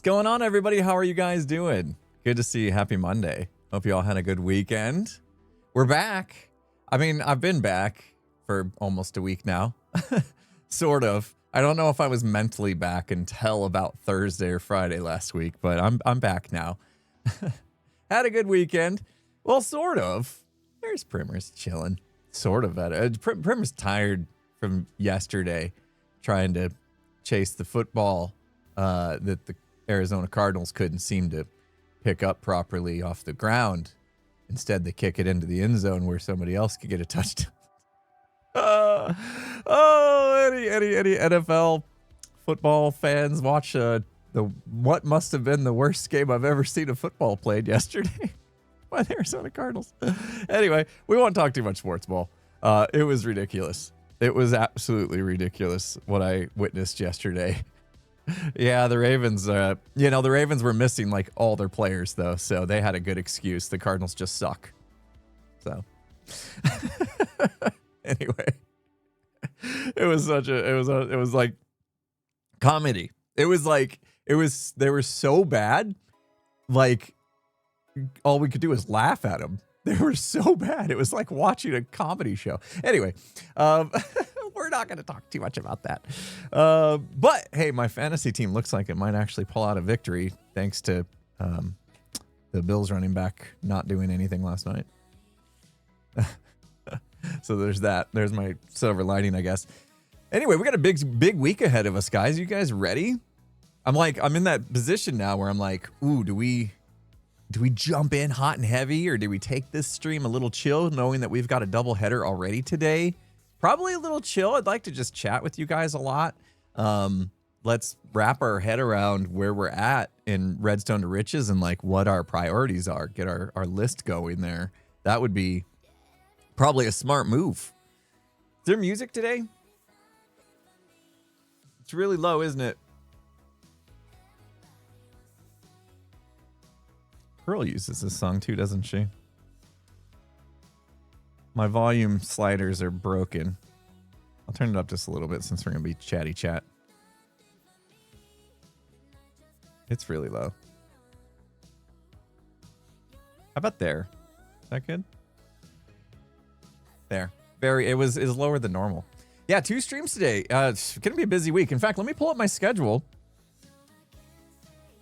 What's going on, everybody? How are you guys doing? Good to see you. Happy Monday. Hope you all had a good weekend. We're back. I mean, I've been back for almost a week now. Sort of. I don't know if I was mentally back until about Thursday or Friday last week, but I'm back now. Had a good weekend. Well, sort of. There's Primmer's chilling. Sort of. Primmer's tired from yesterday trying to chase the football that the Arizona Cardinals couldn't seem to pick up properly off the ground. Instead, they kick it into the end zone where somebody else could get a touchdown. Any NFL football fans watch what must have been the worst game I've ever seen a football played yesterday by the Arizona Cardinals. Anyway, we won't talk too much sports ball. It was ridiculous. It was absolutely ridiculous what I witnessed yesterday. Yeah, the Ravens, the Ravens were missing like all their players though, so they had a good excuse. The Cardinals just suck. So anyway, it was like comedy. They were so bad. Like all we could do was laugh at them. They were so bad. It was like watching a comedy show. Anyway, we're not going to talk too much about that. But hey, my fantasy team looks like it might actually pull out a victory thanks to the Bills running back not doing anything last night. So there's that. There's my silver lining, I guess. Anyway, we got a big week ahead of us, guys. You guys ready? I'm in that position now where I'm like, ooh, do we jump in hot and heavy, or do we take this stream a little chill, knowing that we've got a double header already today? Probably a little chill. I'd like to just chat with you guys a lot. Let's wrap our head around where we're at in Redstone to Riches and like what our priorities are. Get our list going there. That would be probably a smart move. Is there music today? It's really low, isn't it? Pearl uses this song too, doesn't she? My volume sliders are broken. I'll turn it up just a little bit since we're going to be chatty chat. It's really low. How about there? Is that good? There. It is lower than normal. Yeah, 2 streams today. It's going to be a busy week. In fact, let me pull up my schedule.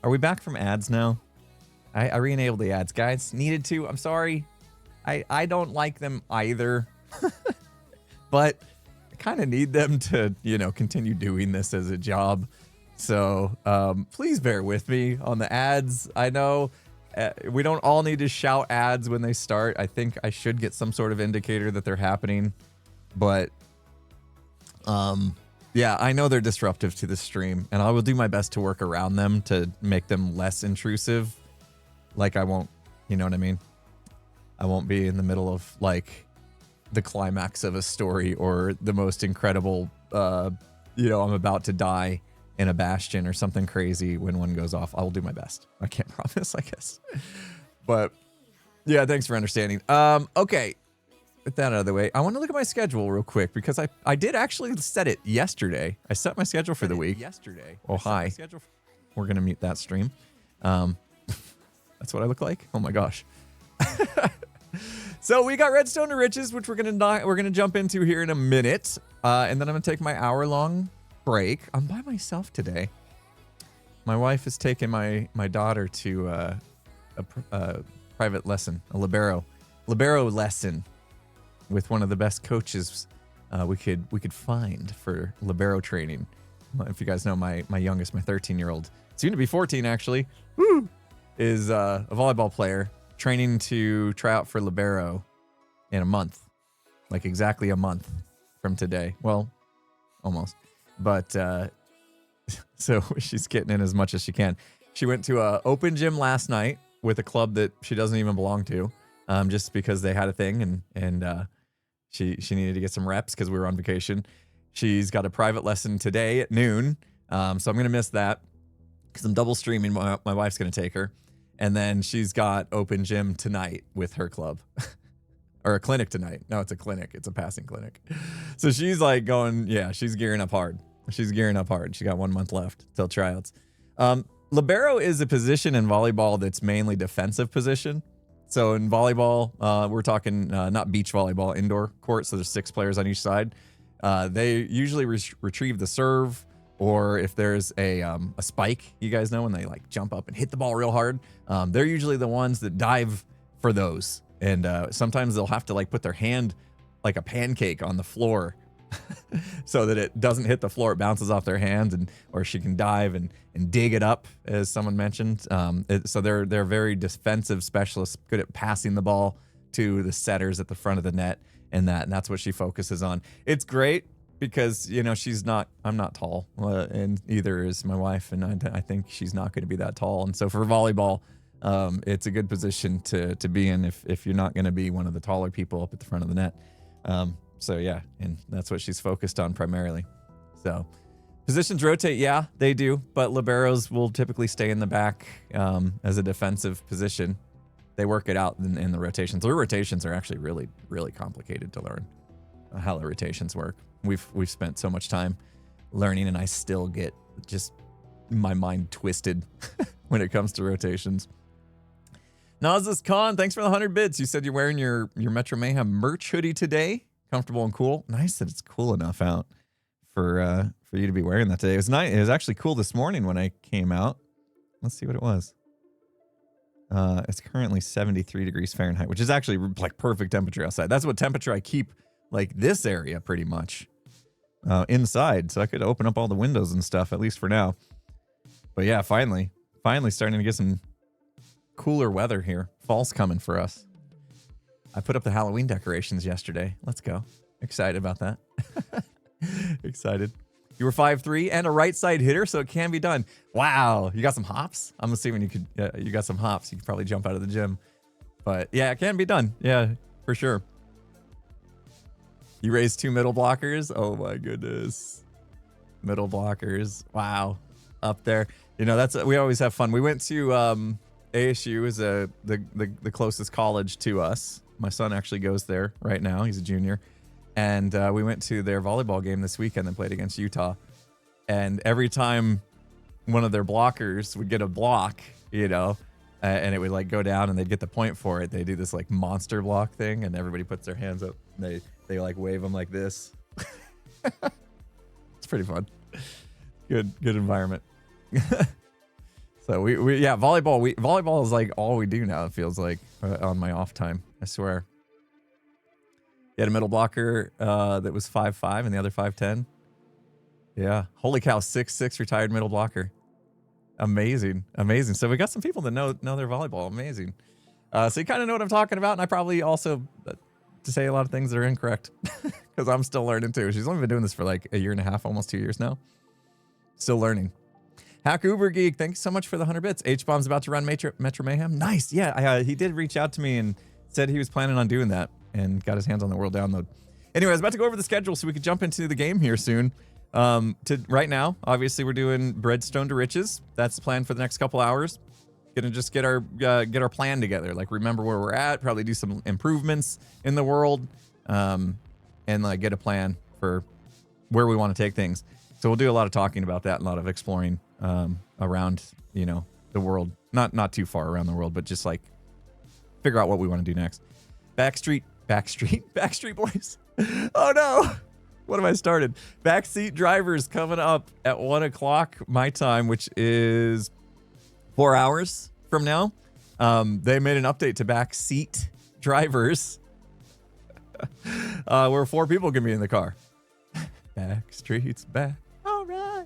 Are we back from ads now? I re-enabled the ads, guys. Needed to. I'm sorry. I don't like them either. But I kind of need them to, continue doing this as a job. So please bear with me on the ads. I know we don't all need to shout ads when they start. I think I should get some sort of indicator that they're happening. But yeah, I know they're disruptive to the stream, and I will do my best to work around them to make them less intrusive. Like I won't, you know what I mean? I won't be in the middle of like the climax of a story or the most incredible, I'm about to die in a bastion or something crazy when one goes off. I will do my best. I can't promise, I guess. But yeah, thanks for understanding. Okay. With that out of the way, I want to look at my schedule real quick because I did actually set it yesterday. I set my schedule for the week. Oh, hi. We're going to mute that stream. That's what I look like. Oh my gosh. So we got Redstone to Riches, which we're gonna jump into here in a minute, and then I'm gonna take my hour-long break. I'm by myself today. My wife has taken my daughter to a private lesson, a libero lesson with one of the best coaches we could find for libero training. If you guys know, my youngest, my 13-year-old, soon to be 14 actually. Woo! Is a volleyball player training to try out for libero in a month, like exactly a month from today. Well, almost, but so she's getting in as much as she can. She went to a open gym last night with a club that she doesn't even belong to, just because they had a thing, and she needed to get some reps because we were on vacation. She's got a private lesson today at noon, so I'm gonna miss that because I'm double streaming. My wife's gonna take her. And then she's got open gym tonight with her club. Or a clinic tonight. No, it's a clinic. It's a passing clinic. So she's like going, yeah, she's gearing up hard. She got 1 month left till tryouts. Libero is a position in volleyball that's mainly defensive position. So in volleyball, we're talking not beach volleyball, indoor court. So there's 6 players on each side. They usually retrieve the serve, or if there's a spike, you guys know when they like jump up and hit the ball real hard, they're usually the ones that dive for those. And sometimes they'll have to like put their hand like a pancake on the floor so that it doesn't hit the floor. It bounces off their hands, and or she can dive and dig it up, as someone mentioned. So they're very defensive specialists, good at passing the ball to the setters at the front of the net, and that's what she focuses on. It's great because, you know, I'm not tall, and either is my wife, and I think she's not going to be that tall. And so for volleyball, it's a good position to be in if you're not going to be one of the taller people up at the front of the net. So yeah, and that's what she's focused on primarily. So positions rotate, yeah, they do, but liberos will typically stay in the back as a defensive position. They work it out in the rotations. The rotations are actually really, really complicated to learn how the rotations work. We've spent so much time learning, and I still get just my mind twisted when it comes to rotations. Nazis Khan, thanks for the 100 bits. You said you're wearing your Metro Mayhem merch hoodie today. Comfortable and cool. Nice that it's cool enough out for you to be wearing that today. It was nice. It was actually cool this morning when I came out. Let's see what it was. It's currently 73 degrees Fahrenheit, which is actually like perfect temperature outside. That's what temperature I keep like this area pretty much inside, so I could open up all the windows and stuff, at least for now. But yeah, finally starting to get some cooler weather here. Fall's coming for us. I put up the Halloween decorations yesterday. Let's go. Excited about that. Excited. You were 5'3" and a right side hitter, so it can be done. Wow. You got some hops? I'm assuming you got some hops. You could probably jump out of the gym. But yeah, it can be done. Yeah, for sure. You raised 2 middle blockers? Oh my goodness. Middle blockers. Wow. Up there. You know, we always have fun. We went to ASU is the closest college to us. My son actually goes there right now. He's a junior. And we went to their volleyball game this weekend and played against Utah. And every time one of their blockers would get a block, you know, and it would like go down and they'd get the point for it, they do this like monster block thing, and everybody puts their hands up. And they like wave them like this. It's pretty fun. Good environment. So yeah, volleyball is like all we do now. It feels like on my off time. I swear. You had a middle blocker that was 5'5" and the other 5'10". Yeah, holy cow, 6'6" retired middle blocker. Amazing. So we got some people that know their volleyball. Amazing. So you kind of know what I'm talking about, and I probably also to say a lot of things that are incorrect because I'm still learning too. She's only been doing this for like 1.5 years, almost 2 years now. Still learning. Hack Uber Geek, thanks so much for the 100 bits. H-Bomb's about to run Metro Mayhem. Nice. Yeah, he did reach out to me and said he was planning on doing that and got his hands on the world download. Anyway, I was about to go over the schedule so we could jump into the game here soon. Right now, obviously, we're doing Redstone to Riches. That's the plan for the next couple hours. Gonna just get our plan together. Like, remember where we're at, probably do some improvements in the world, and like get a plan for where we want to take things. So we'll do a lot of talking about that and a lot of exploring around, you know, the world. Not too far around the world, but just like figure out what we want to do next. Backstreet Boys. Oh no. What have I started? Backseat Drivers coming up at 1 o'clock my time, which is 4 hours from now. They made an update to Backseat Drivers where 4 people can be in the car. Backstreet's back. All right.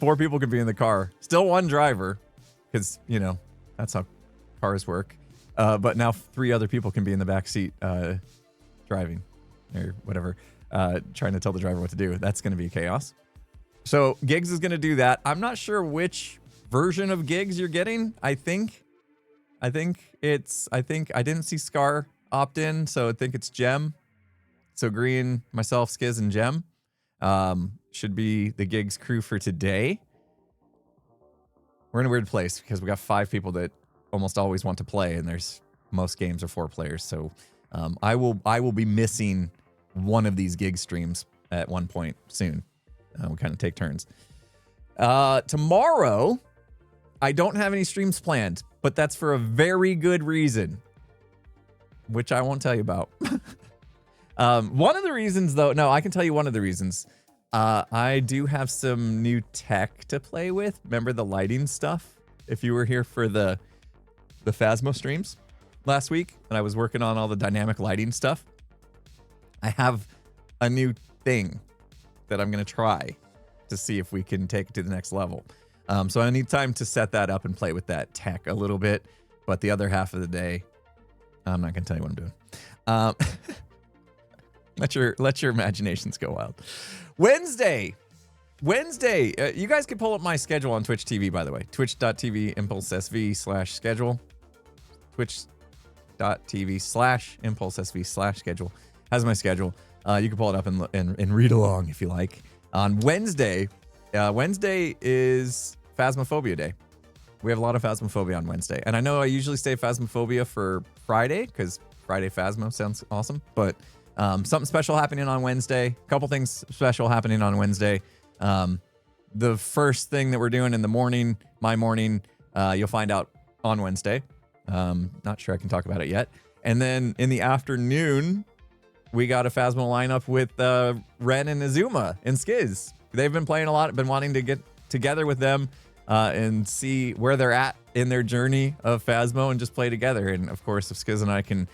4 people can be in the car. Still 1 driver, because, you know, that's how cars work. But now 3 other people can be in the back seat driving or whatever, trying to tell the driver what to do. That's going to be chaos. So Gigs is going to do that. I'm not sure which version of Gigs you're getting. I think I didn't see Scar opt in, so I think it's Gem. So Green, myself, Skiz, and Gem should be the Gigs crew for today. We're in a weird place because we got 5 people that almost always want to play, and most games are 4 players. So I will be missing one of these Gig streams at one point soon. We'll kind of take turns. Tomorrow, I don't have any streams planned, but that's for a very good reason, which I won't tell you about. One of the reasons, though, no, I can tell you one of the reasons. I do have some new tech to play with. Remember the lighting stuff? If you were here for the Phasmo streams last week, and I was working on all the dynamic lighting stuff, I have a new thing that I'm going to try to see if we can take it to the next level. So I need time to set that up and play with that tech a little bit. But the other half of the day, I'm not going to tell you what I'm doing. Let your imaginations go wild. Wednesday, you guys can pull up my schedule on Twitch TV, by the way. Twitch.tv impulsesv/schedule. Twitch.tv/impulsesv/schedule has my schedule. You can pull it up and read along if you like. On Wednesday, Wednesday is Phasmophobia Day. We have a lot of Phasmophobia on Wednesday. And I know I usually say Phasmophobia for Friday because Friday Phasmo sounds awesome. But something special happening on Wednesday. A couple things special happening on Wednesday. The first thing that we're doing in the morning, my morning, you'll find out on Wednesday. Not sure I can talk about it yet. And then in the afternoon, we got a Phasmo lineup with Ren and Azuma and Skiz. They've been playing a lot, been wanting to get together with them and see where they're at in their journey of Phasmo and just play together. And of course, if Skiz and I can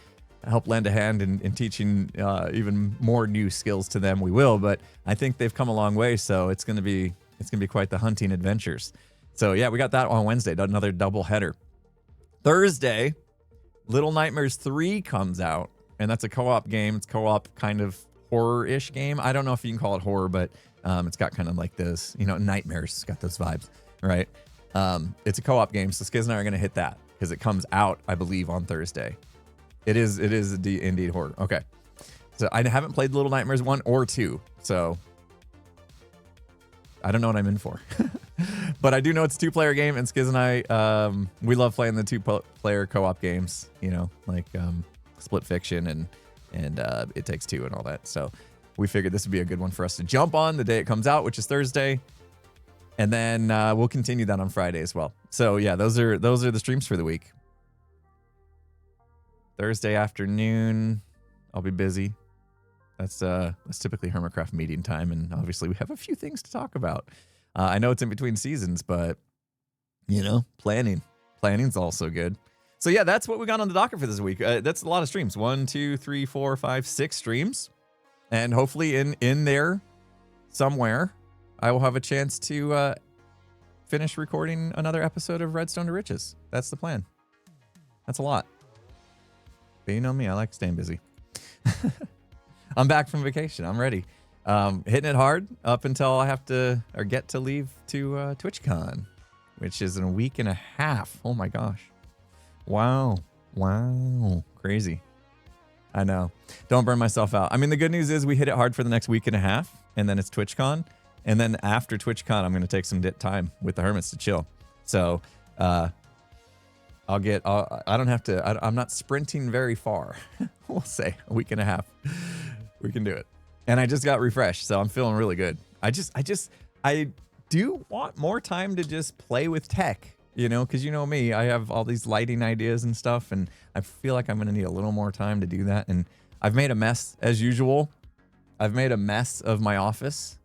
help lend a hand in teaching even more new skills to them, we will. But I think they've come a long way, so it's gonna be quite the hunting adventures. So yeah, we got that on Wednesday, another double header. Thursday, Little Nightmares 3 comes out, and that's a co-op game. It's co-op kind of horror-ish game. I don't know if you can call it horror, but it's got kind of like this, nightmares. It's got those vibes, right? It's a co-op game, so Skiz and I are going to hit that because it comes out, I believe, on Thursday. It is indeed horror. Okay. So I haven't played Little Nightmares 1 or 2, so I don't know what I'm in for. But I do know it's a two-player game, and Skiz and I, we love playing the two-player co-op games, like Split Fiction and It Takes Two and all that. So we figured this would be a good one for us to jump on the day it comes out, which is Thursday. And then we'll continue that on Friday as well. So yeah, those are the streams for the week. Thursday afternoon, I'll be busy. That's typically Hermitcraft meeting time, and obviously we have a few things to talk about. I know it's in between seasons, but planning's also good. So yeah, that's what we got on the docket for this week. That's a lot of streams. 1, 2, 3, 4, 5, 6 streams, and hopefully in there somewhere, I will have a chance to finish recording another episode of Redstone to Riches. That's the plan. That's a lot. But you know me, I like staying busy. I'm back from vacation. I'm ready. Hitting it hard up until I have to or get to leave to TwitchCon, which is in a week and a half. Oh my gosh. Wow. Crazy. I know. Don't burn myself out. I mean, the good news is we hit it hard for the next week and a half, and then it's TwitchCon. And then after TwitchCon, I'm going to take some time with the Hermits to chill. So I don't have to, I'm not sprinting very far. We'll say a week and a half. We can do it. And I just got refreshed, so I'm feeling really good. I do want more time to just play with tech, because me, I have all these lighting ideas and stuff, and I feel like I'm going to need a little more time to do that. And I've made a mess as usual. I've made a mess of my office.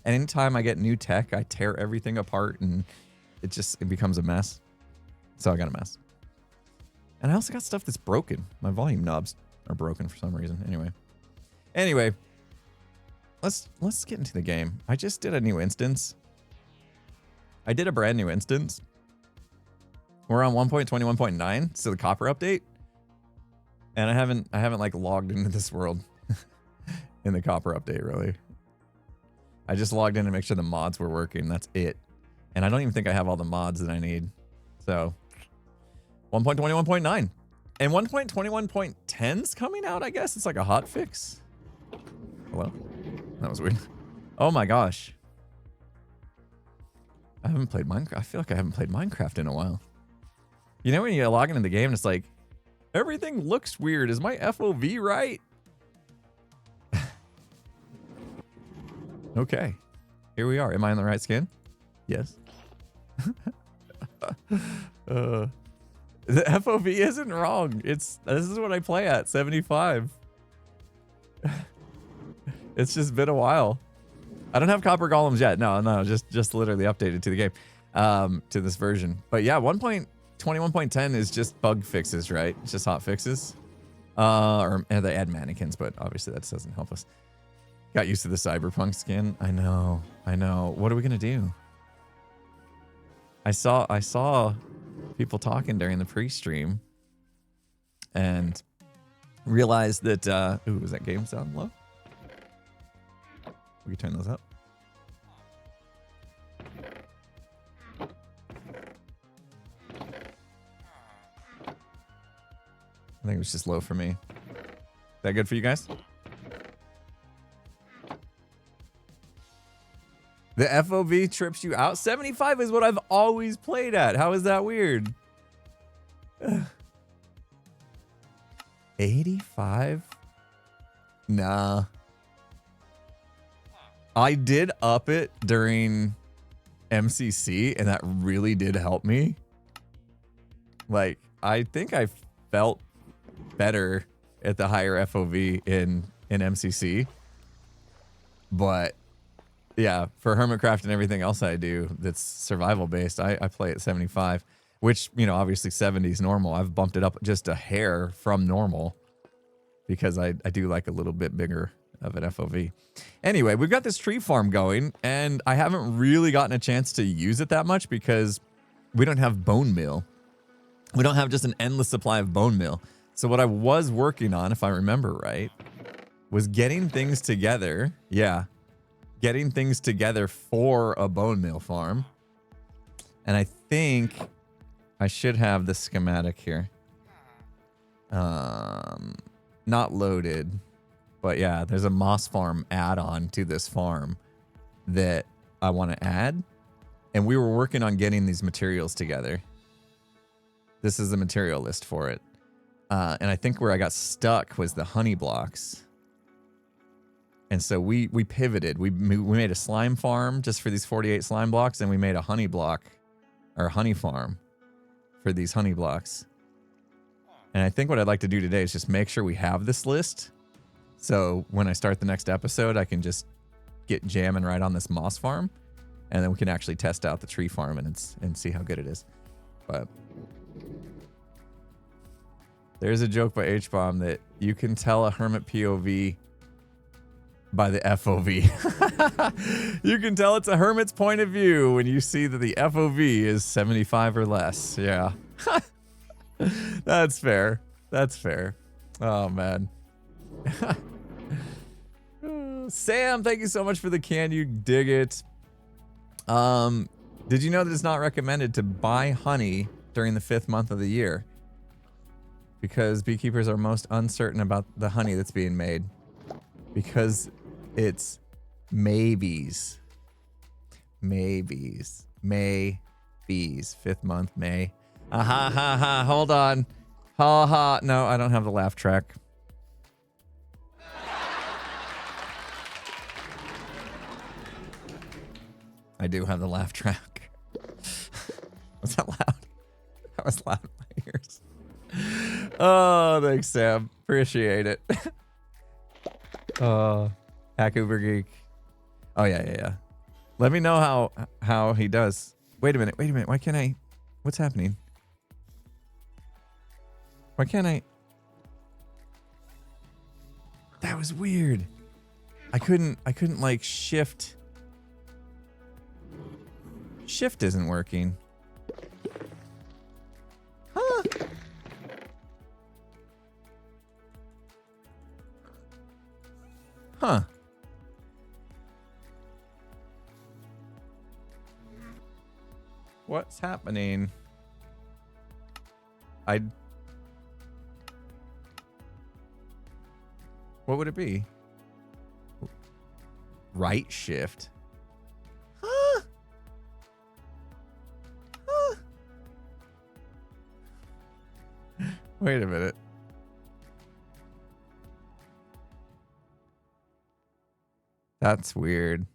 And anytime I get new tech, I tear everything apart and it becomes a mess. So I got a mess. And I also got stuff that's broken. My volume knobs are broken for some reason. Anyway, let's get into the game. I just did a new instance. I did a brand new instance. We're on 1.21.9, so the copper update. And I haven't like logged into this world in the copper update really. I just logged in to make sure the mods were working. That's it. And I don't even think I have all the mods that I need. So 1.21.9. And 1.21.10's coming out, I guess. It's like a hot fix. Hello? That was weird. Oh my gosh. I haven't played Minecraft. I feel like I haven't played Minecraft in a while. When you log into the game and it's like, everything looks weird. Is my FOV right? Okay. Here we are. Am I on the right skin? Yes. The FOV isn't wrong. This is what I play at, 75. It's just been a while. I don't have copper golems yet. No, just literally updated to the game, to this version. But yeah, 1.21.10 is just bug fixes, right? It's just hot fixes. Or they add mannequins, but obviously that doesn't help us. Got used to the cyberpunk skin. I know. What are we gonna do? I saw people talking during the pre-stream and realized that ooh, was that game sound low? We can turn those up. I think it was just low for me. Is that good for you guys? The FOV trips you out? 75 is what I've always played at. How is that weird? 85? Nah. I did up it during MCC, and that really did help me. Like, I think I felt better at the higher FOV in MCC. But yeah, for Hermitcraft and everything else I do that's survival based, I play at 75, which, you know, obviously 70 is normal. I've bumped it up just a hair from normal because I do like a little bit bigger of an FOV. Anyway, we've got this tree farm going, and I haven't really gotten a chance to use it that much because we don't have bone meal. We don't have just an endless supply of bone meal. So what I was working on, if I remember right, was getting things together. Yeah. Getting things together for a bone meal farm. And I think I should have the schematic here. Not loaded, but yeah, there's a moss farm add-on to this farm that I want to add. And we were working on getting these materials together. This is the material list for it. And I think where I got stuck was the honey blocks. And so we pivoted. We made a slime farm just for these 48 slime blocks, and we made a honey block, or honey farm, for these honey blocks. And I think what I'd like to do today is just make sure we have this list. So when I start the next episode, I can just get jamming right on this moss farm, and then we can actually test out the tree farm and see how good it is. But there's a joke by H-Bomb that you can tell a hermit POV by the FOV. You can tell it's a hermit's point of view when you see that the FOV is 75 or less. Yeah. That's fair. That's fair. Oh, man. Sam, thank you so much for the can you dig it. Did you know that it's not recommended to buy honey during the 5th month of the year? Because beekeepers are most uncertain about the honey that's being made. Because it's maybes. Maybes. May bees. 5th month, May. Ha ha ha. Hold on. Ha ha. No, I don't have the laugh track. I do have the laugh track. Was that loud? That was loud in my ears. Oh, thanks, Sam. Appreciate it. Hack Uber Geek. Oh, yeah. Let me know how he does. Wait a minute. Why can't I? What's happening? Why can't I? That was weird. I couldn't like shift. Shift isn't working. Huh? Huh. What's happening? What would it be? Right shift. Huh? Huh? Wait a minute. That's weird.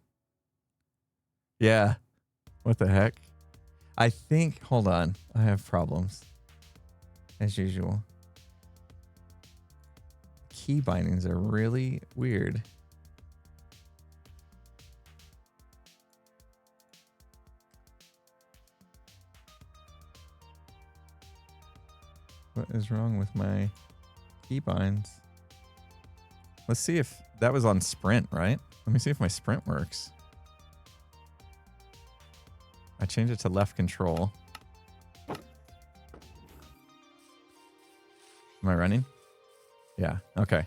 Yeah. What the heck? I think, hold on. I have problems. As usual. Key bindings are really weird. What is wrong with my key binds? Let's see if that was on sprint, right? Let me see if my sprint works. I changed it to left control. Am I running? Yeah, okay.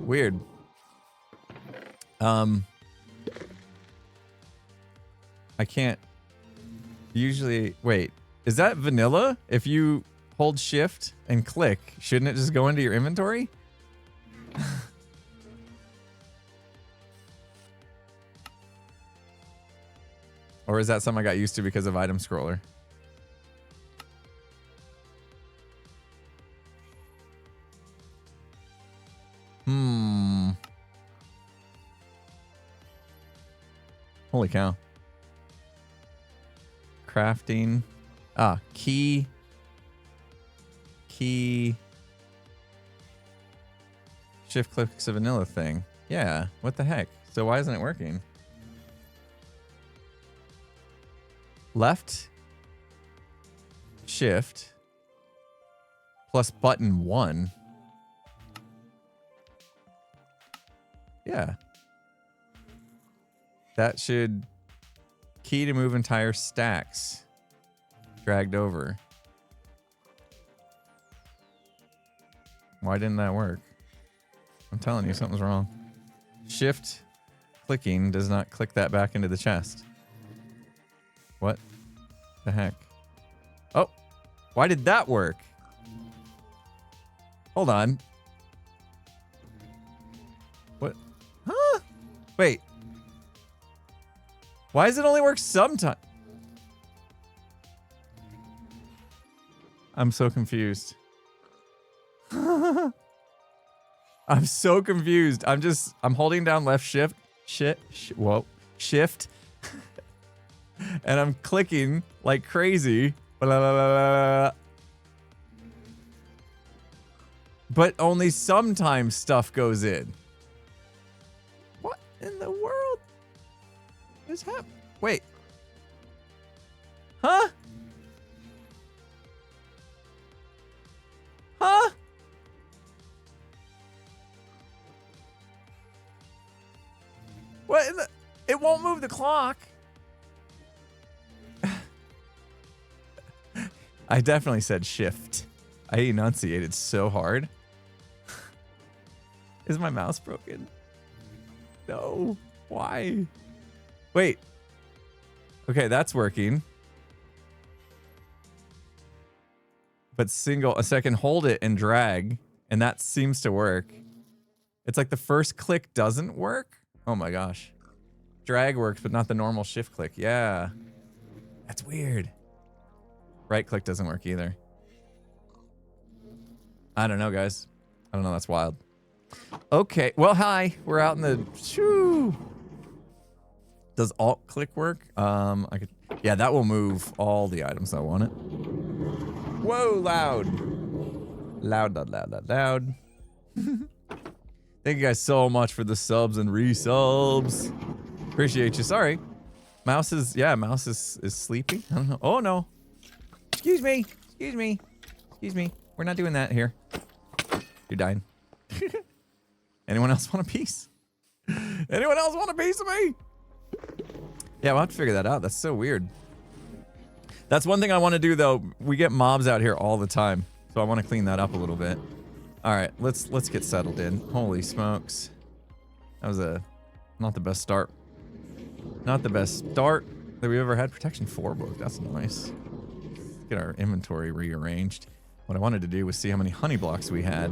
Weird. I can't usually wait. Is that vanilla? If you hold shift and click, shouldn't it just go into your inventory? Or is that something I got used to because of item scroller? Holy cow. Crafting. Ah, key. Shift clicks a vanilla thing. Yeah, what the heck? So why isn't it working? Left. Shift. Plus button 1. Yeah. That should key to move entire stacks. Dragged over. Why didn't that work? I'm telling you, something's wrong. Shift clicking does not click that back into the chest. What the heck? Oh, why did that work? Hold on. What? Huh? Wait. Why does it only work sometimes? I'm so confused. I'm so confused. I'm holding down left shift. Shift. And I'm clicking like crazy. Blah, blah, blah, blah. But only sometimes stuff goes in. What in the world is happening? Wait. Huh? Huh? What in the... It won't move the clock. I definitely said shift. I enunciated so hard. Is my mouse broken? No. Why? Wait. Okay, that's working. But a second, hold it and drag, and that seems to work. It's like the first click doesn't work. Oh my gosh. Drag works, but not the normal shift click. Yeah. That's weird. Right click doesn't work either. I don't know, guys. I don't know. That's wild. Okay. Well, hi. We're out in the... Shoo. Does alt click work? I could... Yeah, that will move all the items I want it. Whoa, loud. Loud, loud, loud, loud, loud. Thank you guys so much for the subs and resubs. Appreciate you. Sorry. Mouse is... Yeah, mouse is sleepy. I don't know. Oh, no. Excuse me. Excuse me. Excuse me. We're not doing that here. You're dying. Anyone else want a piece? Anyone else want a piece of me? Yeah, we'll have to figure that out. That's so weird. That's one thing I want to do, though. We get mobs out here all the time, so I want to clean that up a little bit. All right, let's get settled in. Holy smokes. That was not the best start. Not the best start that we've ever had. Protection 4 book. That's nice. Get our inventory rearranged. What I wanted to do was see how many honey blocks we had.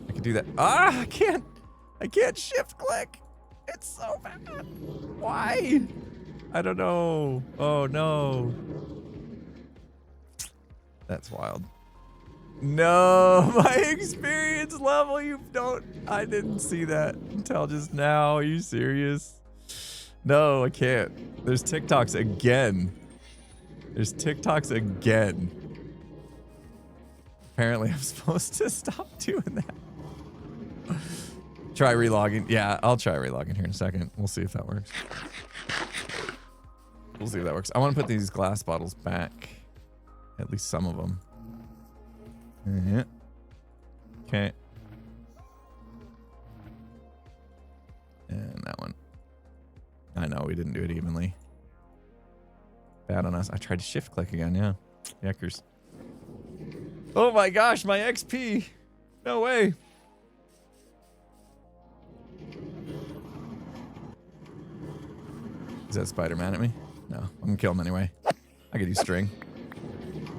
I could do that. Ah, I can't shift click. It's so bad. Why? I don't know. Oh no. That's wild. No, my experience level, I didn't see that until just now. Are you serious? No, I can't. There's TikToks again. There's TikToks again. Apparently, I'm supposed to stop doing that. Try relogging. Yeah, I'll try relogging here in a second. We'll see if that works. We'll see if that works. I want to put these glass bottles back. At least some of them. Yeah. Okay. And that one. I know, we didn't do it evenly. Bad on us. I tried to shift click again, yeah. Yuckers. Oh my gosh, my XP. No way. Is that Spider-Man at me? No, I'm gonna kill him anyway. I could use string.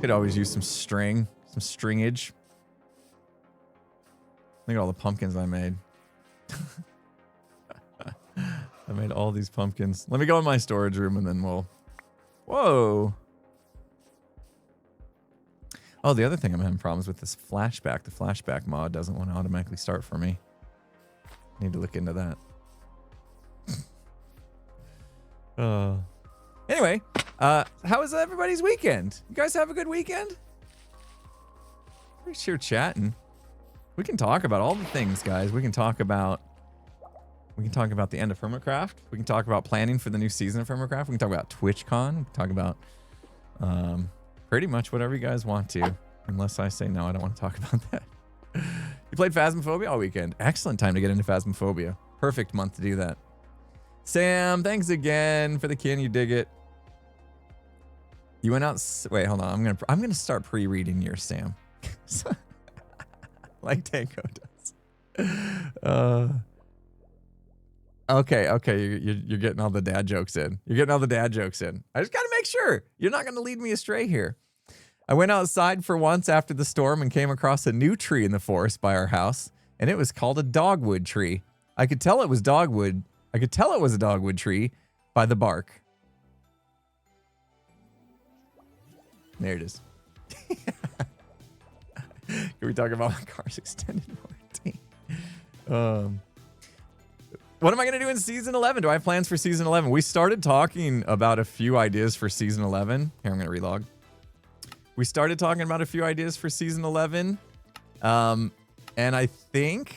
Could always use some string, some stringage. Look at all the pumpkins I made. I made all these pumpkins. Let me go in my storage room and then we'll... Whoa! Oh, the other thing I'm having problems with is flashback. The flashback mod doesn't want to automatically start for me. Need to look into that. Anyway, how was everybody's weekend? You guys have a good weekend? We're here chatting. We can talk about all the things, guys. We can talk about the end of Hermitcraft. We can talk about planning for the new season of Hermitcraft. We can talk about TwitchCon. We can talk about pretty much whatever you guys want to. Unless I say no, I don't want to talk about that. You played Phasmophobia all weekend. Excellent time to get into Phasmophobia. Perfect month to do that. Sam, thanks again for the can. You dig it. You went out. Wait, hold on. I'm gonna start pre-reading yours, Sam. Like Tanko does. Okay. You're getting all the dad jokes in. I just gotta make sure you're not gonna lead me astray here. I went outside for once after the storm and came across a new tree in the forest by our house, and it was called a dogwood tree. I could tell it was dogwood. I could tell it was a dogwood tree by the bark. There it is. Can we talk about my car's extended warranty? What am I going to do in Season 11? Do I have plans for Season 11? We started talking about a few ideas for Season 11. Here, I'm going to relog. We started talking about a few ideas for Season 11. And I think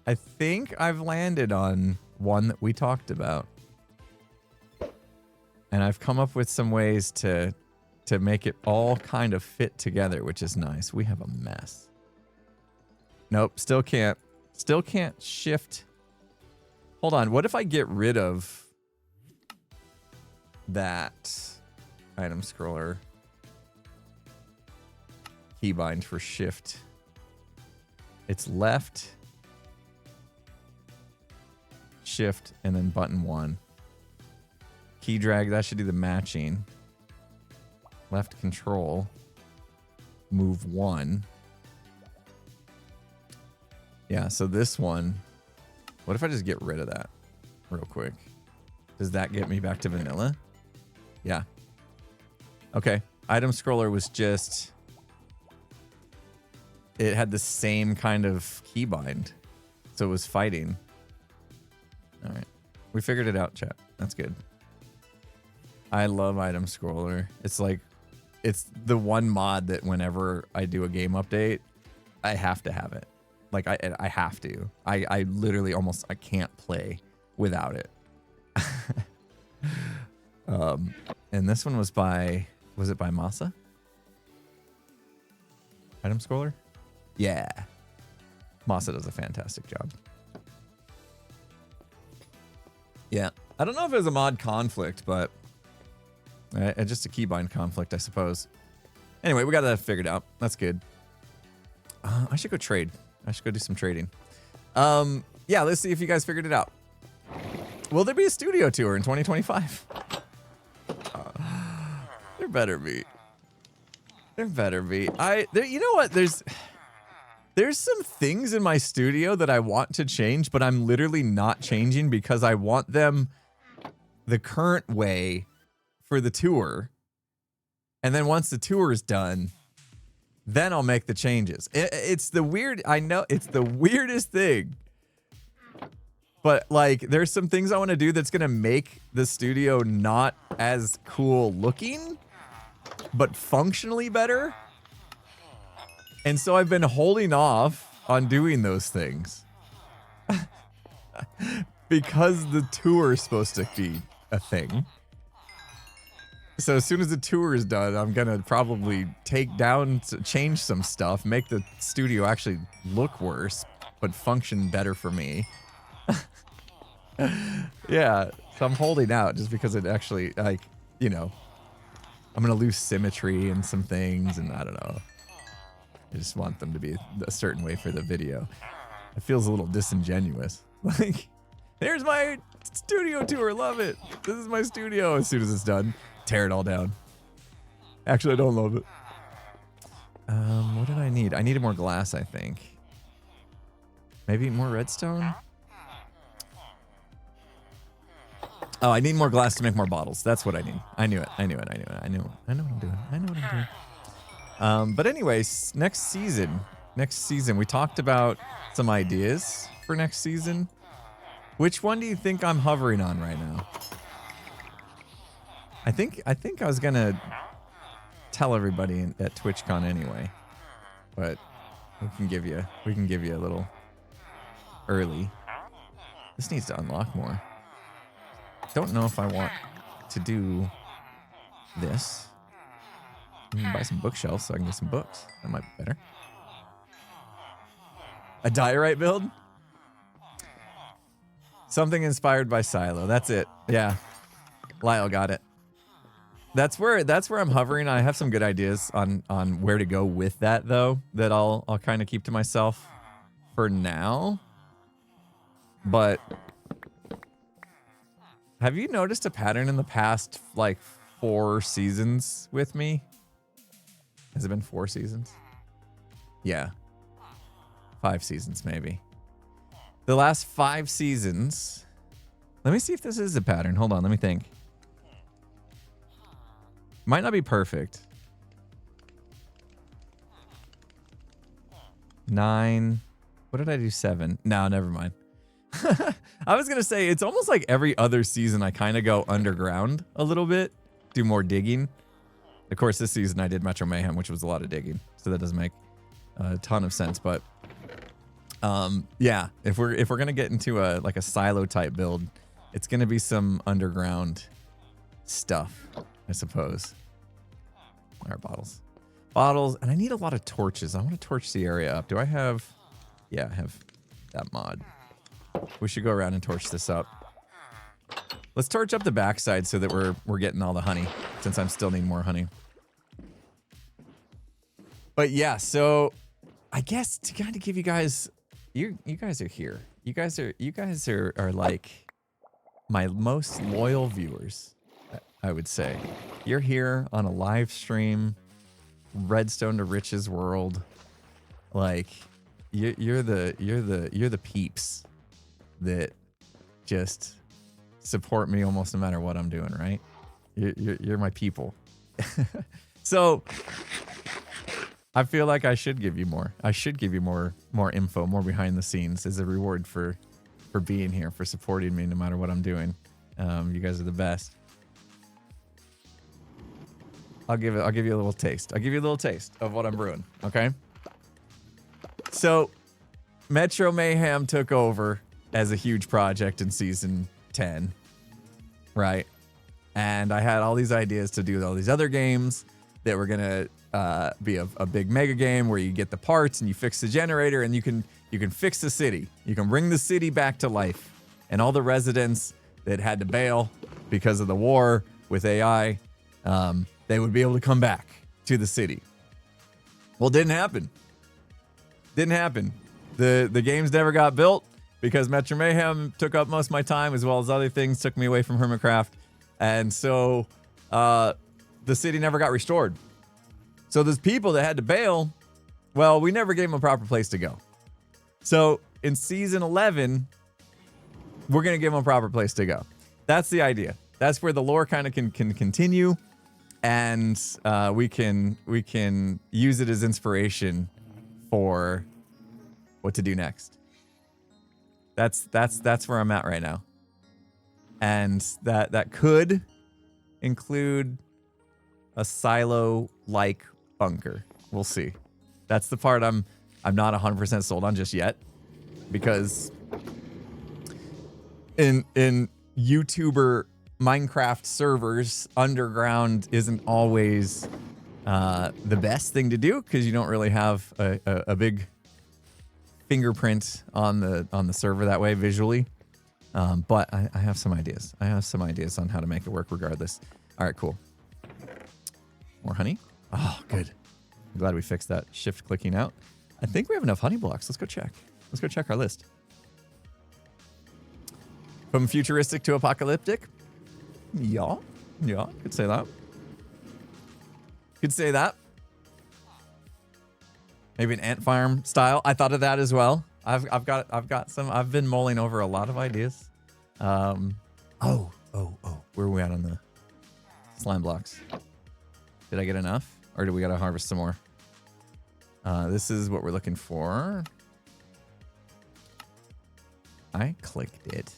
I've landed on one that we talked about. And I've come up with some ways to make it all kind of fit together, which is nice. We have a mess. Nope, still can't shift. Hold on, what if I get rid of that item scroller keybind for shift? It's left, shift, and then button 1. Key drag, that should do the matching. Left control, move 1. Yeah, so this one, what if I just get rid of that real quick? Does that get me back to vanilla? Yeah. Okay, item scroller was just, it had the same kind of keybind, so it was fighting. All right, we figured it out, chat. That's good. I love item scroller. It's like, it's the one mod that whenever I do a game update, I have to have it. Like I have to. I literally almost, I can't play without it. And this one was by Masa? Item scroller? Yeah. Masa does a fantastic job. Yeah. I don't know if it was a mod conflict, but just a keybind conflict, I suppose. Anyway, we got that figured out. That's good. I should go trade. I should go do some trading. Yeah, let's see if you guys figured it out. Will there be a studio tour in 2025? There better be. There better be. You know what? There's some things in my studio that I want to change, but I'm literally not changing because I want them the current way for the tour. And then once the tour is done, then I'll make the changes. It's the weird, I know it's the weirdest thing, But like, there's some things I want to do that's going to make the studio not as cool looking, but functionally better. And so I've been holding off on doing those things because the tour is supposed to be a thing. So as soon as the tour is done, I'm going to probably change some stuff, make the studio actually look worse, but function better for me. Yeah, so I'm holding out just because it actually, like, you know, I'm going to lose symmetry in some things, and I don't know. I just want them to be a certain way for the video. It feels a little disingenuous. Like, here's my studio tour, love it. This is my studio. As soon as it's done, tear it all down. Actually, I don't love it. What did I need? I needed more glass, I think. Maybe more redstone? Oh, I need more glass to make more bottles. That's what I need. I knew it. I knew what I'm doing. I know what I'm doing. But anyways, next season, we talked about some ideas for next season. Which one do you think I'm hovering on right now? I think I was gonna tell everybody at TwitchCon anyway, but we can give you a little early. This needs to unlock more. Don't know if I want to do this. I'm gonna buy some bookshelves so I can get some books. That might be better. A diorite build? Something inspired by Silo. That's it. Yeah. Lyle got it. That's where I'm hovering. I have some good ideas on where to go with that though, that I'll kind of keep to myself for now. But have you noticed a pattern in the past like 4 seasons with me? Has it been 4 seasons? Yeah. 5 seasons maybe. The last 5 seasons. Let me see if this is a pattern. Hold on, let me think. Might not be perfect. 9. What did I do? 7. No, never mind. I was going to say, it's almost like every other season I kind of go underground a little bit, do more digging. Of course, this season I did Metro Mayhem, which was a lot of digging, so that doesn't make a ton of sense. But yeah, if we're going to get into a like a silo type build, it's going to be some underground stuff, I suppose. All right, bottles, and I need a lot of torches. I want to torch the area up. Do I have? Yeah, I have that mod. We should go around and torch this up. Let's torch up the backside so that we're getting all the honey, since I'm still needing more honey. But yeah, so I guess to kind of give you guys, you guys are here. You guys are like my most loyal viewers, I would say. You're here on a live stream, Redstone to Riches world. Like you're the peeps that just support me almost no matter what I'm doing, right? You're my people. So I feel like I should give you more. I should give you more info, more behind the scenes as a reward for being here, for supporting me no matter what I'm doing. You guys are the best. I'll give you a little taste. I'll give you a little taste of what I'm brewing, okay? So Metro Mayhem took over as a huge project in season 10, right? And I had all these ideas to do all these other games that were gonna be a big mega game where you get the parts and you fix the generator and you can fix the city. You can bring the city back to life, and all the residents that had to bail because of the war with AI, they would be able to come back to the city. Well, didn't happen. Didn't happen. The games never got built because Metro Mayhem took up most of my time, as well as other things took me away from Hermitcraft. And so the city never got restored. So those people that had to bail, well, we never gave them a proper place to go. So in season 11, we're going to give them a proper place to go. That's the idea. That's where the lore kind of can continue, and we can use it as inspiration for what to do next. That's where I'm at right now. And that could include a silo-like bunker. We'll see. That's the part I'm not 100% sold on just yet, because in YouTuber Minecraft servers, underground isn't always the best thing to do, because you don't really have a big fingerprint on the server that way visually. But I have some ideas. I have some ideas on how to make it work regardless. All right, cool. More honey? Oh, good. I'm glad we fixed that shift clicking out. I think we have enough honey blocks. Let's go check. Let's go check our list. From futuristic to apocalyptic? Yeah. Yeah, could say that. Could say that. Maybe an ant farm style. I thought of that as well. I've got some. I've been mulling over a lot of ideas. Oh. Where are we at on the slime blocks? Did I get enough? Or do we gotta harvest some more? This is what we're looking for. I clicked it.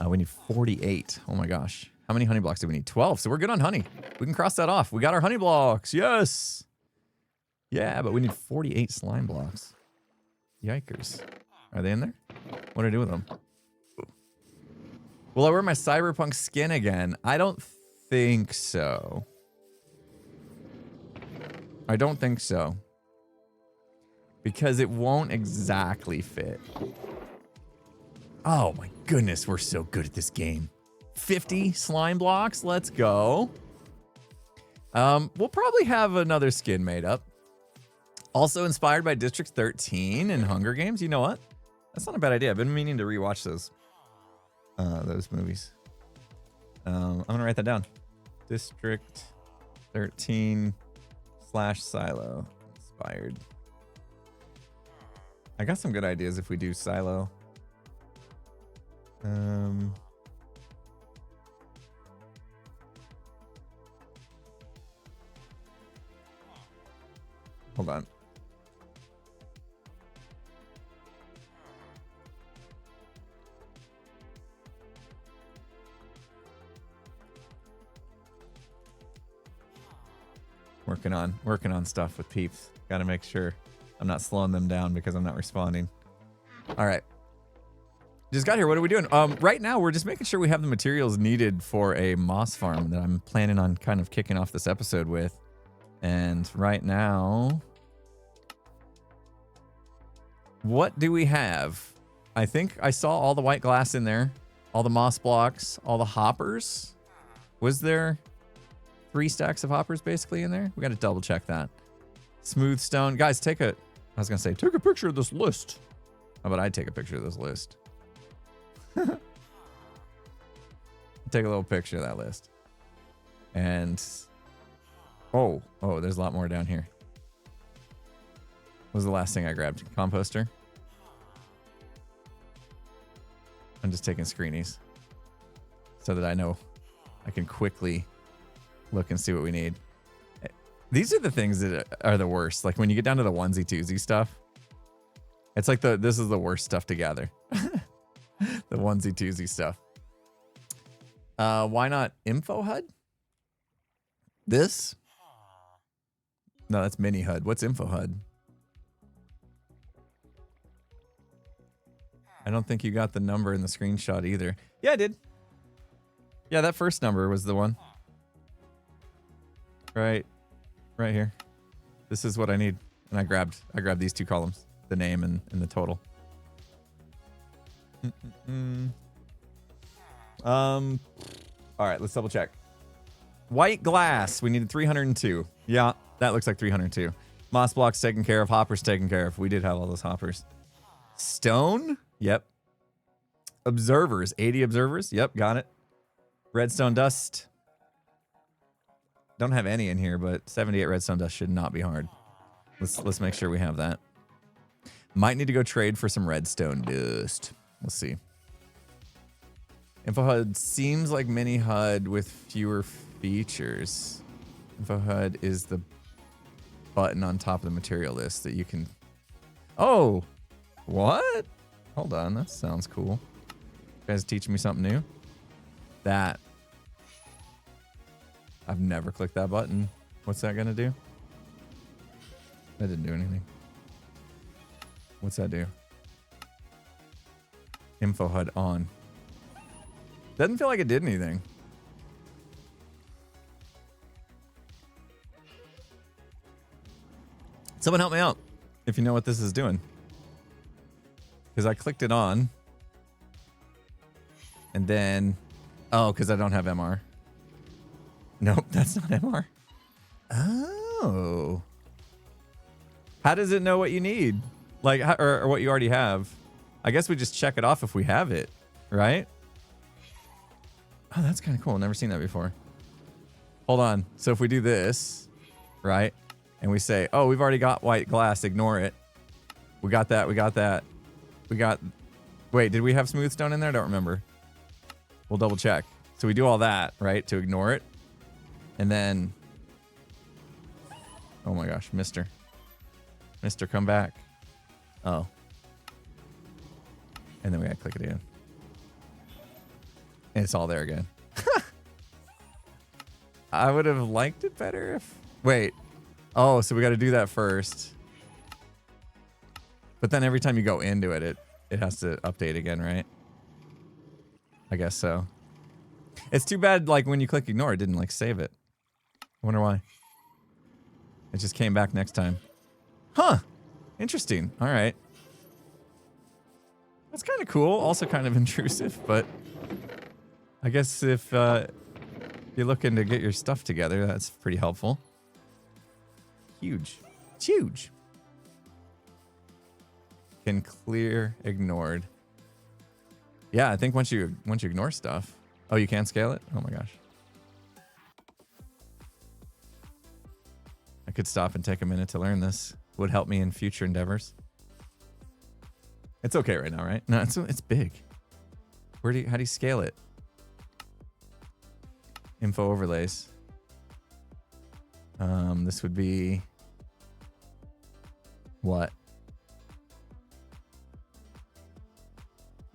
We need 48. Oh my gosh. How many honey blocks do we need? 12. So we're good on honey. We can cross that off. We got our honey blocks. Yes. Yeah, but we need 48 slime blocks. Yikers. Are they in there? What do I do with them? Will I wear my cyberpunk skin again? I don't think so. I don't think so. Because it won't exactly fit. Oh my goodness, we're so good at this game. 50 slime blocks, let's go. We'll probably have another skin made up. Also inspired by District 13 and Hunger Games. You know what? That's not a bad idea. I've been meaning to rewatch those movies. I'm gonna write that down. District 13 / Silo inspired. I got some good ideas if we do Silo. Hold on. Working on stuff with peeps. Got to make sure I'm not slowing them down because I'm not responding. All right. Just got here. What are we doing? Right now, we're just making sure we have the materials needed for a moss farm that I'm planning on kind of kicking off this episode with. And right now, what do we have? I think I saw all the white glass in there, all the moss blocks, all the hoppers. Was there 3 stacks of hoppers basically in there? We got to double check that. Smooth stone. Guys, take a picture of this list. How about I take a picture of this list? Take a little picture of that list. And oh, there's a lot more down here. What was the last thing I grabbed? Composter. I'm just taking screenies so that I know I can quickly look and see what we need. These are the things that are the worst. Like when you get down to the onesie twosie stuff, it's like this is the worst stuff to gather. The onesie twosie stuff. Why not info HUD? This? No, that's mini HUD. What's info HUD? I don't think you got the number in the screenshot either. Yeah, I did. Yeah, that first number was the one. Right here. This is what I need. And I grabbed these 2 columns, the name and the total. All right, let's double check. White glass, we needed 302. Yeah, that looks like 302. Moss blocks taken care of, hoppers taken care of. We did have all those hoppers. Stone? Yep. Observers, 80 observers. Yep, got it. Redstone dust. Don't have any in here, but 78 redstone dust should not be hard. Let's make sure we have that. Might need to go trade for some redstone dust. We'll see. Info HUD seems like mini HUD with fewer features. Info HUD is the button on top of the material list that you can... Oh! What? Hold on, that sounds cool. You guys teaching me something new? That. I've never clicked that button. What's that gonna do? That didn't do anything. What's that do? Info HUD on. Doesn't feel like it did anything. Someone help me out if you know what this is doing. Because I clicked it on. And then... Oh, because I don't have MR. Nope, that's not MR. Oh. How does it know what you need? Like, or what you already have? I guess we just check it off if we have it, right? Oh, that's kind of cool. Never seen that before. Hold on. So if we do this, right? And we say, oh, we've already got white glass. Ignore it. We got that. We got that. We got... Wait, did we have smooth stone in there? I don't remember. We'll double check. So we do all that, right? To ignore it. And then... Oh my gosh, Mister, come back. Oh. And then we gotta click it again. And it's all there again. I would have liked it better if... Wait. Oh, so we got to do that first. But then every time you go into it, it has to update again, right? I guess so. It's too bad, like, when you click ignore, it didn't, like, save it. I wonder why. It just came back next time. Huh. Interesting. All right. That's kind of cool. Also kind of intrusive, but I guess if you're looking to get your stuff together, that's pretty helpful. Huge. It's huge. Can clear ignored. Yeah, I think once you ignore stuff. Oh, you can scale it? Oh my gosh. I could stop and take a minute to learn this. Would help me in future endeavors. It's okay right now, right? No, it's big. How do you scale it? Info overlays. This would be what?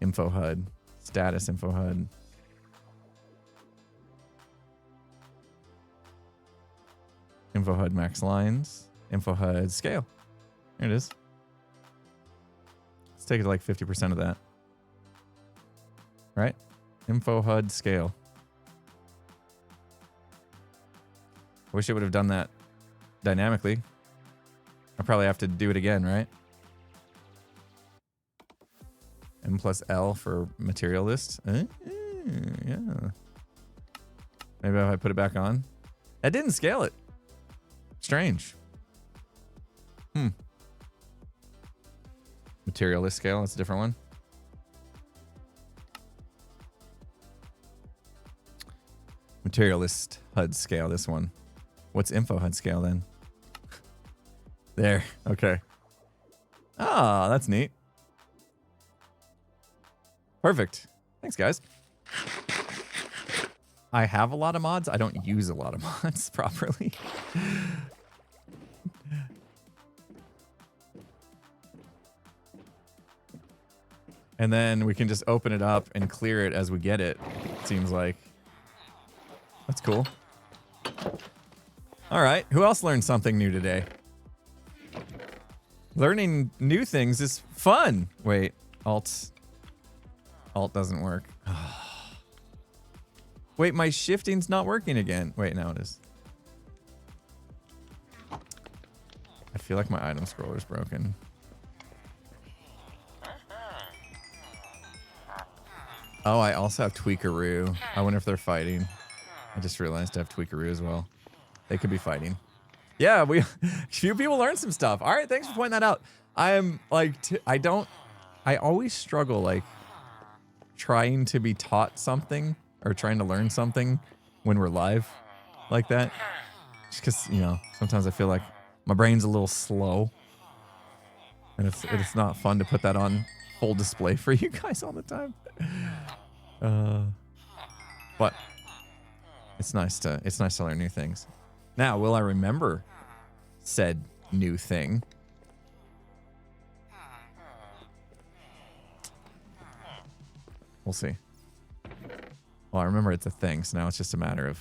Info HUD. Status info HUD. Info HUD max lines. Info HUD scale. There it is. Let's take it to like 50% of that. Right? Info HUD scale. I wish it would have done that dynamically. I probably have to do it again, right? M plus L for material list. Yeah. Maybe if I put it back on. That didn't scale it. Strange. Material list scale. That's a different one. Material list HUD scale. This one. What's info HUD scale then? There. Okay. Ah, that's neat. Perfect. Thanks, guys. I have a lot of mods. I don't use a lot of mods properly. And then we can just open it up and clear it as we get it. Seems like. That's cool. All right. Who else learned something new today? Learning new things is fun. Wait. Alt doesn't work. Wait, my shifting's not working again. Wait, now it is. I feel like my item scroller's broken. Oh, I also have Tweakaroo. I wonder if they're fighting. I just realized I have Tweakaroo as well. They could be fighting. Yeah, few people learned some stuff. All right, thanks for pointing that out. I am like, I always struggle like trying to be taught something or trying to learn something when we're live like that. Just because, you know, sometimes I feel like my brain's a little slow. And it's not fun to put that on full display for you guys all the time. But it's nice to learn new things. Now, will I remember said new thing? We'll see. Well, I remember it's a thing, so now it's just a matter of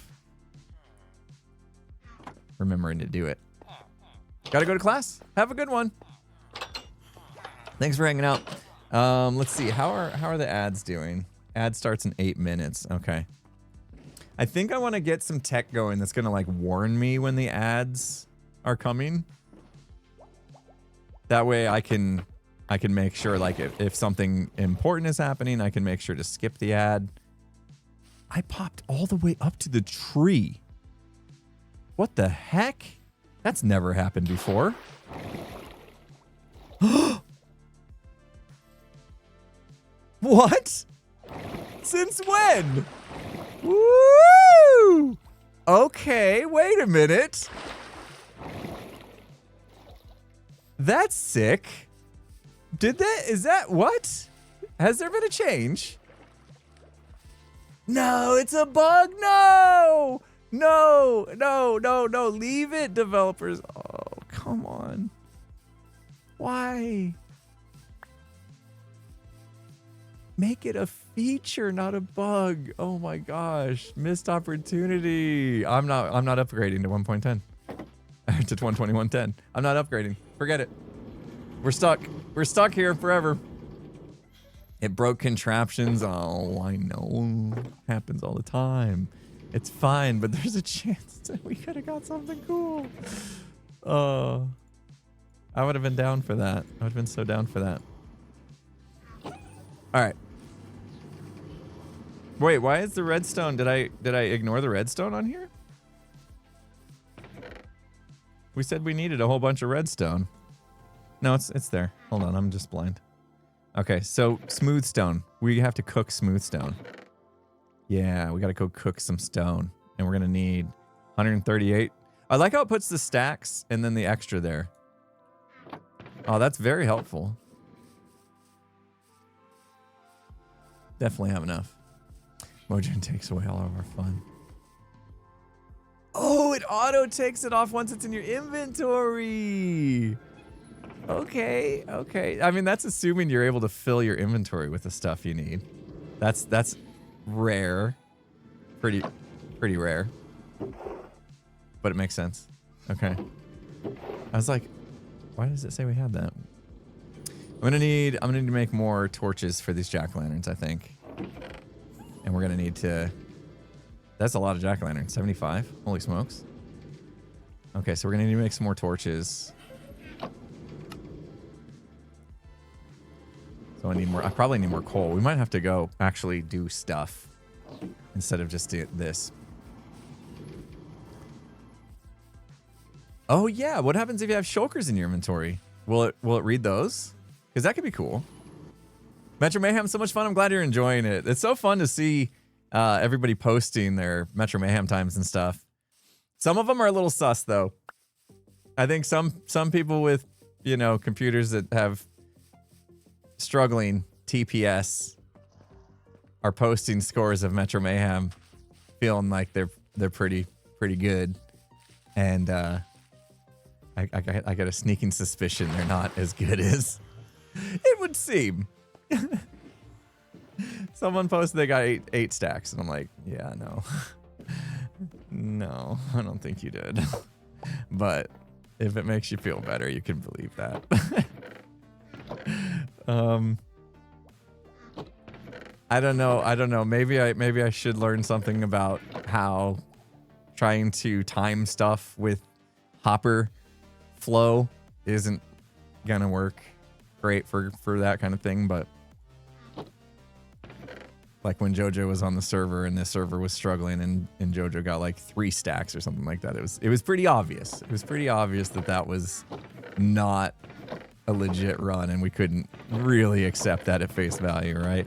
remembering to do it. Gotta go to class. Have a good one. Thanks for hanging out. Let's see. How are the ads doing? Ad starts in 8 minutes. Okay. I think I want to get some tech going that's gonna like warn me when the ads are coming. That way I can make sure, like, if something important is happening, I can make sure to skip the ad. I popped all the way up to the tree. What the heck? That's never happened before. What? Since when? Woo! Okay, wait a minute. That's sick. Is that what? Has there been a change? No, it's a bug. No. No. Leave it, developers. Oh, come on. Why? Make it a feature, not a bug. Oh my gosh. Missed opportunity. I'm not upgrading to 1.10. To 121.10. I'm not upgrading. Forget it. We're stuck. We're stuck here forever. It broke contraptions. Oh, I know. Happens all the time. It's fine, but there's a chance that we could have got something cool. I would have been down for that. I would have been so down for that. All right. Wait, why is the redstone? Did I ignore the redstone on here? We said we needed a whole bunch of redstone. No, it's there. Hold on, I'm just blind. Okay, so smooth stone. We have to cook smooth stone. Yeah, we gotta go cook some stone. And we're gonna need 138. I like how it puts the stacks and then the extra there. Oh, that's very helpful. Definitely have enough. Mojang takes away all of our fun. Oh, it auto takes it off once it's in your inventory. Okay. I mean, that's assuming you're able to fill your inventory with the stuff you need. That's rare. Pretty rare. But it makes sense. Okay. I was like, why does it say we had that? I'm gonna need to make more torches for these jack-o'-lanterns, I think. And we're gonna need to... That's a lot of jack-o'-lanterns. 75? Holy smokes. Okay, so we're gonna need to make some more torches. So I probably need more coal. We might have to go actually do stuff instead of just do this. Oh yeah, what happens if you have shulkers in your inventory? Will it read those? Because that could be cool. Metro Mayhem, so much fun. I'm glad you're enjoying it. It's so fun to see everybody posting their Metro Mayhem times and stuff. Some of them are a little sus though. I think some people with, computers that have struggling TPS are posting scores of Metro Mayhem, feeling like they're pretty good, and I got a sneaking suspicion they're not as good as it would seem. Someone posted they got eight stacks, and I'm like, yeah, no, no, I don't think you did. But if it makes you feel better, you can believe that. I don't know. Maybe I should learn something about how trying to time stuff with hopper flow isn't gonna work great for that kind of thing, but like when JoJo was on the server and this server was struggling and JoJo got like 3 stacks or something like that. It was pretty obvious. It was pretty obvious that was not a legit run, and we couldn't really accept that at face value, right?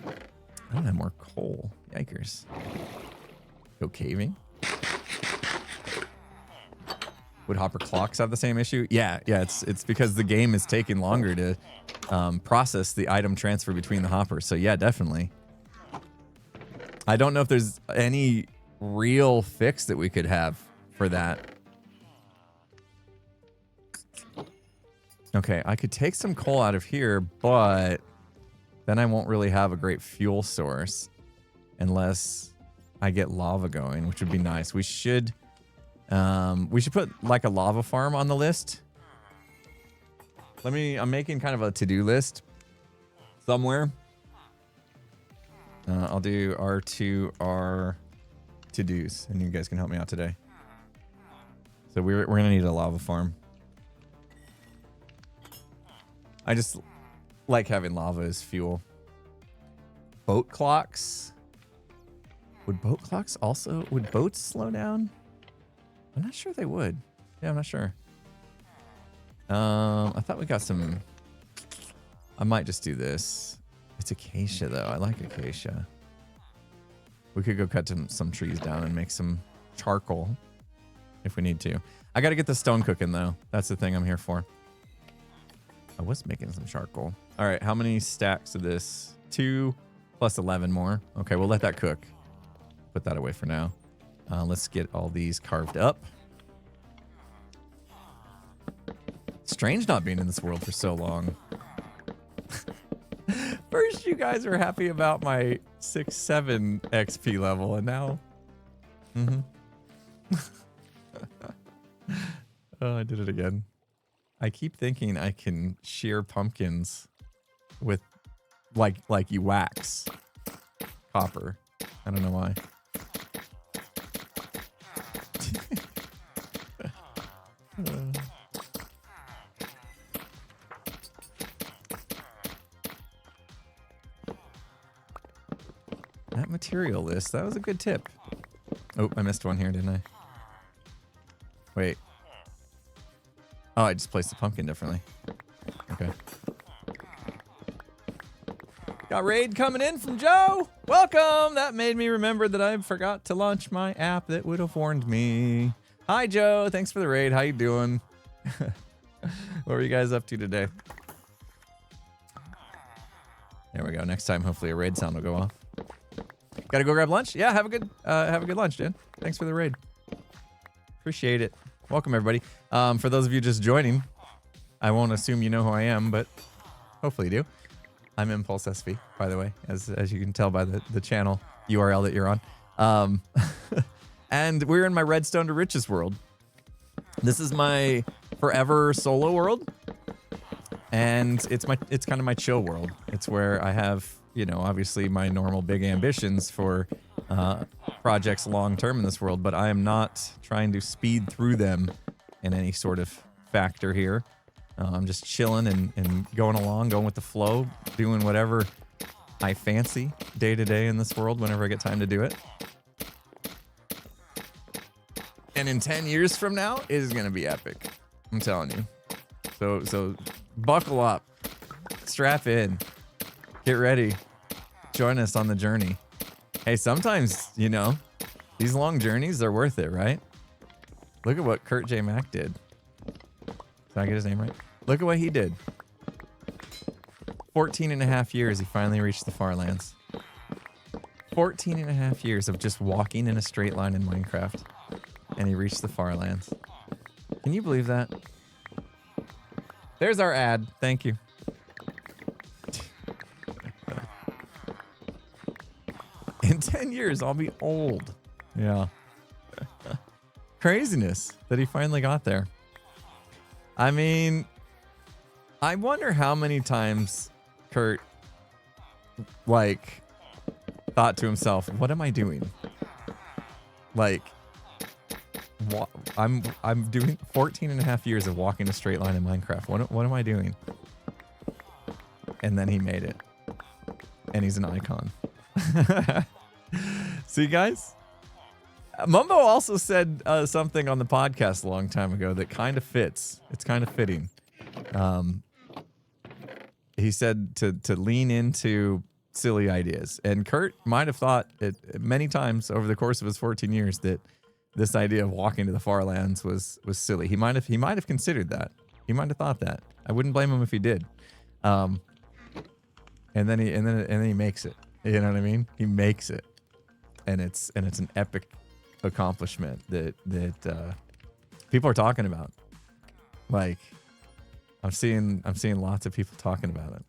I don't have more coal. Yikers. Go caving. Would hopper clocks have the same issue? Yeah. It's because the game is taking longer to process the item transfer between the hoppers. So yeah, definitely. I don't know if there's any real fix that we could have for that. Okay, I could take some coal out of here, but then I won't really have a great fuel source unless I get lava going, which would be nice. We should put like a lava farm on the list. I'm making kind of a to-do list somewhere. I'll do R2R to-dos, and you guys can help me out today. So we're gonna need a lava farm. I just like having lava as fuel. Boat clocks. Would boat clocks also, would boats slow down? I'm not sure they would. Yeah, I'm not sure. I thought we got some, I might just do this. It's acacia though. I like acacia. We could go cut some trees down and make some charcoal if we need to. I got to get the stone cooking though. That's the thing I'm here for. I was making some charcoal. All right, how many stacks of this? 2 plus 11 more. Okay, we'll let that cook. Put that away for now. Let's get all these carved up. Strange not being in this world for so long. First, you guys were happy about my 6-7 XP level, and now... Oh, I did it again. I keep thinking I can shear pumpkins with, like you wax copper. I don't know why. That material list, that was a good tip. Oh, I missed one here, didn't I? Wait. Oh, I just placed the pumpkin differently. Okay. Got raid coming in from Joe. Welcome. That made me remember that I forgot to launch my app that would have warned me. Hi, Joe. Thanks for the raid. How you doing? What were you guys up to today? There we go. Next time, hopefully a raid sound will go off. Gotta go grab lunch? Yeah, have a good lunch, Dan. Thanks for the raid. Appreciate it. Welcome, everybody. For those of you just joining, I won't assume you know who I am, but hopefully you do. I'm Impulse SV, by the way, as you can tell by the channel URL that you're on. And we're in my Redstone to Riches world. This is my forever solo world, and it's kind of my chill world. It's where I have, you know, obviously my normal big ambitions for projects long term in this world, but I am not trying to speed through them in any sort of factor here. I'm just chilling and going along, going with the flow, doing whatever I fancy day to day in this world whenever I get time to do it. And in 10 years from now, it is going to be epic. I'm telling you. So buckle up, strap in, get ready, join us on the journey. Hey, sometimes, you know, these long journeys are worth it, right? Look at what Kurt J. Mack did. Did I get his name right? Look at what he did. 14 and a half years, he finally reached the far lands. 14 and a half years of just walking in a straight line in Minecraft. And he reached the far lands. Can you believe that? There's our ad. Thank you. In 10 years, I'll be old. Yeah. Craziness that he finally got there. I mean, I wonder how many times Kurt, like, thought to himself, what am I doing? Like, I'm doing 14 and a half years of walking a straight line in Minecraft. What am I doing? And then he made it. And he's an icon. See, guys? Mumbo also said something on the podcast a long time ago that kind of fits. It's kind of fitting. He said to lean into silly ideas. And Kurt might have thought it many times over the course of his 14 years that this idea of walking to the far lands was silly. He might have considered that. He might have thought that. I wouldn't blame him if he did. And then he makes it. You know what I mean? He makes it. And it's an epic accomplishment that people are talking about. Like, I'm seeing lots of people talking about it.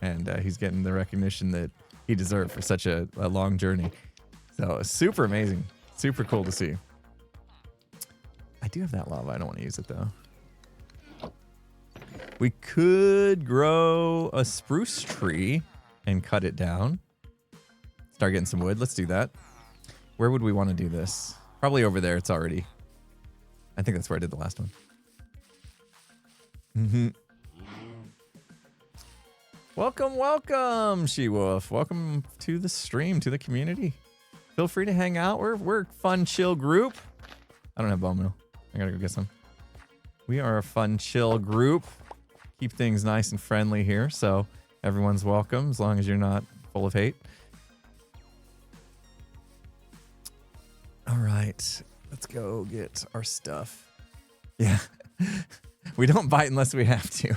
and he's getting the recognition that he deserved for such a long journey. So super amazing, super cool to see. I do have that lava. I don't want to use it though. We could grow a spruce tree and cut it down. Start getting some wood. Let's do that. Where would we want to do this? Probably over there. It's already. I think that's where I did the last one. Mm-hmm. Welcome, welcome, She-Wolf. Welcome to the stream, to the community. Feel free to hang out. We're a fun, chill group. I don't have bone meal. I gotta go get some. We are a fun, chill group. Keep things nice and friendly here, so everyone's welcome as long as you're not full of hate. All right, let's go get our stuff. Yeah, we don't bite unless we have to.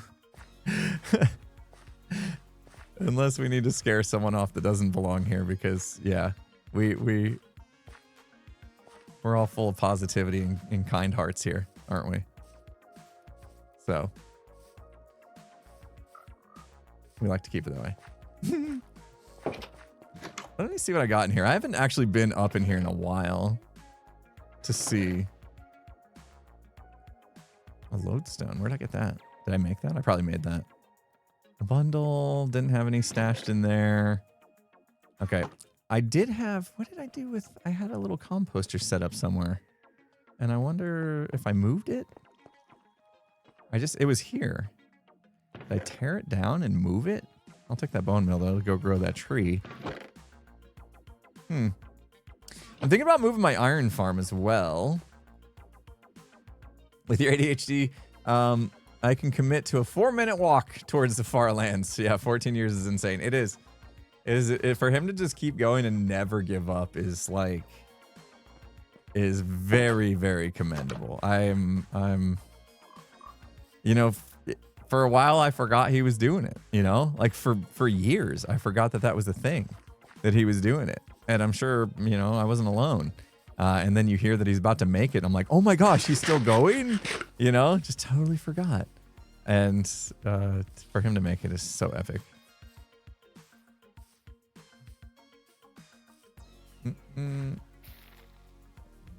Unless we need to scare someone off that doesn't belong here, because yeah, we're all full of positivity and kind hearts here, aren't we? So we like to keep it that way. Let me see what I got in here. I haven't actually been up in here in a while to see. A lodestone. Where'd I get that? Did I make that? I probably made that. A bundle. Didn't have any stashed in there. Okay. I did have... What did I do with... I had a little composter set up somewhere. And I wonder if I moved it? It was here. Did I tear it down and move it? I'll take that bone meal, though, to go grow that tree. I'm thinking about moving my iron farm as well. With your ADHD, I can commit to a 4-minute walk towards the far lands. Yeah, 14 years is insane. It is. For him to just keep going and never give up is very, very commendable. I'm, you know, for a while I forgot he was doing it, you know, like for years, I forgot that was the thing, that he was doing it. And I'm sure, you know, I wasn't alone. And then you hear that he's about to make it. I'm like, oh my gosh, he's still going? You know, just totally forgot. And for him to make it is so epic.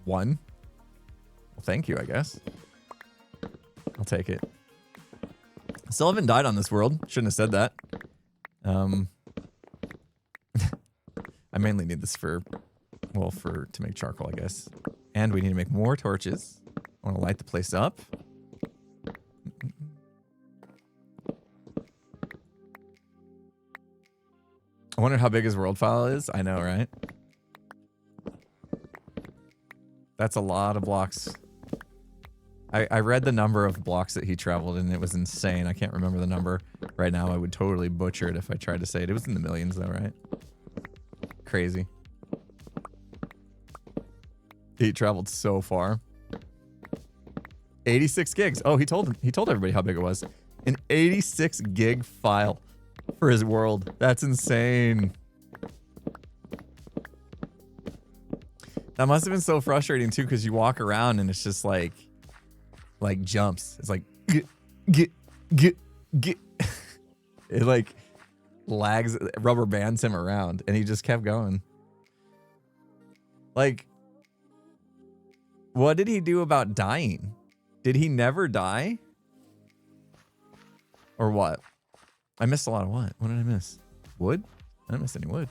One. Well, thank you, I guess. I'll take it. Still haven't died on this world. Shouldn't have said that. I mainly need this to make charcoal, I guess. And we need to make more torches. I want to light the place up. I wonder how big his world file is. I know, right? That's a lot of blocks. I read the number of blocks that he traveled, and it was insane. I can't remember the number right now. I would totally butcher it if I tried to say it. It was in the millions, though, right? Crazy. He traveled so far. 86 gigs. Oh, he told everybody how big it was. An 86 gig file for his world. That's insane. That must have been so frustrating too, because you walk around and it's just like jumps. It's like get. It like lags, rubber bands him around, and he just kept going. Like, what did he do about dying? Did he never die? Or what? I missed a lot of what? What did I miss? Wood? I didn't miss any wood.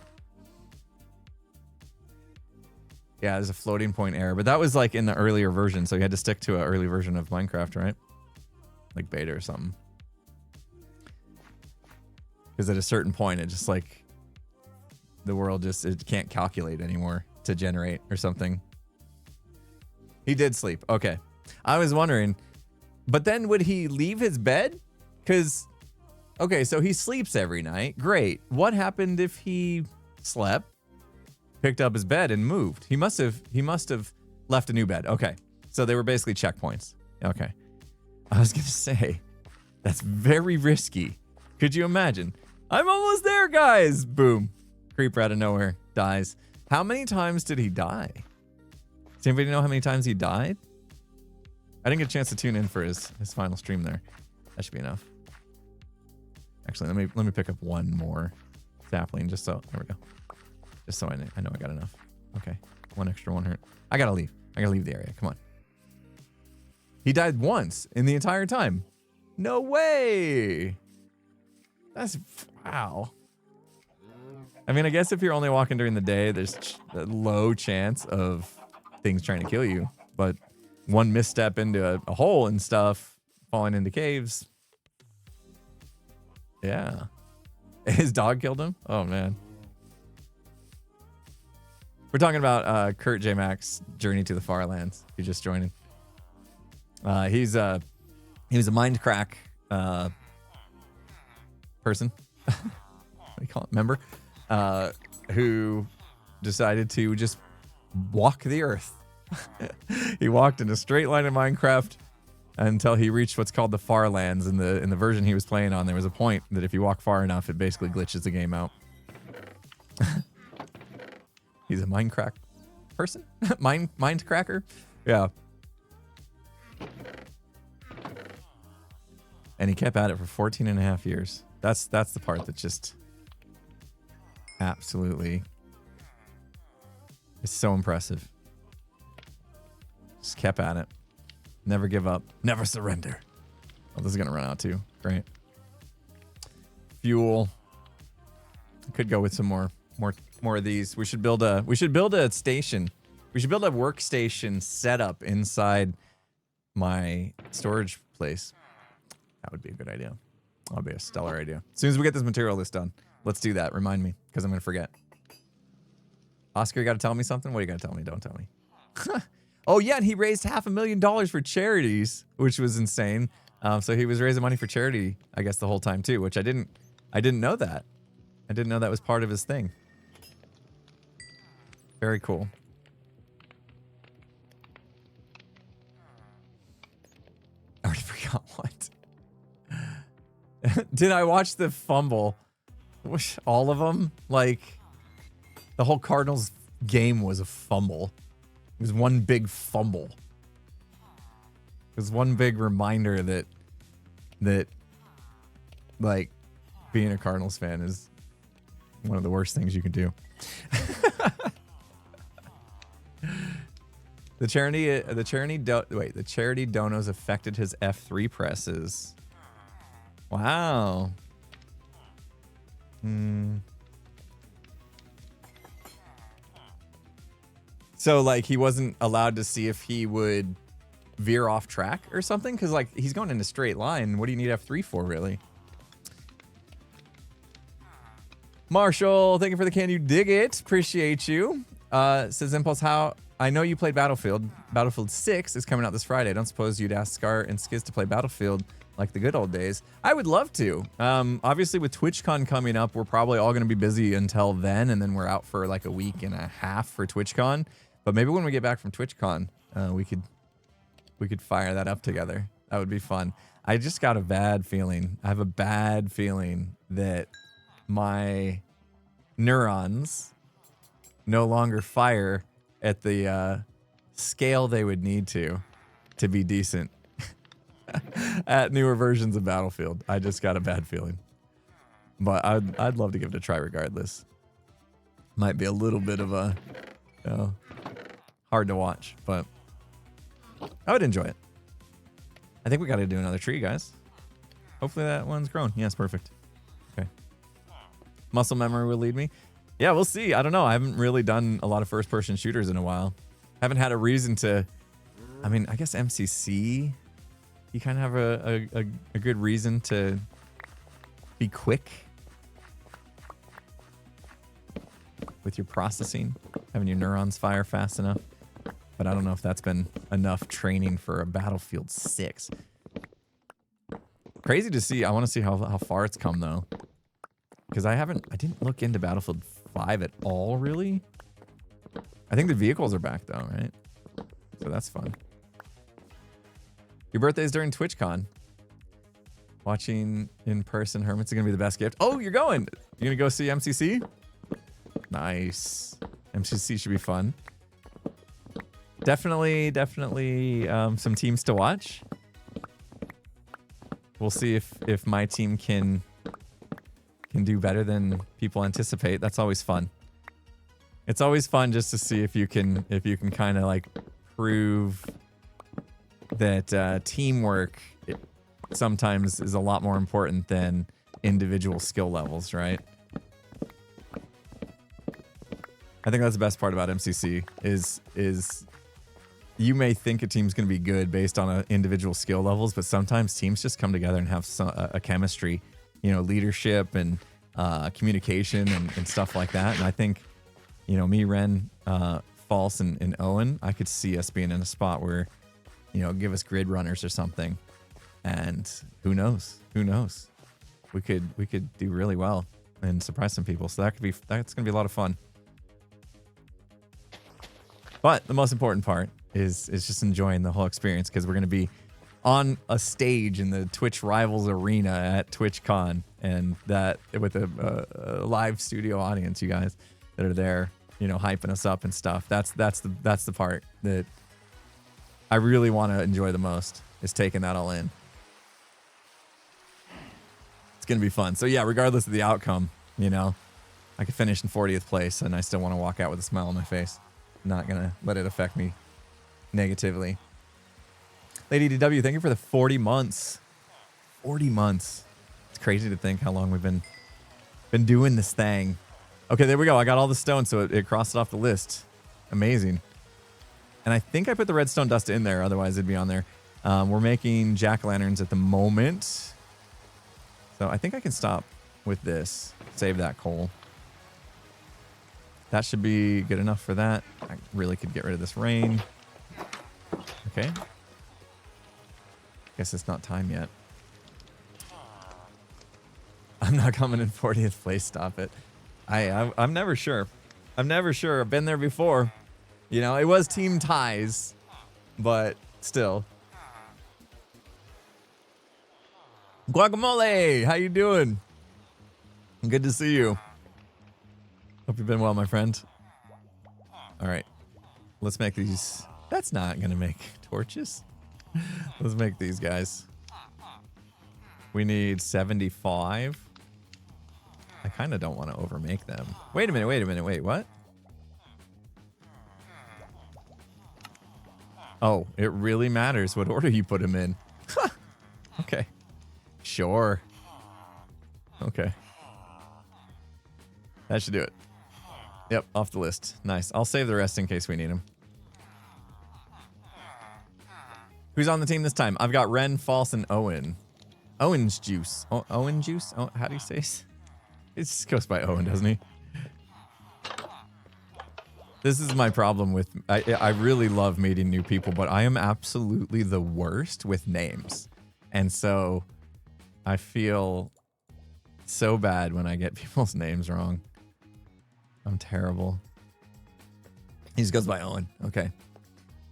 Yeah, there's a floating point error, but that was like in the earlier version, so you had to stick to an early version of Minecraft, right? Like beta or something. Because at a certain point, it just like, the world just, it can't calculate anymore to generate or something. He did sleep. Okay. I was wondering, but then would he leave his bed? Because, okay, so he sleeps every night. Great. What happened if he slept, picked up his bed, and moved? He must have left a new bed. Okay. So they were basically checkpoints. Okay. I was going to say, that's very risky. Could you imagine? I'm almost there, guys. Boom. Creeper out of nowhere. Dies. How many times did he die? Does anybody know how many times he died? I didn't get a chance to tune in for his final stream there. That should be enough. Actually, let me pick up one more sapling just so. There we go. Just so I know I got enough. Okay, one extra won't hurt. I gotta leave. I gotta leave the area. Come on. He died once in the entire time. No way. That's wow. I mean, I guess if you're only walking during the day, there's a low chance of things trying to kill you. But one misstep into a hole and stuff, falling into caves. Yeah. His dog killed him? Oh, man. We're talking about Kurt J. Mack's Journey to the Far Lands. He just joined. He was a mind crack person. What do you call it? Member? Who decided to just walk the earth. He walked in a straight line in Minecraft until he reached what's called the Far Lands. In the version he was playing on, there was a point that if you walk far enough, it basically glitches the game out. He's a Minecraft person? Mind cracker? Yeah. And he kept at it for 14 and a half years. That's the part that just absolutely is so impressive. Just kept at it. Never give up. Never surrender. Oh, this is gonna run out too. Great. Fuel. Could go with some more of these. We should build a station. We should build a workstation setup inside my storage place. That would be a good idea. That would be a stellar idea. As soon as we get this material list done, let's do that. Remind me, because I'm gonna forget. Oscar, you gotta tell me something? What do you gotta tell me? Don't tell me. Oh yeah, and he raised $500,000 for charities, which was insane. So he was raising money for charity, I guess, the whole time too, which I didn't know that. I didn't know that was part of his thing. Very cool. I already forgot what. Did I watch the fumble? All of them? Like, the whole Cardinals game was a fumble. It was one big fumble. It was one big reminder that like, being a Cardinals fan is one of the worst things you can do. The charity donos affected his F3 presses. Wow. So like he wasn't allowed to see if he would veer off track or something? Because like he's going in a straight line. What do you need F3 for, really? Marshall, thank you for the can you dig it. Appreciate you. Says Impulse, how I know you played Battlefield. Battlefield 6 is coming out this Friday. I don't suppose you'd ask Scar and Skiz to play Battlefield like the good old days. I would love to. Obviously with TwitchCon coming up, we're probably all going to be busy until then, and then we're out for like a week and a half for TwitchCon. But maybe when we get back from TwitchCon, we could fire that up together. That would be fun. I just got a bad feeling. I have a bad feeling that my neurons no longer fire at the scale they would need to be decent at newer versions of Battlefield. I just got a bad feeling. But I'd love to give it a try regardless. Might be a little bit of a, you know, hard to watch, but I would enjoy it. I think we got to do another tree, guys. Hopefully that one's grown. Yes, perfect. Okay. Muscle memory will lead me. Yeah, we'll see. I don't know. I haven't really done a lot of first-person shooters in a while. Haven't had a reason to. I mean, I guess MCC. You kind of have a good reason to be quick with your processing, having your neurons fire fast enough. But I don't know if that's been enough training for a Battlefield 6. Crazy to see. I want to see how far it's come though, because I didn't look into Battlefield 5 at all, really. I think the vehicles are back though, right? So that's fun. Your birthday's during TwitchCon. Watching in person, Hermit's gonna be the best gift. Oh, you're going. You're gonna go see MCC? Nice. MCC should be fun. Definitely some teams to watch. We'll see if my team can can do better than people anticipate, that's always fun. It's always fun just to see if you can kind of like prove that teamwork sometimes is a lot more important than individual skill levels, right? I think that's the best part about MCC is you may think a team's going to be good based on individual skill levels, but sometimes teams just come together and have a chemistry, you know, leadership and communication and stuff like that. And I think, you know, me, Ren, False, and Owen, I could see us being in a spot where, you know, give us grid runners or something. And who knows? Who knows? We could do really well and surprise some people. So that's going to be a lot of fun. But the most important part is just enjoying the whole experience, because we're going to be on a stage in the Twitch Rivals Arena at TwitchCon, and that with a live studio audience, you guys that are there, you know, hyping us up and stuff. That's the part that I really want to enjoy the most, is taking that all in. It's going to be fun. So yeah, regardless of the outcome, you know, I could finish in 40th place and I still want to walk out with a smile on my face. Not going to let it affect me negatively. Lady DW, thank you for the 40 months. 40 months. It's crazy to think how long we've been doing this thing. Okay, there we go. I got all the stone, so it crossed it off the list. Amazing. And I think I put the redstone dust in there, otherwise it'd be on there. We're making jack-o'-lanterns at the moment. So I think I can stop with this. Save that coal. That should be good enough for that. I really could get rid of this rain. Okay. Guess it's not time yet. I'm not coming in 40th place. Stop it. I'm never sure. I'm never sure. I've been there before. You know, it was team ties, but still. Guacamole, how you doing? Good to see you. Hope you've been well, my friend. All right, let's make these. That's not gonna make torches. Let's make these guys. We need 75. I kind of don't want to overmake them. Wait a minute, wait, what? Oh, it really matters what order you put them in. Okay. Sure. Okay. That should do it. Yep, off the list. Nice. I'll save the rest in case we need them. Who's on the team this time? I've got Ren, False, and Owen. Owen's Juice. Oh, Owen Juice? Oh, how do you say it? It just goes by Owen, doesn't he? This is my problem with... I really love meeting new people, but I am absolutely the worst with names. And so I feel so bad when I get people's names wrong. I'm terrible. He just goes by Owen. Okay.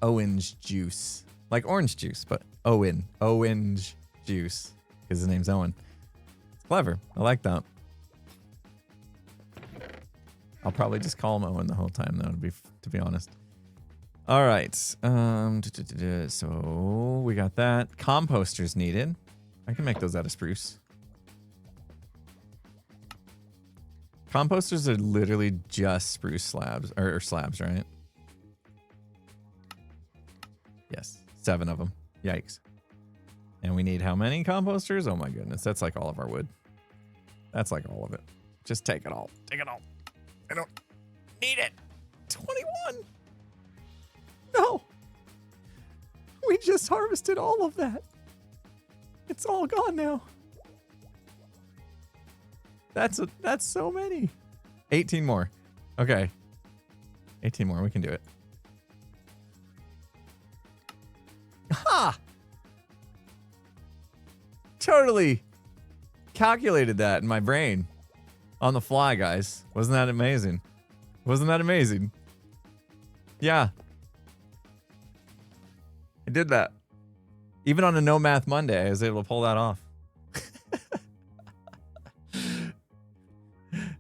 Owen's Juice. Like orange juice, but Owen. Owen's Juice. Because his name's Owen. It's clever. I like that. I'll probably just call him Owen the whole time, though, to be honest. All right. So we got that. Composters needed. I can make those out of spruce. Composters are literally just spruce slabs, or slabs, right? Yes, 7 of them. Yikes. And we need how many composters? Oh my goodness, that's like all of our wood. That's like all of it. Just take it all. Take it all. I don't need it. 21. No. We just harvested all of that. It's all gone now. That's so many. 18 more. Okay. 18 more. We can do it. Ha! Totally calculated that in my brain. On the fly, guys. Wasn't that amazing? Wasn't that amazing? Yeah. I did that. Even on a no math Monday, I was able to pull that off.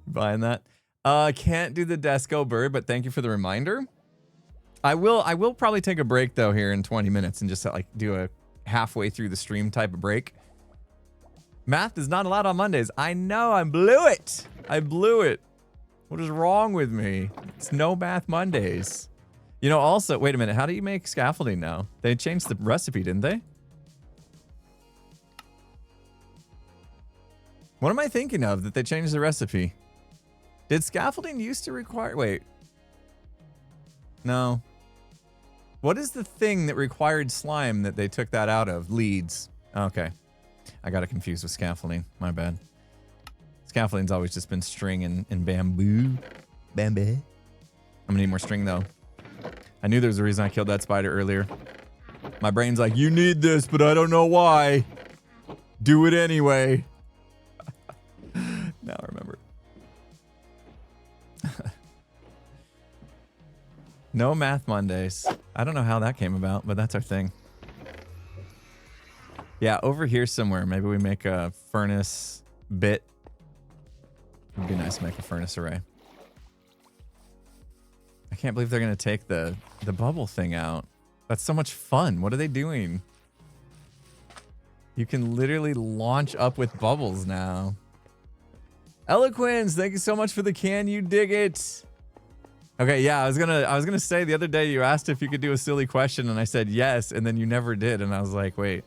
Buying that. Can't do the Desco bird, but thank you for the reminder. I will probably take a break though here in 20 minutes and just like do a halfway through the stream type of break. Math is not allowed on Mondays. I know, I blew it. I blew it. What is wrong with me? It's no math Mondays. You know, also, wait a minute. How do you make scaffolding now? They changed the recipe, didn't they? What am I thinking of that they changed the recipe? Did scaffolding used to require... Wait. No. What is the thing that required slime that they took that out of? Leads. Okay. I got it confused with scaffolding. My bad. Scaffolding's always just been string and bamboo. Bamboo. I'm gonna need more string though. I knew there was a reason I killed that spider earlier. My brain's like, you need this, but I don't know why. Do it anyway. Now I remember. No math Mondays. I don't know how that came about, but that's our thing. Yeah, over here somewhere, maybe we make a furnace bit. It'd be nice to make a furnace array. I can't believe they're gonna take the bubble thing out. That's so much fun. What are they doing? You can literally launch up with bubbles now. Eloquence, thank you so much for the can you dig it. Okay, yeah, I was gonna say the other day you asked if you could do a silly question and I said yes, and then you never did, and I was like, wait.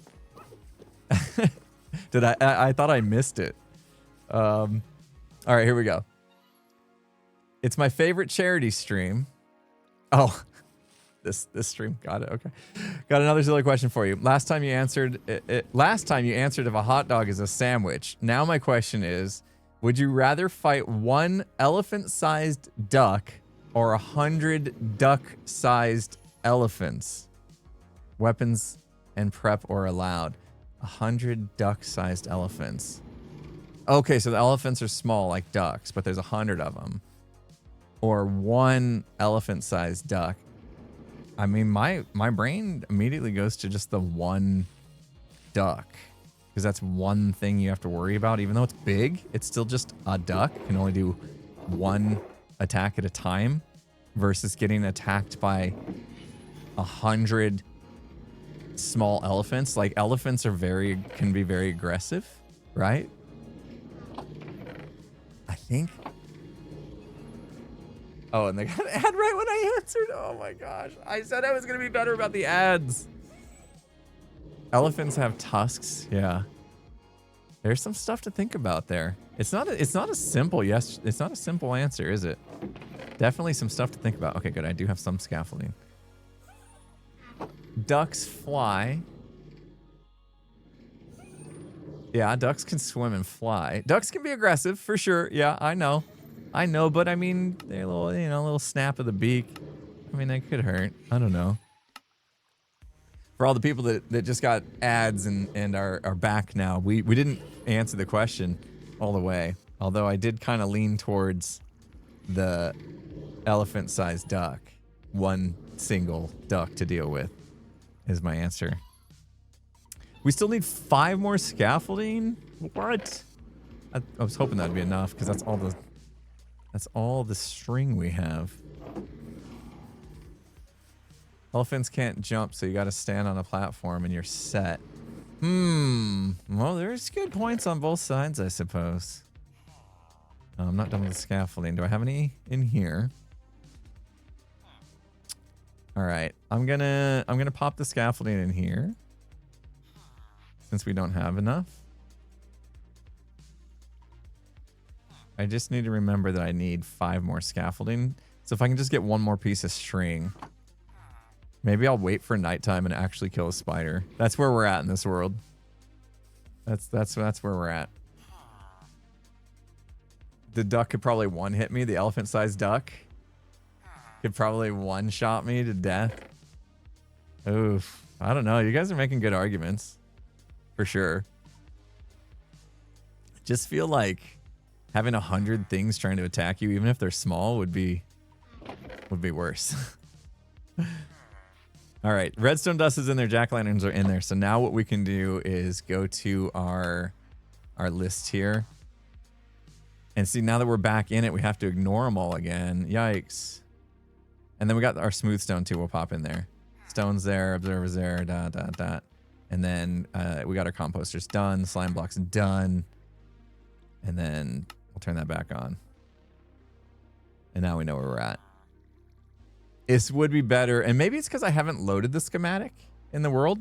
Did I thought I missed it. All right, here we go. It's my favorite charity stream. Oh, this stream. Got it. Okay. Got another silly question for you. Last time you answered if a hot dog is a sandwich. Now my question is, would you rather fight one elephant-sized duck or 100 duck-sized elephants? Weapons and prep or allowed. 100 duck-sized elephants. Okay, so the elephants are small like ducks, but there's 100 of them. Or one elephant-sized duck. I mean, my brain immediately goes to just the one duck. Because that's one thing you have to worry about. Even though it's big, it's still just a duck. It can only do one attack at a time. Versus getting attacked by 100 small elephants. Like, elephants are can be very aggressive, right? I think. Oh, and they got an ad right when I answered. Oh my gosh. I said I was going to be better about the ads. Elephants have tusks. Yeah. There's some stuff to think about there. It's not a simple yes. It's not a simple answer, is it? Definitely some stuff to think about. Okay, good. I do have some scaffolding. Ducks fly. Yeah, ducks can swim and fly. Ducks can be aggressive for sure. Yeah, I know. I know, but I mean, they're a little, you know, a little snap of the beak. I mean, that could hurt. I don't know. For all the people that just got ads and are back now, we didn't answer the question all the way. Although I did kind of lean towards the elephant-sized duck. One single duck to deal with is my answer. We still need 5 more scaffolding? What? I was hoping that'd be enough because that's all the string we have. Elephants can't jump, so you got to stand on a platform and you're set. Well, there's good points on both sides, I suppose. I'm not done with the scaffolding. Do I have any in here? All right, I'm gonna pop the scaffolding in here since we don't have enough. I just need to remember that I need 5 more scaffolding. So if I can just get 1 more piece of string, maybe I'll wait for nighttime and actually kill a spider. That's where we're at in this world. That's where we're at. The duck could probably one-hit me. The elephant-sized duck could probably one-shot me to death. Oof. I don't know. You guys are making good arguments. For sure. I just feel like having 100 things trying to attack you, even if they're small, would be worse. All right. Redstone dust is in there. Jack-o'-lanterns are in there. So now what we can do is go to our list here. And see, now that we're back in it, we have to ignore them all again. Yikes. And then we got our smooth stone too. We'll pop in there. Stone's there. Observer's there. Dot, dot, dot. And then we got our composters done, slime blocks done. And then we'll turn that back on. And now we know where we're at. This would be better. And maybe it's because I haven't loaded the schematic in the world.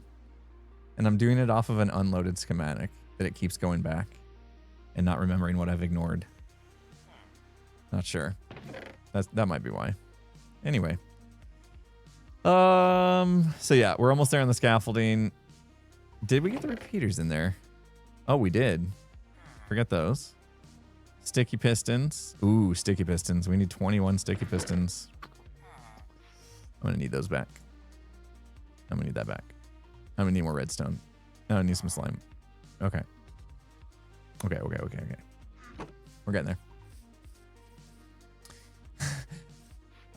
And I'm doing it off of an unloaded schematic that it keeps going back and not remembering what I've ignored. Not sure. That might be why. Anyway. So yeah, we're almost there on the scaffolding. Did we get the repeaters in there? Oh, we did. Forget those. Sticky pistons. Ooh, sticky pistons. We need 21 sticky pistons. I'm gonna need those back. I'm gonna need that back. I'm gonna need more redstone. I need some slime. Okay. Okay. We're getting there.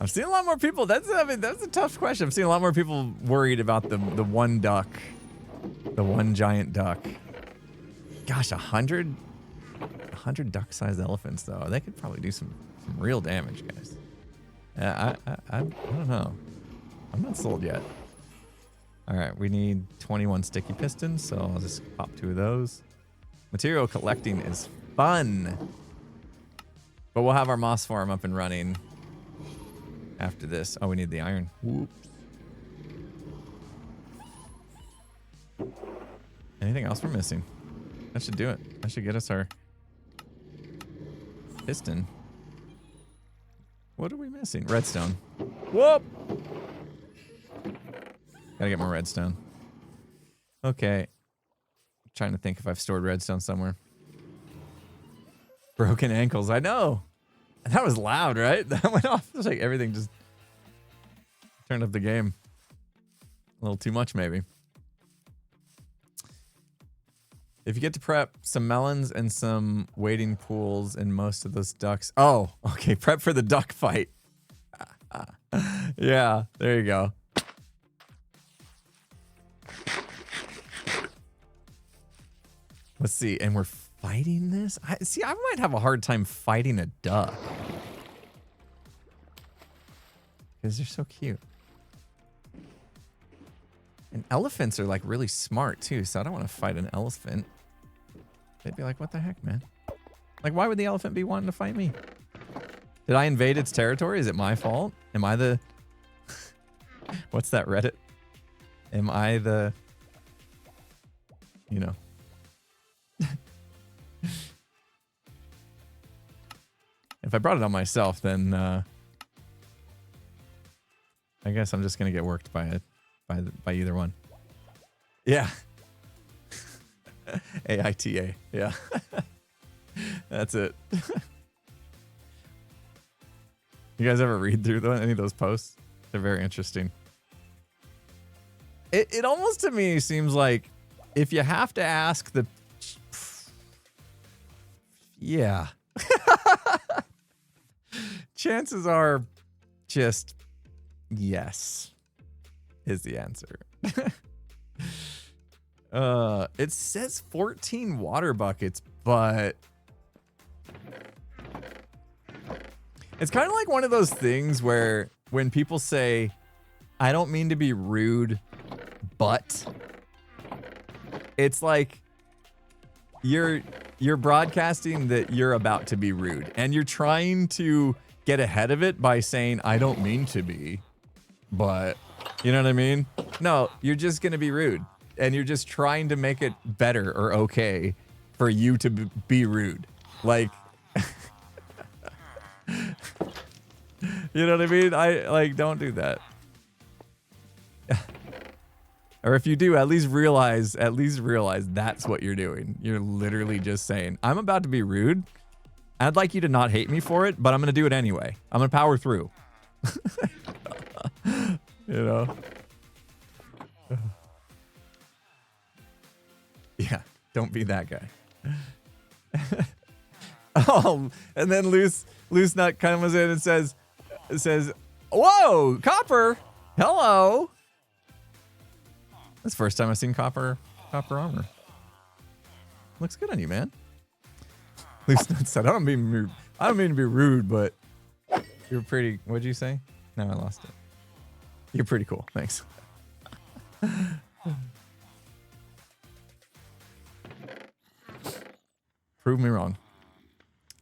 I've seen a lot more people. That's a tough question. I've seen a lot more people worried about the one duck, the one giant duck. Gosh, 100 duck-sized elephants though. They could probably do some real damage, guys. I don't know. I'm not sold yet. All right, we need 21 sticky pistons, so I'll just pop 2 of those. Material collecting is fun, but we'll have our moss farm up and running after this. Oh, we need the iron. Whoops. Anything else we're missing? That should do it. That should get us our piston. What are we missing? Redstone. Whoop! Gotta get more redstone. Okay. Trying to think if I've stored redstone somewhere. Broken ankles. I know. That was loud, right? That went off. It was like everything just turned up the game. A little too much, maybe. If you get to prep some melons and some wading pools and most of those ducks. Oh, okay. Prep for the duck fight. Yeah, there you go. Let's see. And we're fighting this? I might have a hard time fighting a duck. Because they're so cute. And elephants are like really smart too, so I don't want to fight an elephant. They'd be like, what the heck, man? Like, why would the elephant be wanting to fight me? Did I invade its territory? Is it my fault? Am I the... What's that Reddit? Am I the... You know. If I brought it on myself, then I guess I'm just gonna get worked by it, by either one. Yeah. AITA. Yeah. That's it. You guys ever read through any of those posts? They're very interesting. It almost to me seems like if you have to ask the... Yeah. Chances are just yes is the answer. It says 14 water buckets, but it's kind of like one of those things where when people say, I don't mean to be rude, but it's like you're broadcasting that you're about to be rude and you're trying to get ahead of it by saying, I don't mean to be, but you know what I mean? No, you're just going to be rude and you're just trying to make it better or okay for you to be rude. Like, you know what I mean? Don't do that. Or if you do, at least realize that's what you're doing. You're literally just saying, I'm about to be rude. I'd like you to not hate me for it, but I'm going to do it anyway. I'm going to power through. You know? Yeah, don't be that guy. Oh, and then Loose Nut comes in and says, whoa, Copper, hello. That's the first time I've seen copper armor. Looks good on you, man. Loose Nut said, I don't mean to be rude, but you're pretty... What'd you say? No, I lost it. You're pretty cool. Thanks. Prove me wrong.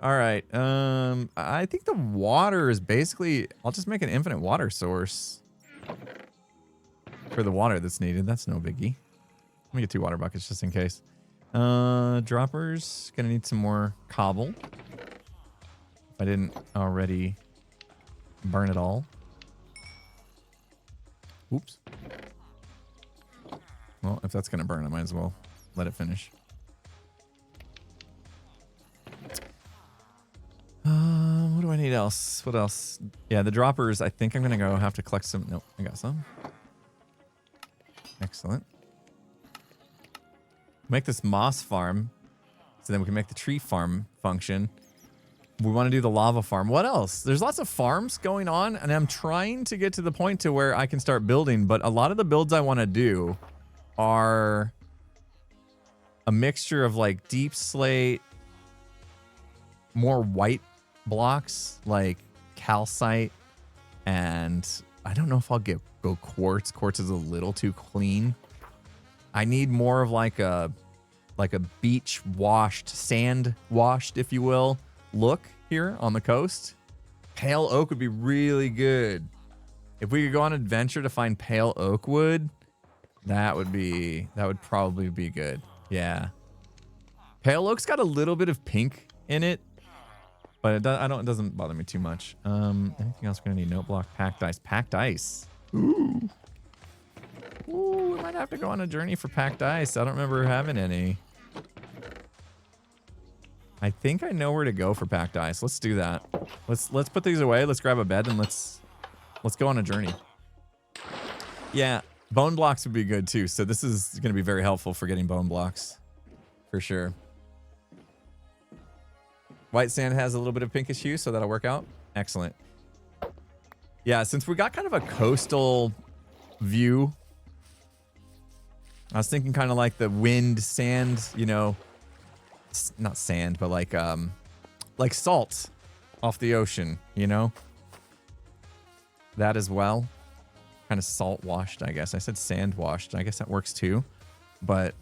All right. I think the water is basically, I'll just make an infinite water source for the water that's needed. That's no biggie. Let me get 2 water buckets just in case. Droppers, gonna need some more cobble. If I didn't already burn it all. Oops. Well, if that's gonna burn, I might as well let it finish. What do I need else? What else? Yeah, the droppers, I think I'm gonna go have to collect some. Nope, I got some. Excellent. Make this moss farm so then we can make the tree farm function. We want to do the lava farm. What else? There's lots of farms going on, and I'm trying to get to the point to where I can start building, but a lot of the builds I want to do are a mixture of like deep slate, more white blocks like calcite, and I don't know if I'll go quartz. Quartz is a little too clean. I need more of like a beach washed, sand washed, if you will, look here on the coast. Pale oak would be really good. If we could go on an adventure to find pale oak wood, that would probably be good. Yeah. Pale oak's got a little bit of pink in it, but it doesn't bother me too much. Anything else we're gonna need? Note block, packed ice. Packed ice. Ooh. Ooh, we might have to go on a journey for packed ice. I don't remember having any. I think I know where to go for packed ice. Let's do that. Let's put these away. Let's grab a bed and let's go on a journey. Yeah, bone blocks would be good too. So this is going to be very helpful for getting bone blocks for sure. White sand has a little bit of pinkish hue, so that'll work out. Excellent. Yeah, since we got kind of a coastal view, I was thinking kind of like the wind, sand, you know, not sand, but like salt off the ocean, you know, that as well. Kind of salt washed, I guess. I said sand washed. I guess that works too, but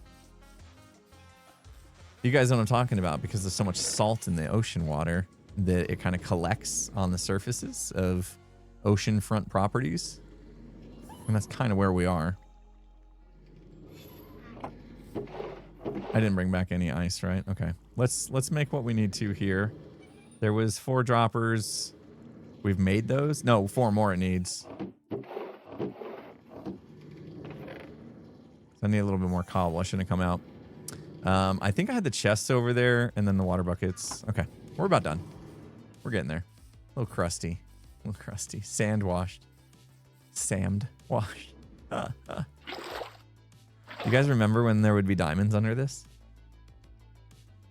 you guys know what I'm talking about because there's so much salt in the ocean water that it kind of collects on the surfaces of oceanfront properties. And that's kind of where we are. I didn't bring back any ice, right? Okay. Let's make what we need to here. There was 4 droppers. We've made those? No, 4 more it needs. I need a little bit more cobble. I shouldn't have come out. I think I had the chests over there and then the water buckets. Okay. We're about done. We're getting there. A little crusty. A little crusty. Sand washed. Sammed washed. You guys remember when there would be diamonds under this?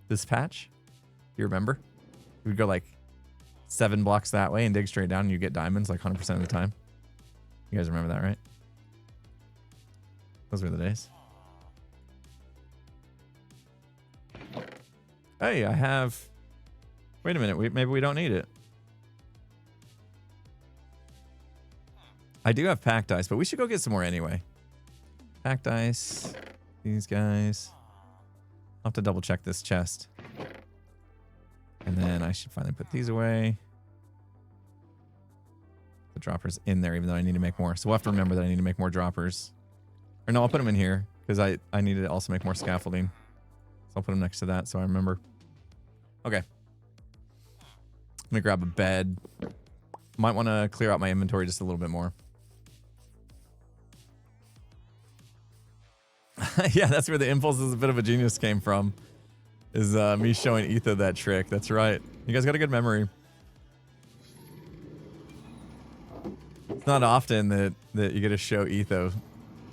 This patch? You remember? You would go like 7 blocks that way and dig straight down and you get diamonds like 100% of the time. You guys remember that, right? Those were the days. Hey, I have... Wait a minute. Maybe we don't need it. I do have packed ice, but we should go get some more anyway. Packed ice. These guys. I'll have to double check this chest. And then I should finally put these away. The dropper's in there, even though I need to make more. So we'll have to remember that I need to make more droppers. Or no, I'll put them in here because I need to also make more scaffolding. So I'll put them next to that so I remember. Okay. Let me grab a bed. Might want to clear out my inventory just a little bit more. Yeah, that's where the impulse as a bit of a genius came from. Is me showing Etho that trick. That's right. You guys got a good memory. It's not often that you get to show Etho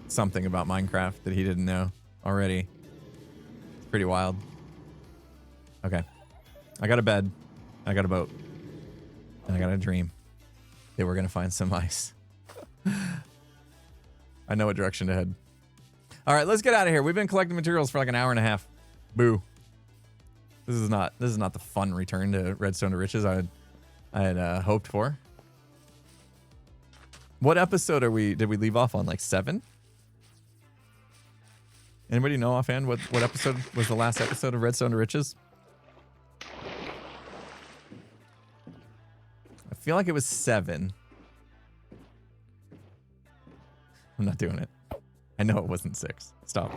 something about Minecraft that he didn't know already. It's pretty wild. Okay. I got a bed. I got a boat. And I got a dream that we're going to find some ice. I know what direction to head. All right, let's get out of here. We've been collecting materials for like an hour and a half. Boo. This is not the fun return to Redstone to Riches I had hoped for. What episode did we leave off on? Like 7? Anybody know offhand what episode was the last episode of Redstone to Riches? feel like it was 7. I'm not doing it. I know it wasn't 6. Stop.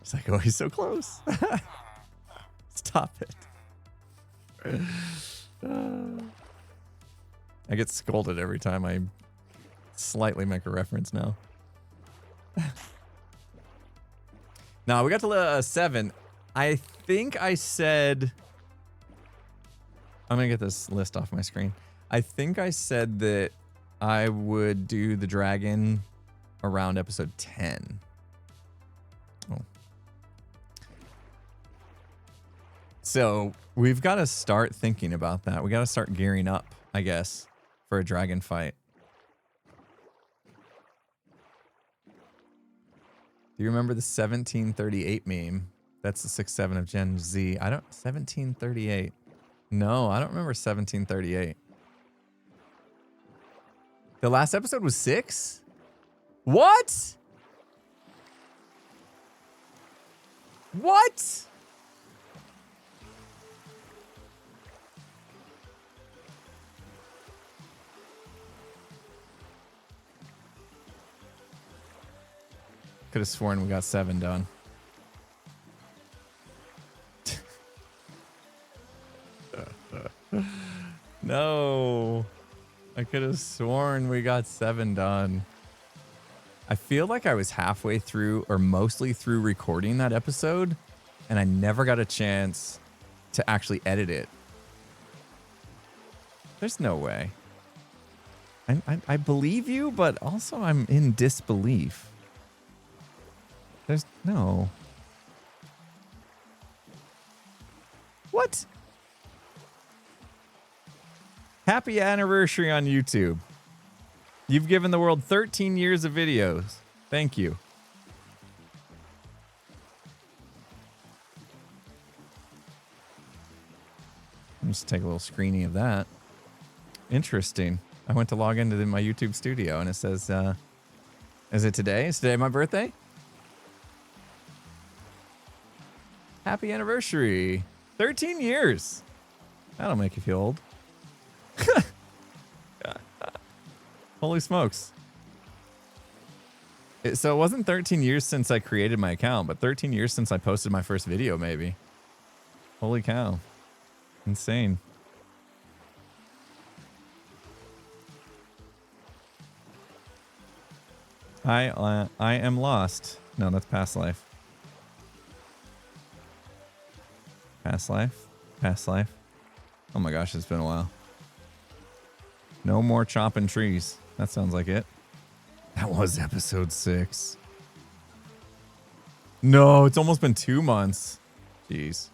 It's like, oh, he's so close. Stop it. I get scolded every time I slightly make a reference now. Now, we got to 7. I think I said... I'm going to get this list off my screen. I think I said that I would do the dragon around episode 10. Oh. So we've got to start thinking about that. We got to start gearing up, I guess, for a dragon fight. Do you remember the 1738 meme? That's the 6-7 of Gen Z. 1738. No, I don't remember 1738. The last episode was 6? What? What? Could have sworn we got 7 done. No. I could have sworn we got 7 done. I feel like I was halfway through or mostly through recording that episode, and I never got a chance to actually edit it. There's no way. I believe you, but also I'm in disbelief. There's no. What? Happy anniversary on YouTube. You've given the world 13 years of videos. Thank you. I'll just take a little screening of that. Interesting. I went to log into my YouTube studio and it says, is it today? Is today my birthday? Happy anniversary. 13 years. That'll make you feel old. Holy smokes. So it wasn't 13 years since I created my account, but 13 years since I posted my first video, maybe. Holy cow. Insane. I am lost. No, that's past life. Past life. Past life. Oh my gosh, it's been a while. No more chopping trees. That sounds like it. That was episode 6. No, it's almost been 2 months. Jeez.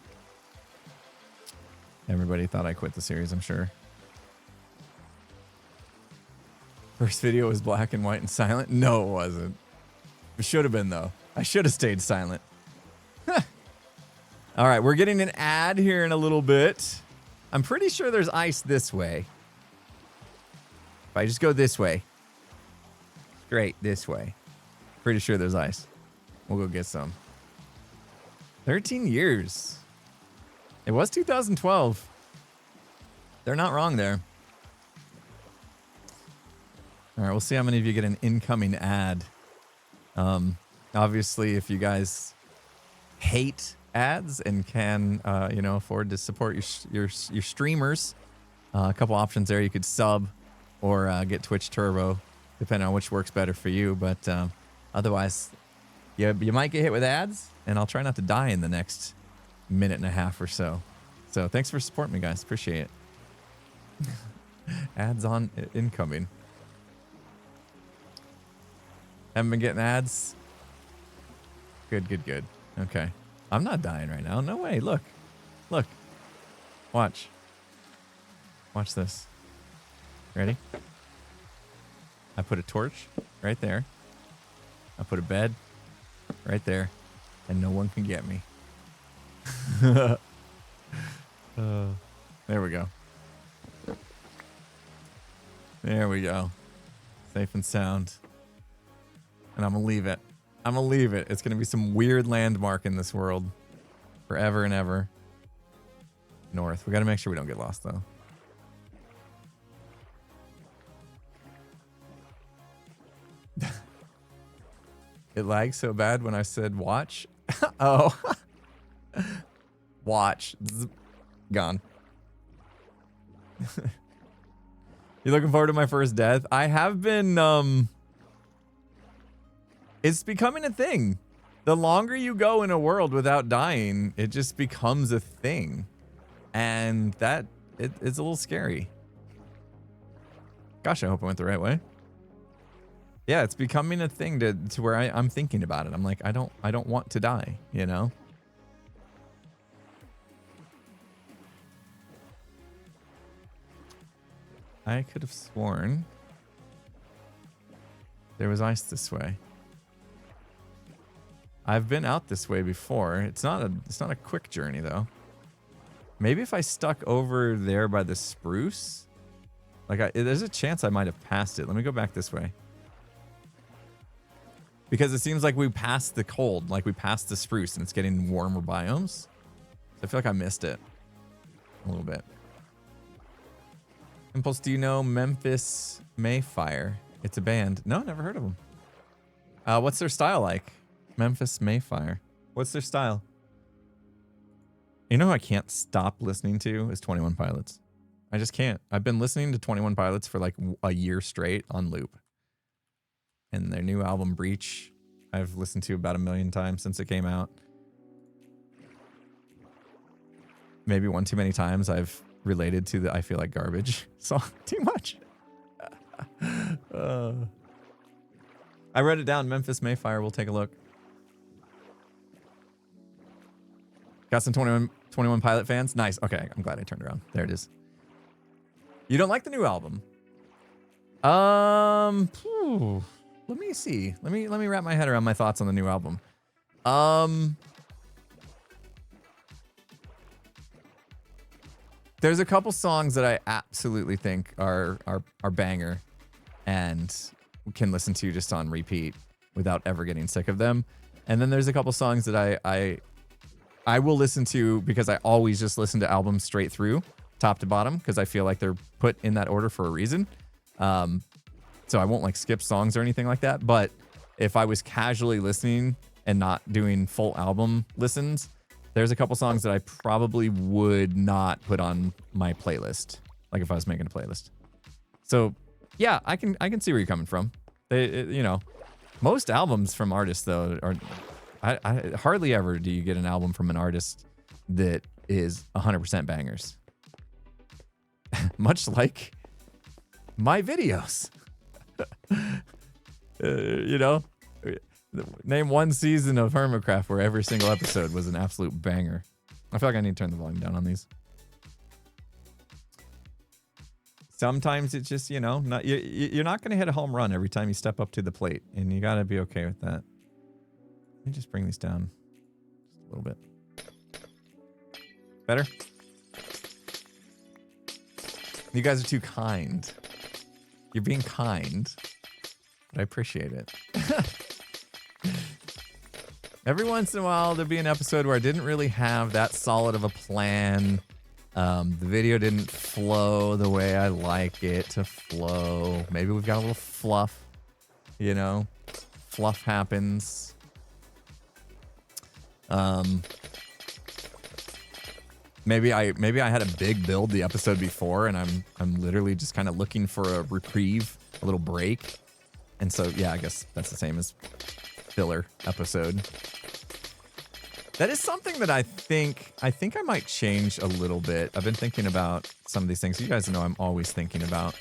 Everybody thought I quit the series, I'm sure. First video was black and white and silent. No, it wasn't. It should have been, though. I should have stayed silent. All right, we're getting an ad here in a little bit. I'm pretty sure there's ice this way. If I just go this way. Straight this way. Pretty sure there's ice. We'll go get some. 13 years. It was 2012. They're not wrong there. All right, we'll see how many of you get an incoming ad. Obviously, if you guys hate ads and can, afford to support your streamers, a couple options there. You could sub or get Twitch Turbo, depending on which works better for you. But otherwise, you might get hit with ads, and I'll try not to die in the next minute and a half or so. So thanks for supporting me, guys. Appreciate it. Ads on incoming. Haven't been getting ads? Good, good, good. Okay. I'm not dying right now. No way. Look. Look. Watch. Watch this. Ready? I put a torch right there. I put a bed right there. And no one can get me. There we go. There we go. Safe and sound. And I'm going to leave it. I'm going to leave it. It's going to be some weird landmark in this world. Forever and ever. north. We got to make sure we don't get lost, though. It lagged so bad when I said watch. Oh. Watch. Gone. You looking forward to my first death? I have been, it's becoming a thing. The longer you go in a world without dying, it just becomes a thing. And that, it's a little scary. Gosh, I hope I went the right way. Yeah, it's becoming a thing to where I'm thinking about it. I'm like, I don't want to die, you know? I could have sworn there was ice this way. I've been out this way before. It's not a quick journey though. Maybe if I stuck over there by the spruce, like there's a chance I might have passed it. Let me go back this way. Because it seems like we passed the cold, like we passed the spruce and it's getting warmer biomes. So I feel like I missed it a little bit. Impulse, do you know Memphis Mayfire? It's a band. No, never heard of them. What's their style like? Memphis Mayfire. What's their style? You know who I can't stop listening to is 21 Pilots. I just can't. I've been listening to 21 Pilots for like a year straight on loop. And their new album, Breach, I've listened to about 1 million times since it came out. Maybe one too many times I've related to the I Feel Like Garbage song too much. I wrote it down. Memphis Mayfire. We'll take a look. Got some 21 Pilot fans? Nice. Okay, I'm glad I turned around. There it is. You don't like the new album? Let me see. Let me wrap my head around my thoughts on the new album. There's a couple songs that I absolutely think are banger and can listen to just on repeat without ever getting sick of them. And then there's a couple songs that I will listen to because I always just listen to albums straight through, top to bottom, because I feel like they're put in that order for a reason. So I won't like skip songs or anything like that. But if I was casually listening and not doing full album listens, there's a couple songs that I probably would not put on my playlist. Like if I was making a playlist. So yeah, I can see where you're coming from. You know, most albums from artists though are, I hardly ever do you get an album from an artist that is 100% bangers. Much like my videos. You know, name one season of Hermitcraft where every single episode was an absolute banger. I feel like I need to turn the volume down on these. Sometimes it's just, you know, you're not going to hit a home run every time you step up to the plate, and you got to be okay with that. Let me just bring these down just a little bit. Better? You guys are too kind. You're being kind, but I appreciate it. Every once in a while, there'll be an episode where I didn't really have that solid of a plan. The video didn't flow the way I like it to flow. Maybe we've got a little fluff, you know? Fluff happens. Maybe I had a big build the episode before, and I'm literally just kind of looking for a reprieve, a little break. And so, yeah, I guess that's the same as filler episode. That is something that I think I might change a little bit. I've been thinking about some of these things. You guys know I'm always thinking about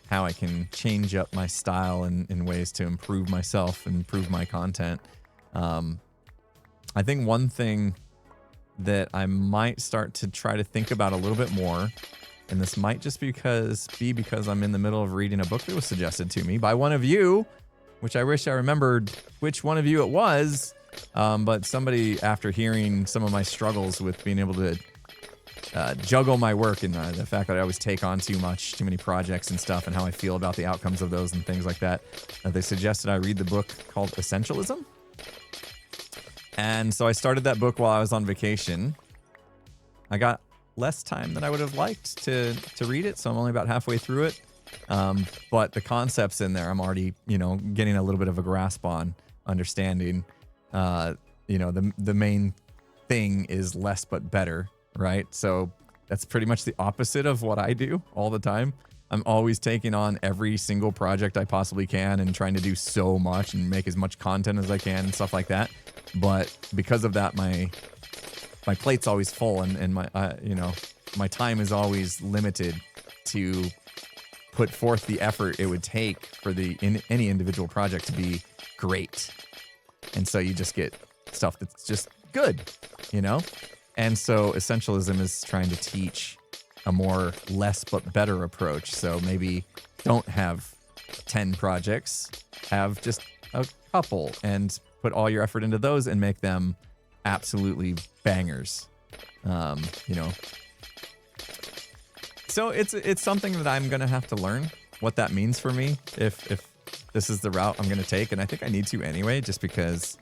how I can change up my style in ways to improve myself and improve my content. I think one thing that I might start to try to think about a little bit more, and this might just be because I'm in the middle of reading a book that was suggested to me by one of you, which I wish I remembered which one of you it was. But somebody, after hearing some of my struggles with being able to juggle my work and the fact that I always take on too many projects and stuff, and how I feel about the outcomes of those and things like that, they suggested I read the book called Essentialism. And so I started that book while I was on vacation. I got less time than I would have liked to read it, so I'm only about halfway through it. But the concepts in there, I'm already, getting a little bit of a grasp on, understanding. The main thing is less but better, right? So that's pretty much the opposite of what I do all the time. I'm always taking on every single project I possibly can and trying to do so much and make as much content as I can and stuff like that. But because of that, my plate's always full, and my time is always limited to put forth the effort it would take for any individual project to be great. And so you just get stuff that's just good, And so essentialism is trying to teach a more less but better approach. So maybe don't have 10 projects, have just a couple and put all your effort into those and make them absolutely bangers. So it's something that I'm going to have to learn what that means for me if this is the route I'm going to take. And I think I need to anyway, just because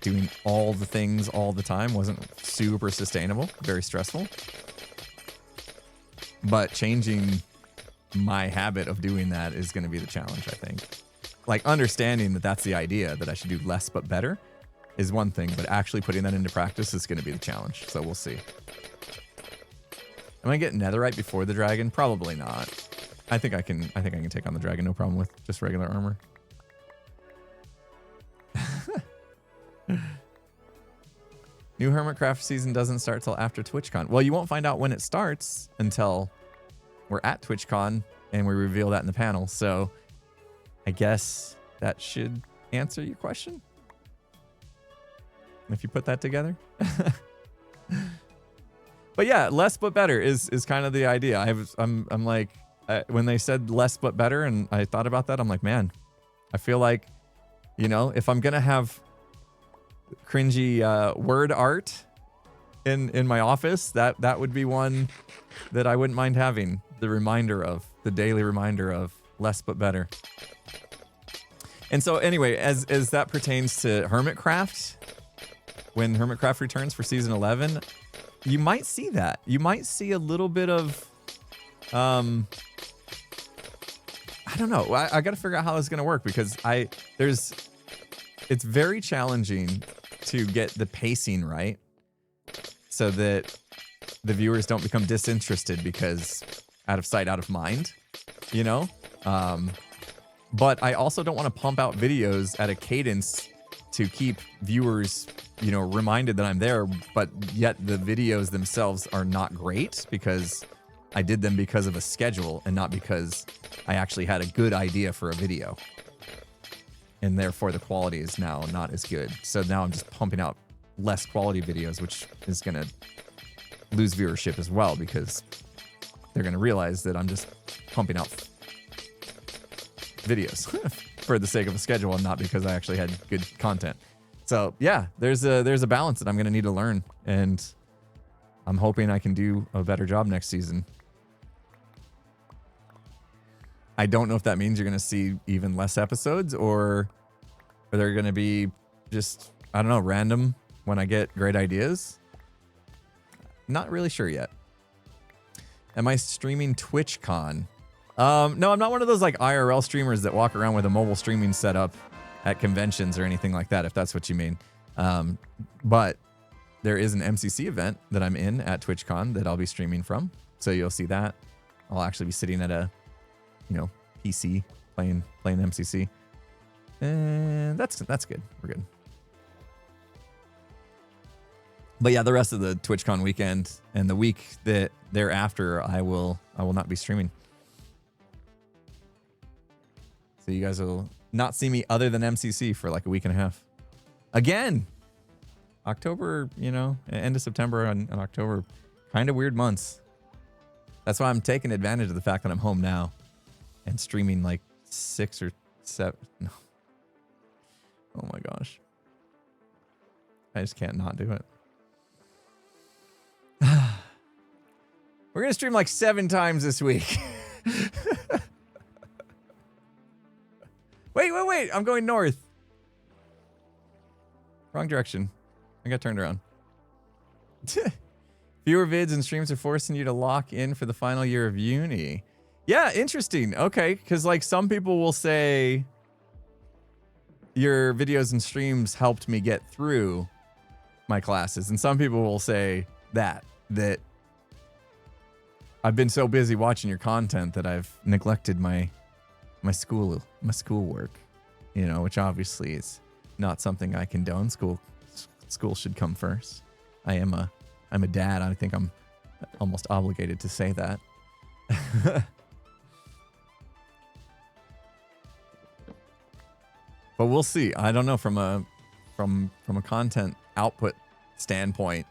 doing all the things all the time wasn't super sustainable, very stressful. But changing my habit of doing that is going to be the challenge, I think. Like, understanding that that's the idea, that I should do less but better, is one thing, but actually putting that into practice is going to be the challenge. So we'll see. Am I getting netherite before the dragon? Probably not. I think I can take on the dragon, no problem with just regular armor. New Hermitcraft season doesn't start till after TwitchCon. Well, you won't find out when it starts until we're at TwitchCon and we reveal that in the panel. So I guess that should answer your question, if you put that together. But yeah, less but better is kind of the idea. I'm like, when they said less but better, and I thought about that, I'm like, man, I feel like, if I'm gonna have cringy word art in my office, that would be one that I wouldn't mind having the daily reminder of less but better. And so anyway, as that pertains to Hermitcraft, when Hermitcraft returns for season 11, you might see that. You might see a little bit of, I don't know. I got to figure out how this is going to work, because it's very challenging to get the pacing right so that the viewers don't become disinterested, because out of sight, out of mind, but I also don't want to pump out videos at a cadence to keep viewers, reminded that I'm there, but yet the videos themselves are not great because I did them because of a schedule and not because I actually had a good idea for a video. And therefore the quality is now not as good. So now I'm just pumping out less quality videos, which is going to lose viewership as well, because they're going to realize that I'm just pumping out videos for the sake of a schedule and not because I actually had good content. So yeah, there's a balance that I'm going to need to learn, and I'm hoping I can do a better job next season. I don't know if that means you're going to see even less episodes, or they're going to be just, I don't know, random when I get great ideas. Not really sure yet. Am I streaming TwitchCon? No, I'm not one of those like IRL streamers that walk around with a mobile streaming setup at conventions or anything like that, if that's what you mean. But there is an MCC event that I'm in at TwitchCon that I'll be streaming from. So you'll see that. I'll actually be sitting at a, PC playing MCC. And that's good. We're good. But yeah, the rest of the TwitchCon weekend and the week that thereafter, I will not be streaming. So you guys will not see me other than MCC for like a week and a half. Again, October, end of September and October, kind of weird months. That's why I'm taking advantage of the fact that I'm home now and streaming like 6 or 7. No. Oh my gosh. I just can't not do it. We're going to stream like 7 times this week. Wait. I'm going north. Wrong direction. I got turned around. Fewer vids and streams are forcing you to lock in for the final year of uni. Yeah, interesting. Okay, because like some people will say your videos and streams helped me get through my classes, and some people will say that I've been so busy watching your content that I've neglected my schoolwork, you know, which obviously is not something I condone. School should come first. I'm a dad. I think I'm almost obligated to say that. But we'll see. I don't know, from a content output standpoint,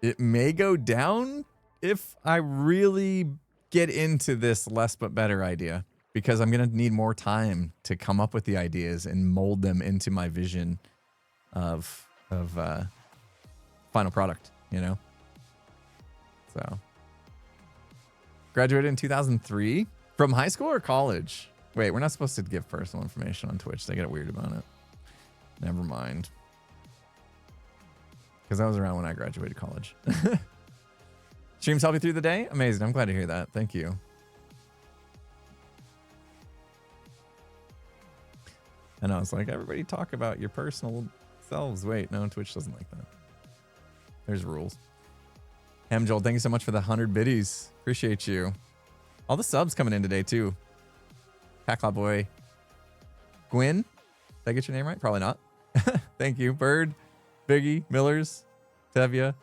it may go down if I really get into this less but better idea, because I'm going to need more time to come up with the ideas and mold them into my vision of final product, you know? So, graduated in 2003 from high school or college? Wait, we're not supposed to give personal information on Twitch. They get weird about it. Never mind. Because that was around when I graduated college. Streams help you through the day? Amazing. I'm glad to hear that. Thank you. And I was like, everybody talk about your personal selves. Wait, no, Twitch doesn't like that. There's rules. Joel, thank you so much for the 100 biddies. Appreciate you. All the subs coming in today, too. Packlaw Boy. Gwyn? Did I get your name right? Probably not. Thank you. Bird, Biggie, Millers, Tevia,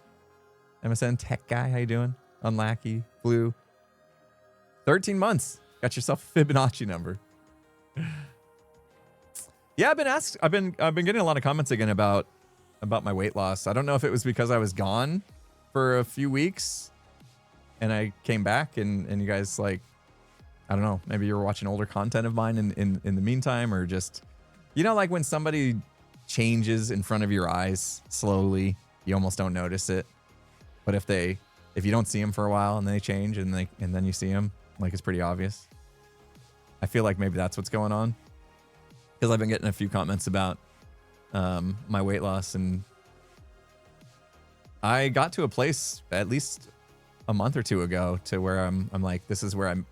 MSN Tech Guy. How you doing? Unlacky, Blue. 13 months. Got yourself a Fibonacci number. Yeah, I've been getting a lot of comments again about my weight loss. I don't know if it was because I was gone for a few weeks and I came back and you guys, like, I don't know, maybe you were watching older content of mine in the meantime, or just, you know, like when somebody changes in front of your eyes slowly, you almost don't notice it. But if you don't see them for a while and they change and then you see them, like, it's pretty obvious. I feel like maybe that's what's going on, because I've been getting a few comments about my weight loss, and I got to a place at least a month or two ago to where I'm like, this is where I'm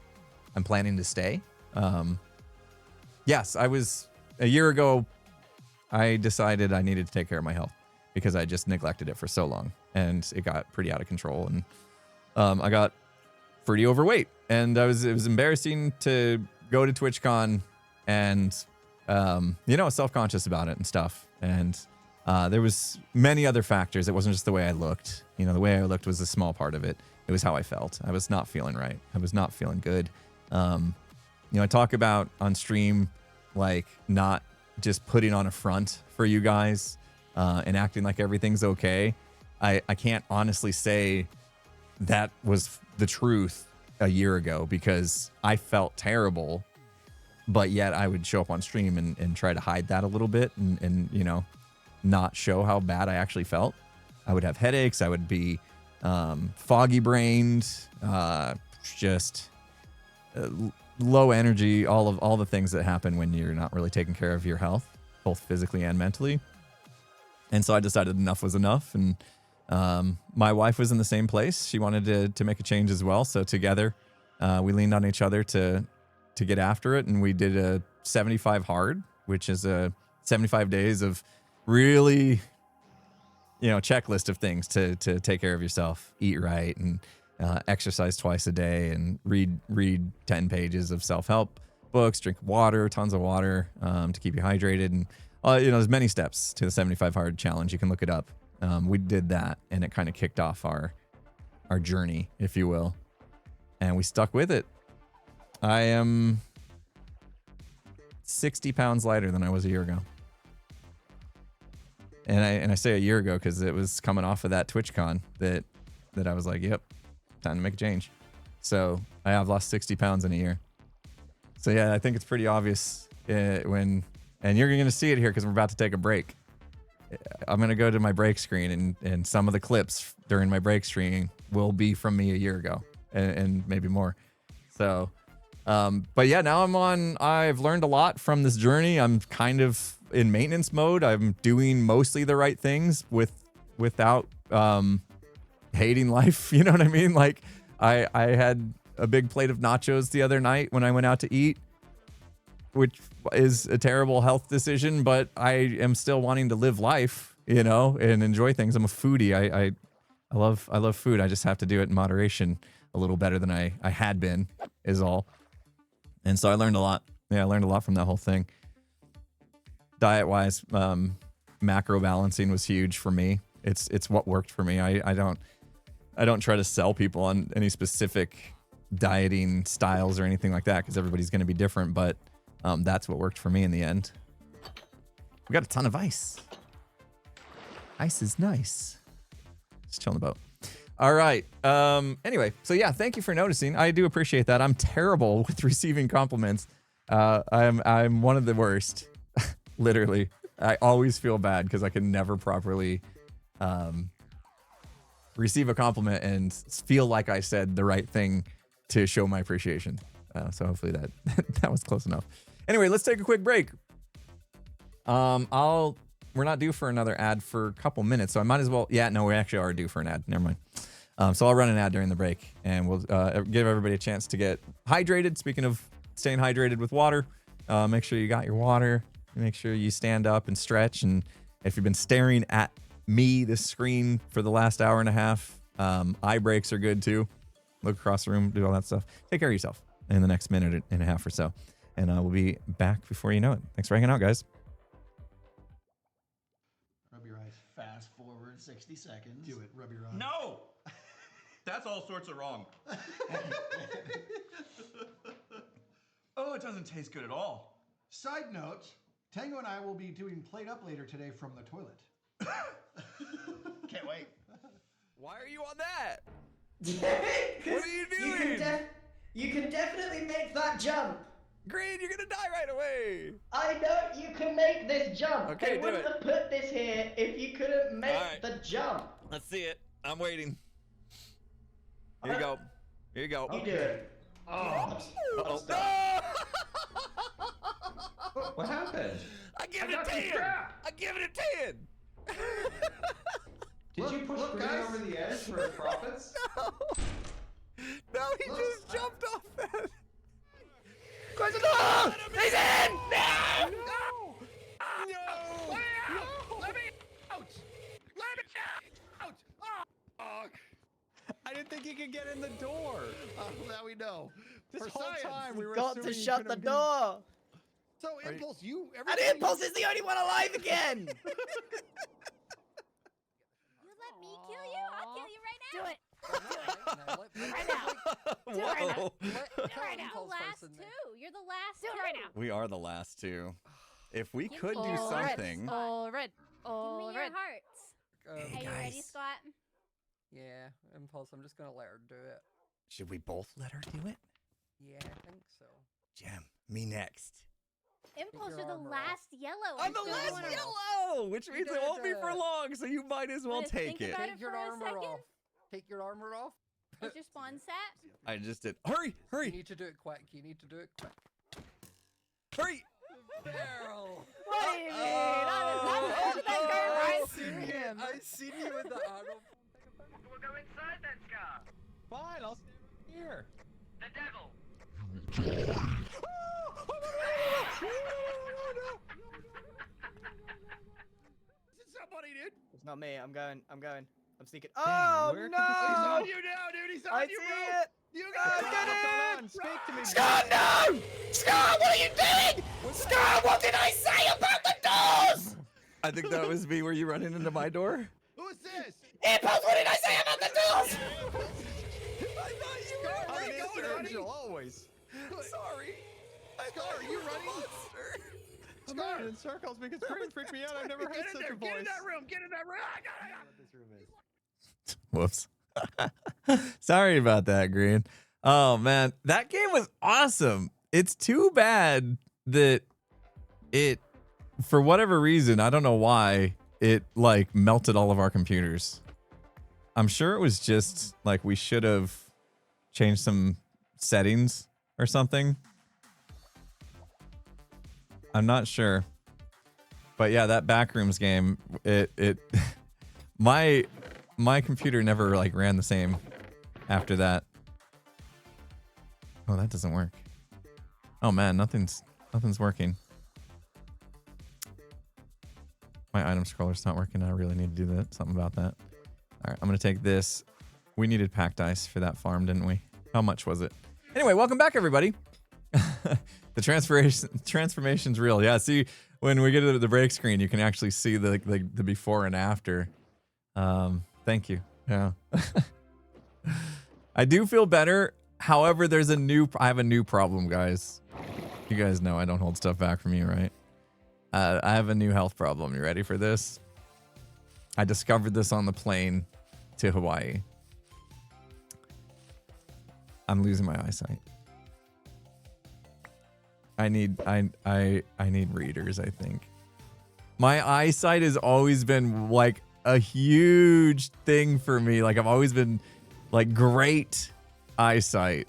planning to stay. Yes, a year ago, I decided I needed to take care of my health because I just neglected it for so long, and it got pretty out of control, and I got pretty overweight, and it was embarrassing to go to TwitchCon and self-conscious about it and stuff. And there was many other factors. It wasn't just the way I looked. You know, the way I looked was a small part of it. It was how I felt. I was not feeling right. I was not feeling good. I talk about on stream, like, not just putting on a front for you guys and acting like everything's okay. I can't honestly say that was the truth a year ago, because I felt terrible, but yet I would show up on stream and try to hide that a little bit and not show how bad I actually felt. I would have headaches. I would be foggy brained, just low energy, all the things that happen when you're not really taking care of your health, both physically and mentally. And so I decided enough was enough. And my wife was in the same place. She wanted to make a change as well. So together, we leaned on each other to get after it. And we did a 75 hard, which is a 75 days of really, checklist of things to take care of yourself, eat right, and exercise twice a day, and read 10 pages of self-help books, drink water, tons of water, to keep you hydrated. And, there's many steps to the 75 hard challenge. You can look it up. We did that, and it kind of kicked off our journey, if you will. And we stuck with it. I am 60 pounds lighter than I was a year ago. And I say a year ago because it was coming off of that TwitchCon that I was like, yep, time to make a change. So I have lost 60 pounds in a year. So yeah, I think it's pretty obvious and you're going to see it here because we're about to take a break. I'm going to go to my break screen, and some of the clips during my break screen will be from me a year ago and maybe more. So, but yeah, now I've learned a lot from this journey. I'm kind of in maintenance mode. I'm doing mostly the right things without hating life. You know what I mean? Like I had a big plate of nachos the other night when I went out to eat, which is a terrible health decision, but I am still wanting to live life, you know, and enjoy things. I'm a foodie. I love food. I just have to do it in moderation a little better than I had been, is all. And so I learned a lot. Yeah, I learned a lot from that whole thing. Diet wise, macro balancing was huge for me. It's what worked for me. I don't try to sell people on any specific dieting styles or anything like that, because everybody's going to be different, but that's what worked for me in the end. We got a ton of ice. Ice is nice. Just chill on the boat. All right. Anyway, so yeah, thank you for noticing. I do appreciate that. I'm terrible with receiving compliments. I'm one of the worst. Literally. I always feel bad because I can never properly receive a compliment and feel like I said the right thing to show my appreciation. So hopefully that that was close enough. Anyway, let's take a quick break. We're not due for another ad for a couple minutes, so I might as well. Yeah, no, we actually are due for an ad. Never mind. So I'll run an ad during the break, and we'll give everybody a chance to get hydrated. Speaking of staying hydrated with water, make sure you got your water. Make sure you stand up and stretch. And if you've been staring at this screen, for the last hour and a half, eye breaks are good too. Look across the room, do all that stuff. Take care of yourself in the next minute and a half or so. And we'll be back before you know it. Thanks for hanging out, guys. Rub your eyes. Fast forward 60 seconds. Do it. Rub your eyes. No! That's all sorts of wrong. Oh, it doesn't taste good at all. Side note, Tango and I will be doing Plate Up later today from the toilet. Can't wait. Why are you on that? What are you doing? You can definitely make that jump. Green, you're gonna die right away. I know you can make this jump. Okay, I do wouldn't it. have put this here if you couldn't make Alright. the jump. Let's see it. I'm waiting. Here you go. Here you go. You do it. Oh. Uh-oh. No! What happened? I give it a 10. I give it a 10. Did you push Green over the edge for profits? No, he just jumped off that. Close the door! He's in! No! No! No! Let me out! Let me out! Oh! I didn't think you could get in the door. Now we know. This For whole science. time we were Got to assuming you shut the couldn't be- door. So Impulse, you And everything. Impulse is the only one alive again. You let me kill you? I'll kill you right now. Do it. Right now. Do it right now. Whoa. Do it right now. The last two. You're the last two. Right now. We are the last two. If we Give could me do your something. hearts. red. Give me your hearts. Hey, Are you ready, guys. Scott? Yeah, Impulse, I'm just gonna let her do it. Should we both let her do it? Yeah, I think so. Jim, me next. Impulse, your you're the armor last yellow. I'm the still last wanna- yellow, which means it won't be for did. long, so you might as well Wanna take think it. about Take your for a armor second? off. Take your armor off. Is your spawn set? I just did. Hurry, You hurry, need to do it quick. You need to do it quick. hurry. Barrel. What do you mean? How did that go right? I seen him. I seen you with the arrow. We'll go inside then, Scar. Fine, I'll stay here. The devil. Is it somebody, dude? It's not me. I'm going. I'm sneaking. Dang, Oh where could no! this He's be? on you now, dude. He's on I you, see bro. it. You I got did it. it. Come on, speak to me. Scott, no! Scott, what are you doing? Scott, what did I say about the doors? I think that was me. Were you running into my door? Who is this? Impulse, what did I say about the doors? I thought you Scar, were. where I'm you Mr. going, honey? Angel, always. Sorry. Scar, are you running? I'm running in circles because Green freaked me out. I've never Get heard in such there. a voice. Get in that room. Get in that room. I got it. Whoops. Sorry about that, Green. Oh man, that game was awesome. It's too bad that it, for whatever reason, I don't know why, it like melted all of our computers. I'm sure it was just like we should have changed some settings or something. I'm not sure. But yeah, that Backrooms game, it my my computer never like ran the same after that. Oh, that doesn't work. Oh man, nothing's working. My item scroller's not working. I really need to do that. Something about that. All right, I'm gonna take this. We needed packed ice for that farm, didn't we? How much was it? Anyway, welcome back, everybody. The transformation's real. Yeah, see, when we get to the break screen, you can actually see the before and after. Thank you. Yeah. I do feel better. However, I have a new problem, guys. You guys know I don't hold stuff back from you, right? I have a new health problem. You ready for this? I discovered this on the plane to Hawaii. I'm losing my eyesight. I need readers, I think. My eyesight has always been like a huge thing for me. Like I've always been like great eyesight.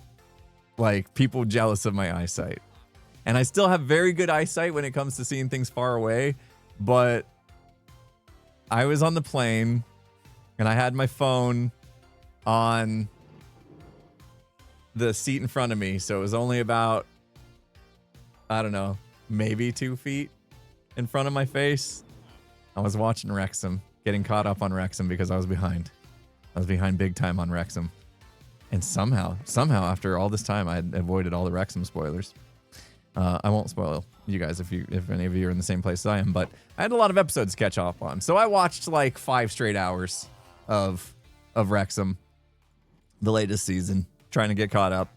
Like people jealous of my eyesight. And I still have very good eyesight when it comes to seeing things far away, but I was on the plane and I had my phone on the seat in front of me, so it was only about, I don't know, maybe 2 feet in front of my face. I was watching Wrexham, getting caught up on Wrexham because I was behind. I was behind big time on Wrexham. And somehow, after all this time, I had avoided all the Wrexham spoilers. I won't spoil you guys if any of you are in the same place as I am, but I had a lot of episodes to catch up on. So I watched like 5 straight hours of Wrexham, the latest season, trying to get caught up.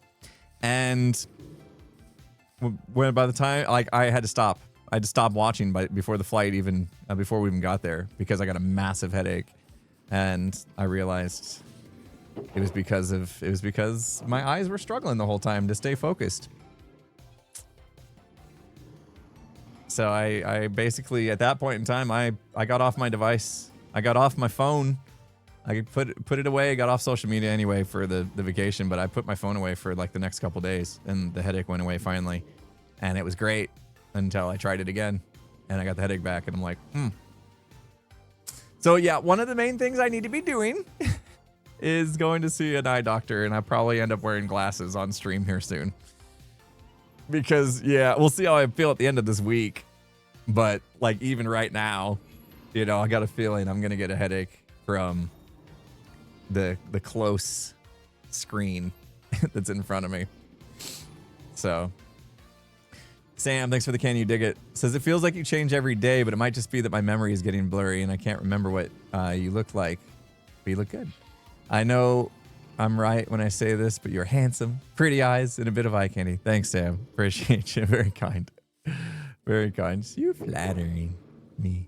And when by the time I had to stop watching before the flight before we even got there because I got a massive headache, and I realized it was because my eyes were struggling the whole time to stay focused. So I basically at that point in time I got off my device. I got off my phone. I put it away. I got off social media anyway for the vacation, but I put my phone away for like the next couple days, and the headache went away finally, and it was great until I tried it again, and I got the headache back, and I'm like, So yeah, one of the main things I need to be doing is going to see an eye doctor, and I'll probably end up wearing glasses on stream here soon. Because yeah, we'll see how I feel at the end of this week, but like even right now, I got a feeling I'm gonna get a headache from the close screen that's in front of me. So Sam, thanks for the can you dig it. Says it feels like you change every day, but it might just be that my memory is getting blurry and I can't remember what you looked like. But you look good. I know I'm right when I say this, but you're handsome, pretty eyes, and a bit of eye candy. Thanks, Sam. Appreciate you. Very kind. Very kind. You're flattering me.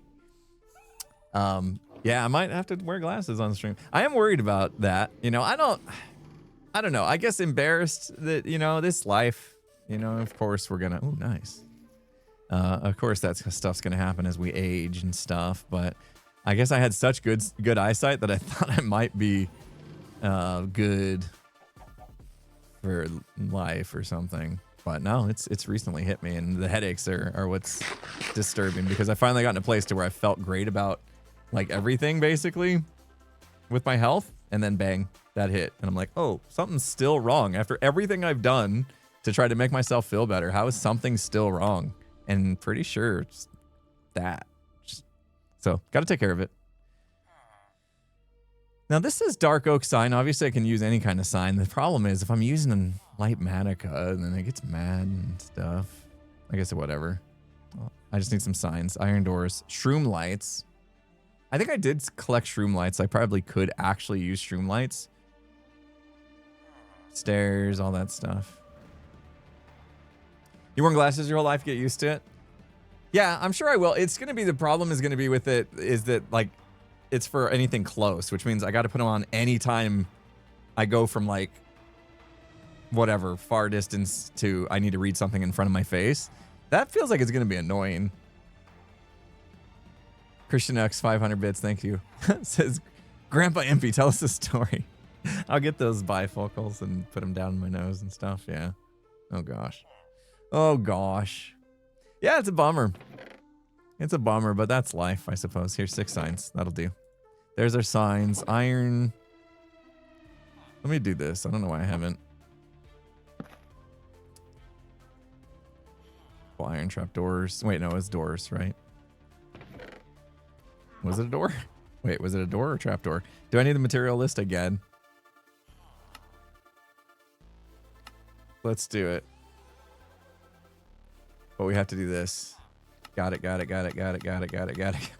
Yeah, I might have to wear glasses on stream. I am worried about that. I don't know. I guess embarrassed that, this life, of course we're gonna, oh, nice. Of course that stuff's gonna happen as we age and stuff, but I guess I had such good eyesight that I thought I might be good for life or something. But no, it's recently hit me, and the headaches are what's disturbing, because I finally got in a place to where I felt great about like everything basically with my health, and then bang, that hit, and I'm like, oh, something's still wrong after everything I've done to try to make myself feel better. How is something still wrong? And pretty sure it's that. So got to take care of it. Now this is dark oak sign. Obviously I can use any kind of sign. The problem is if I'm using a light manica, then it gets mad and stuff. I guess whatever. I just need some signs. Iron doors, shroom lights. I think I did collect shroom lights. I probably could actually use shroom lights. Stairs, all that stuff. You worn glasses your whole life, get used to it? Yeah, I'm sure I will. It's going to be, the problem is going to be with it is that like it's for anything close, which means I got to put them on anytime I go from like whatever far distance to I need to read something in front of my face. That feels like it's going to be annoying. Christian X 500 bits, thank you. Says, Grandpa Impy, tell us a story. I'll get those bifocals and put them down my nose and stuff. Yeah. Oh gosh. Oh gosh. Yeah, it's a bummer. It's a bummer, but that's life, I suppose. Here's 6 signs. That'll do. There's our signs. Iron. Let me do this. I don't know why I haven't. Well, iron trap doors. Wait, no, it's doors, right? Was it a door? Wait, was it a door or trap door? Do I need the material list again? Let's do it. But we have to do this. Got it, got it, got it, got it, got it, got it, got it.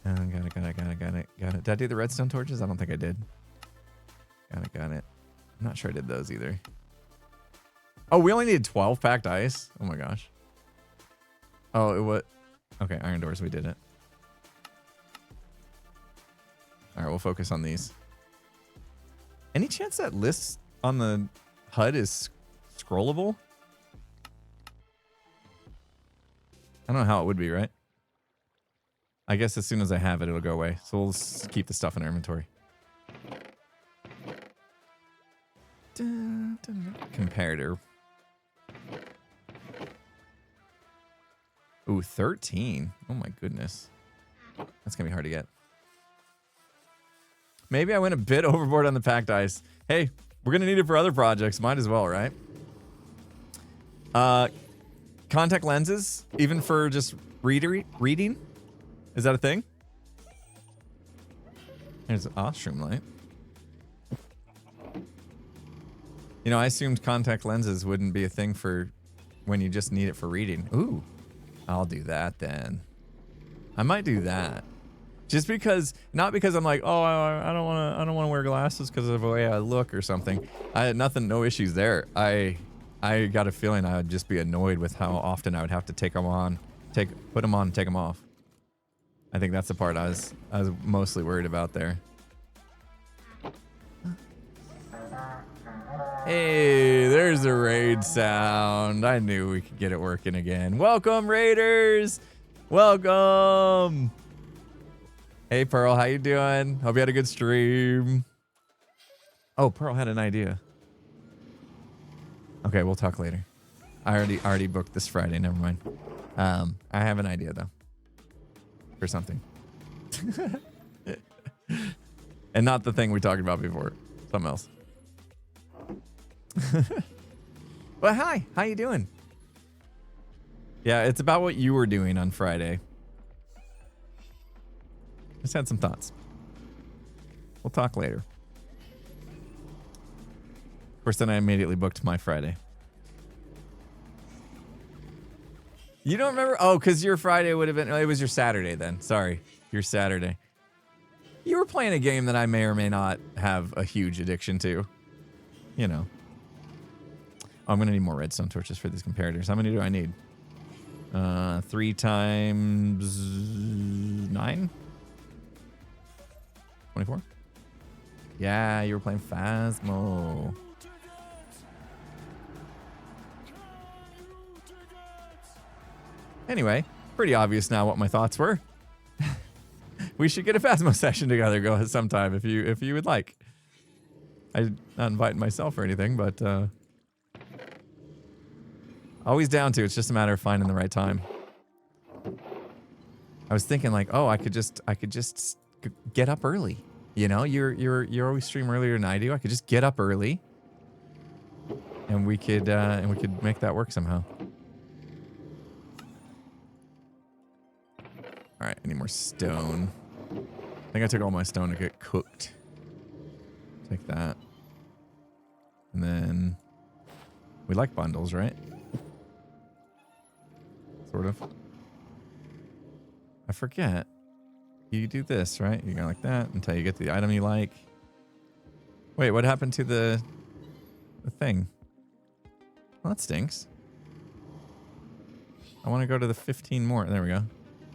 Got it, got it, got it, got it, got it. Did I do the redstone torches? I don't think I did. Got it, got it. I'm not sure I did those either. Oh, we only needed 12 packed ice? Oh my gosh. Oh, it was... Okay, iron doors, we did it. Alright, we'll focus on these. Any chance that list on the HUD is scrollable? I don't know how it would be, right? I guess as soon as I have it, it'll go away. So we'll keep the stuff in our inventory. Comparator. Ooh, 13. Oh my goodness. That's gonna be hard to get. Maybe I went a bit overboard on the packed ice. Hey, we're gonna need it for other projects. Might as well, right? Contact lenses, even for just reading? Is that a thing? There's an Ostrom light. You know, I assumed contact lenses wouldn't be a thing for when you just need it for reading. Ooh, I'll do that then. I might do that. Just because, not because I'm like, oh, I don't want to wear glasses because of the way I look or something. I had no issues there. I got a feeling I would just be annoyed with how often I would have to take them on, put them on, and take them off. I think that's the part I was mostly worried about there. Hey, there's the raid sound. I knew we could get it working again. Welcome, raiders. Welcome. Hey, Pearl, how you doing? Hope you had a good stream. Oh, Pearl had an idea. Okay, we'll talk later. I already booked this Friday. Never mind. I have an idea though. For something. And not the thing we talked about before. Something else. Well, hi. How you doing? Yeah, it's about what you were doing on Friday. Just had some thoughts. We'll talk later. Of course, then I immediately booked my Friday. You don't remember? Oh, because your Friday would have been... It was your Saturday then. Sorry. Your Saturday. You were playing a game that I may or may not have a huge addiction to. You know. Oh, I'm going to need more redstone torches for these comparators. How many do I need? 3 times 9? 24? Yeah, you were playing Phasmo. Anyway, pretty obvious now what my thoughts were. We should get a Phasmo session together, go sometime if you would like. I'm not inviting myself or anything, but always down to. It's just a matter of finding the right time. I was thinking like, oh, I could just get up early. You know, you always stream earlier than I do. I could just get up early, and we could make that work somehow. All right, I need more stone. I think I took all my stone to get cooked. Take that. And then we like bundles, right? Sort of. I forget. You do this, right? You go like that until you get the item you like. Wait, what happened to the thing? Well, that stinks. I want to go to the 15 more. There we go.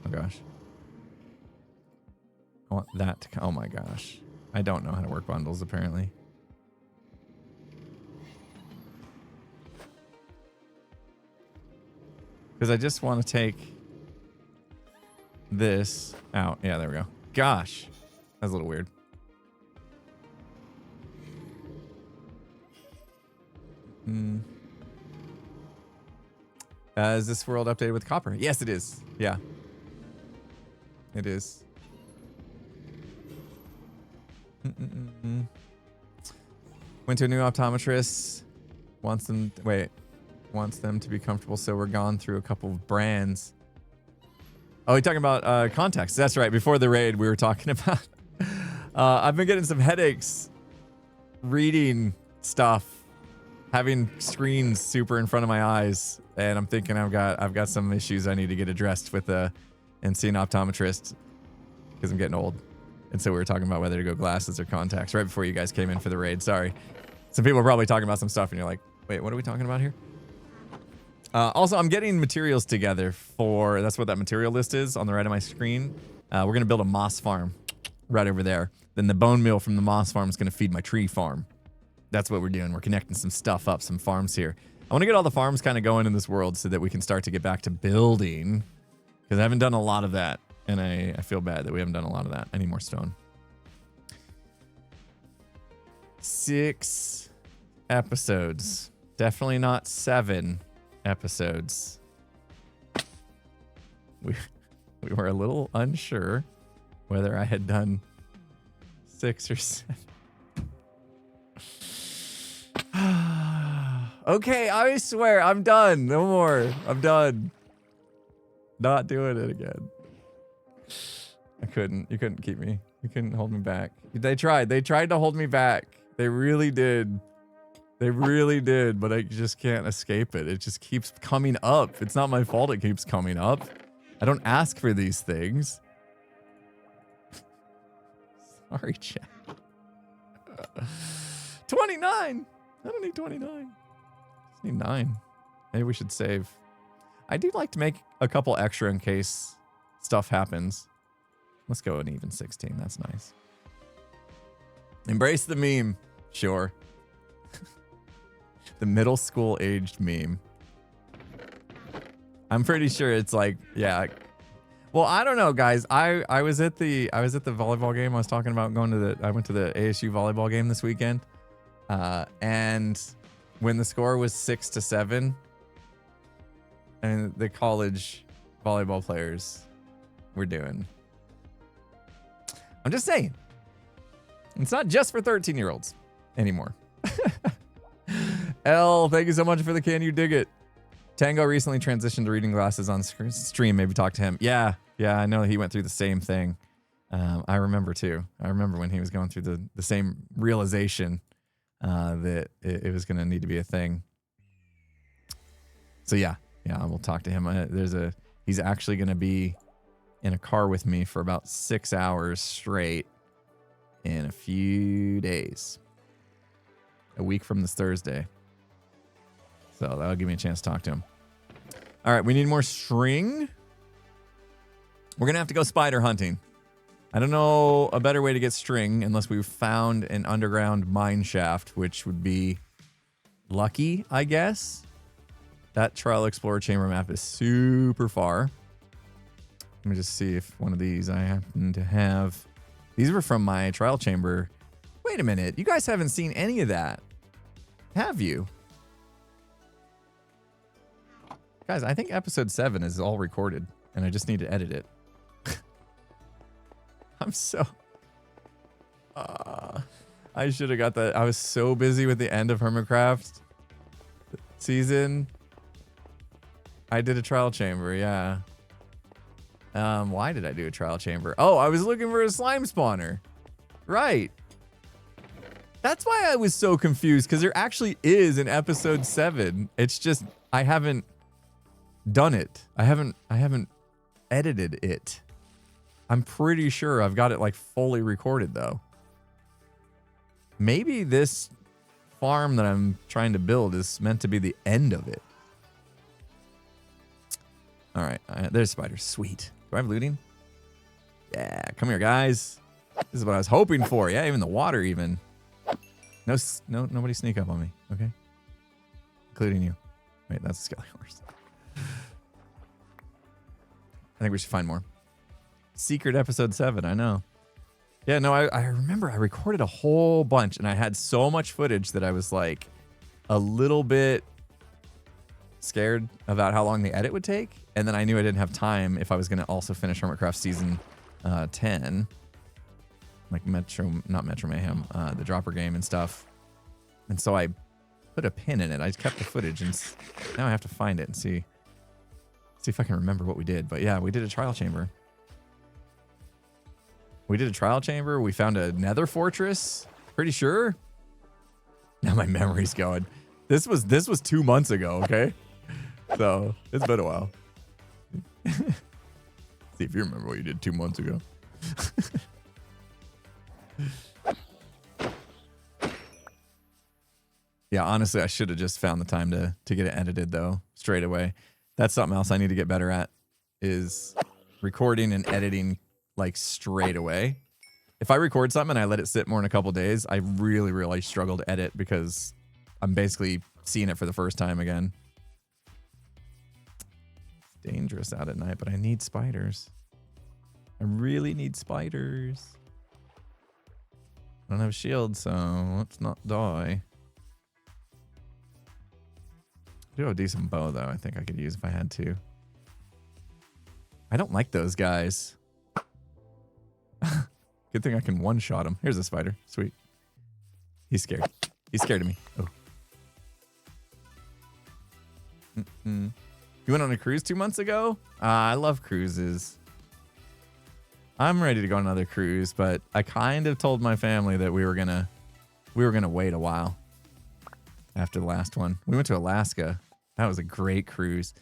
Oh, gosh. I want that to... Oh, my gosh. I don't know how to work bundles, apparently. Because I just want to take this out. Yeah, there we go. Gosh. That's a little weird. Is this world updated with copper? Yes, it is. Yeah. It is. Went to a new optometrist. Wants them to be comfortable, so we're gone through a couple of brands. Oh, you're talking about contacts. That's right. Before the raid, we were talking about. I've been getting some headaches reading stuff, having screens super in front of my eyes, and I'm thinking I've got some issues I need to get addressed with and see an optometrist because I'm getting old. And so we were talking about whether to go glasses or contacts right before you guys came in for the raid. Sorry. Some people are probably talking about some stuff and you're like, wait, what are we talking about here? Also, I'm getting materials together for, that's what that material list is on the right of my screen. We're going to build a moss farm right over there. Then the bone meal from the moss farm is going to feed my tree farm. That's what we're doing. We're connecting some stuff up, some farms here. I want to get all the farms kind of going in this world so that we can start to get back to building, because I haven't done a lot of that. And I feel bad that we haven't done a lot of that. I need more stone. 6 episodes. Definitely not 7 episodes. We were a little unsure whether I had done 6 or 7. Okay, I swear, I'm done. No more. I'm done. Not doing it again. I couldn't. You couldn't keep me. You couldn't hold me back. They tried. They tried to hold me back. They really did. They really did, but I just can't escape it. It just keeps coming up. It's not my fault it keeps coming up. I don't ask for these things. Sorry, chat. 29! I don't need 29. I just need 9. Maybe we should save. I do like to make a couple extra in case stuff happens. Let's go an even 16. That's nice. Embrace the meme. Sure. The middle school aged meme. I'm pretty sure it's like, yeah. Well, I don't know, guys. I was at the volleyball game. I was talking about I went to the ASU volleyball game this weekend. And when the score was 6-7, and the college volleyball players were doing. I'm just saying. It's not just for 13-year-olds anymore. L, thank you so much for the can you dig it. Tango recently transitioned to reading glasses on stream. Maybe talk to him. Yeah, I know he went through the same thing. I remember too. I remember when he was going through the same realization that it was going to need to be a thing. So yeah, I will talk to him. He's actually going to be in a car with me for about 6 hours straight in a few days. A week from this Thursday. So that'll give me a chance to talk to him. All right, we need more string. We're going to have to go spider hunting. I don't know a better way to get string unless we've found an underground mine shaft, which would be lucky, I guess. That Trial Explorer Chamber map is super far. Let me just see if one of these I happen to have. These were from my Trial Chamber. Wait a minute. You guys haven't seen any of that, have you? Guys, I think episode 7 is all recorded, and I just need to edit it. I'm so... I should have got that. I was so busy with the end of Hermitcraft season. I did a trial chamber, yeah. Why did I do a trial chamber? Oh, I was looking for a slime spawner. Right. That's why I was so confused, because there actually is an episode 7. It's just I haven't done it. I haven't edited it. I'm pretty sure I've got it like fully recorded though. Maybe this farm that I'm trying to build is meant to be the end of it. All right, there's spiders. Sweet. Do I have looting? Yeah, come here, guys. This is what I was hoping for. Yeah, even the water even. No, nobody sneak up on me, okay? Including you. Wait, that's a skelly horse. I think we should find more. Secret episode 7, I know. Yeah, no, I remember I recorded a whole bunch and I had so much footage that I was like a little bit scared about how long the edit would take. And then I knew I didn't have time if I was going to also finish Hermitcraft season 10, like not Metro Mayhem, the dropper game and stuff. And so I put a pin in it. I kept the footage, and now I have to find it and see if I can remember what we did. But yeah, we did a trial chamber. We found a nether fortress. Pretty sure. Now my memory's going. This was 2 months ago, okay? So it's been a while. See if you remember what you did 2 months ago. Yeah, honestly, I should have just found the time to get it edited though, straight away. That's something else I need to get better at, is recording and editing like straight away. If I record something and I let it sit more than a couple days, I really, really struggle to edit because I'm basically seeing it for the first time again. It's dangerous out at night, but I need spiders. I really need spiders. I don't have a shield, so let's not die. I do have a decent bow, though. I think I could use if I had to. I don't like those guys. Good thing I can one-shot him. Here's a spider. Sweet. He's scared. He's scared of me. Oh. You went on a cruise 2 months ago? I love cruises. I'm ready to go on another cruise, but I kind of told my family that we were gonna wait a while after the last one. We went to Alaska. That was a great cruise.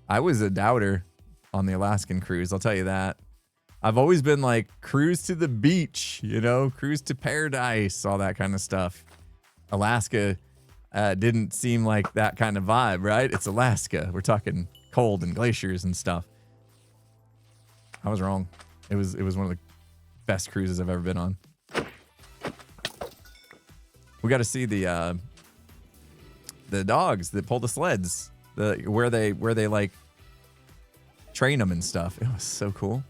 I was a doubter on the Alaskan cruise, I'll tell you that. I've always been like, cruise to the beach, you know, cruise to paradise, all that kind of stuff. Alaska didn't seem like that kind of vibe, right? It's Alaska. We're talking cold and glaciers and stuff. I was wrong. It was one of the best cruises I've ever been on. We got to see the dogs that pull the sleds, where they like train them and stuff. It was so cool.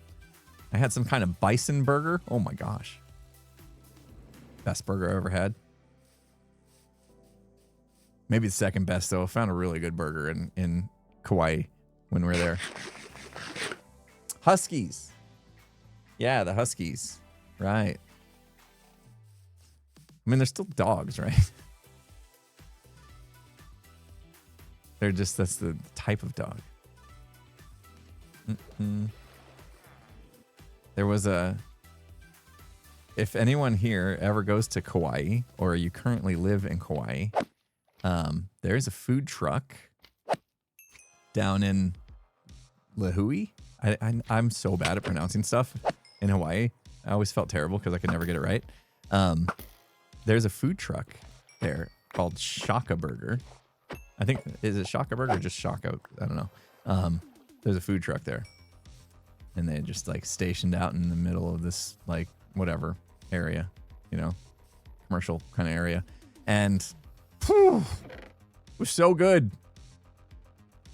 I had some kind of bison burger. Oh my gosh. Best burger I ever had. Maybe the second best, though. I found a really good burger in Kauai when we were there. Huskies. Yeah, the Huskies. Right. I mean, they're still dogs, right? They're just, that's the type of dog. There was if anyone here ever goes to Kauai, or you currently live in Kauai, there's a food truck down in Lahui. I'm so bad at pronouncing stuff in Hawaii. I always felt terrible because I could never get it right. There's a food truck there called Shaka Burger. I think, is it Shaka Burger or just Shaka? I don't know. There's a food truck there. And they just like stationed out in the middle of this like whatever area, you know, commercial kind of area. And whew, it was so good.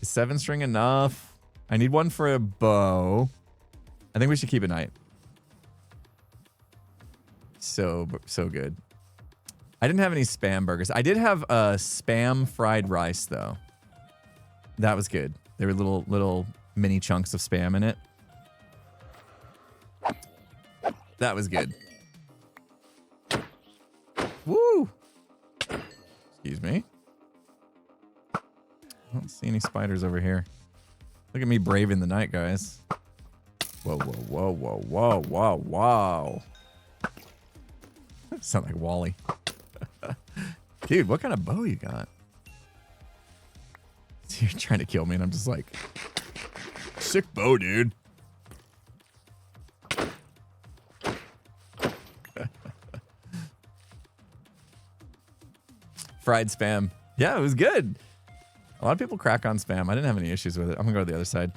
Is 7-string enough? I need one for a bow. I think we should keep it night. So good. I didn't have any spam burgers. I did have spam fried rice though. That was good. There were little mini chunks of spam in it. That was good. Woo! Excuse me. I don't see any spiders over here. Look at me braving the night, guys. Whoa, whoa, whoa, whoa, whoa, whoa, whoa. Sound like Wally. Dude, what kind of bow you got? You're trying to kill me, and I'm just like, sick bow, dude. Fried spam. Yeah, it was good. A lot of people crack on spam. I didn't have any issues with it. I'm gonna go to the other side.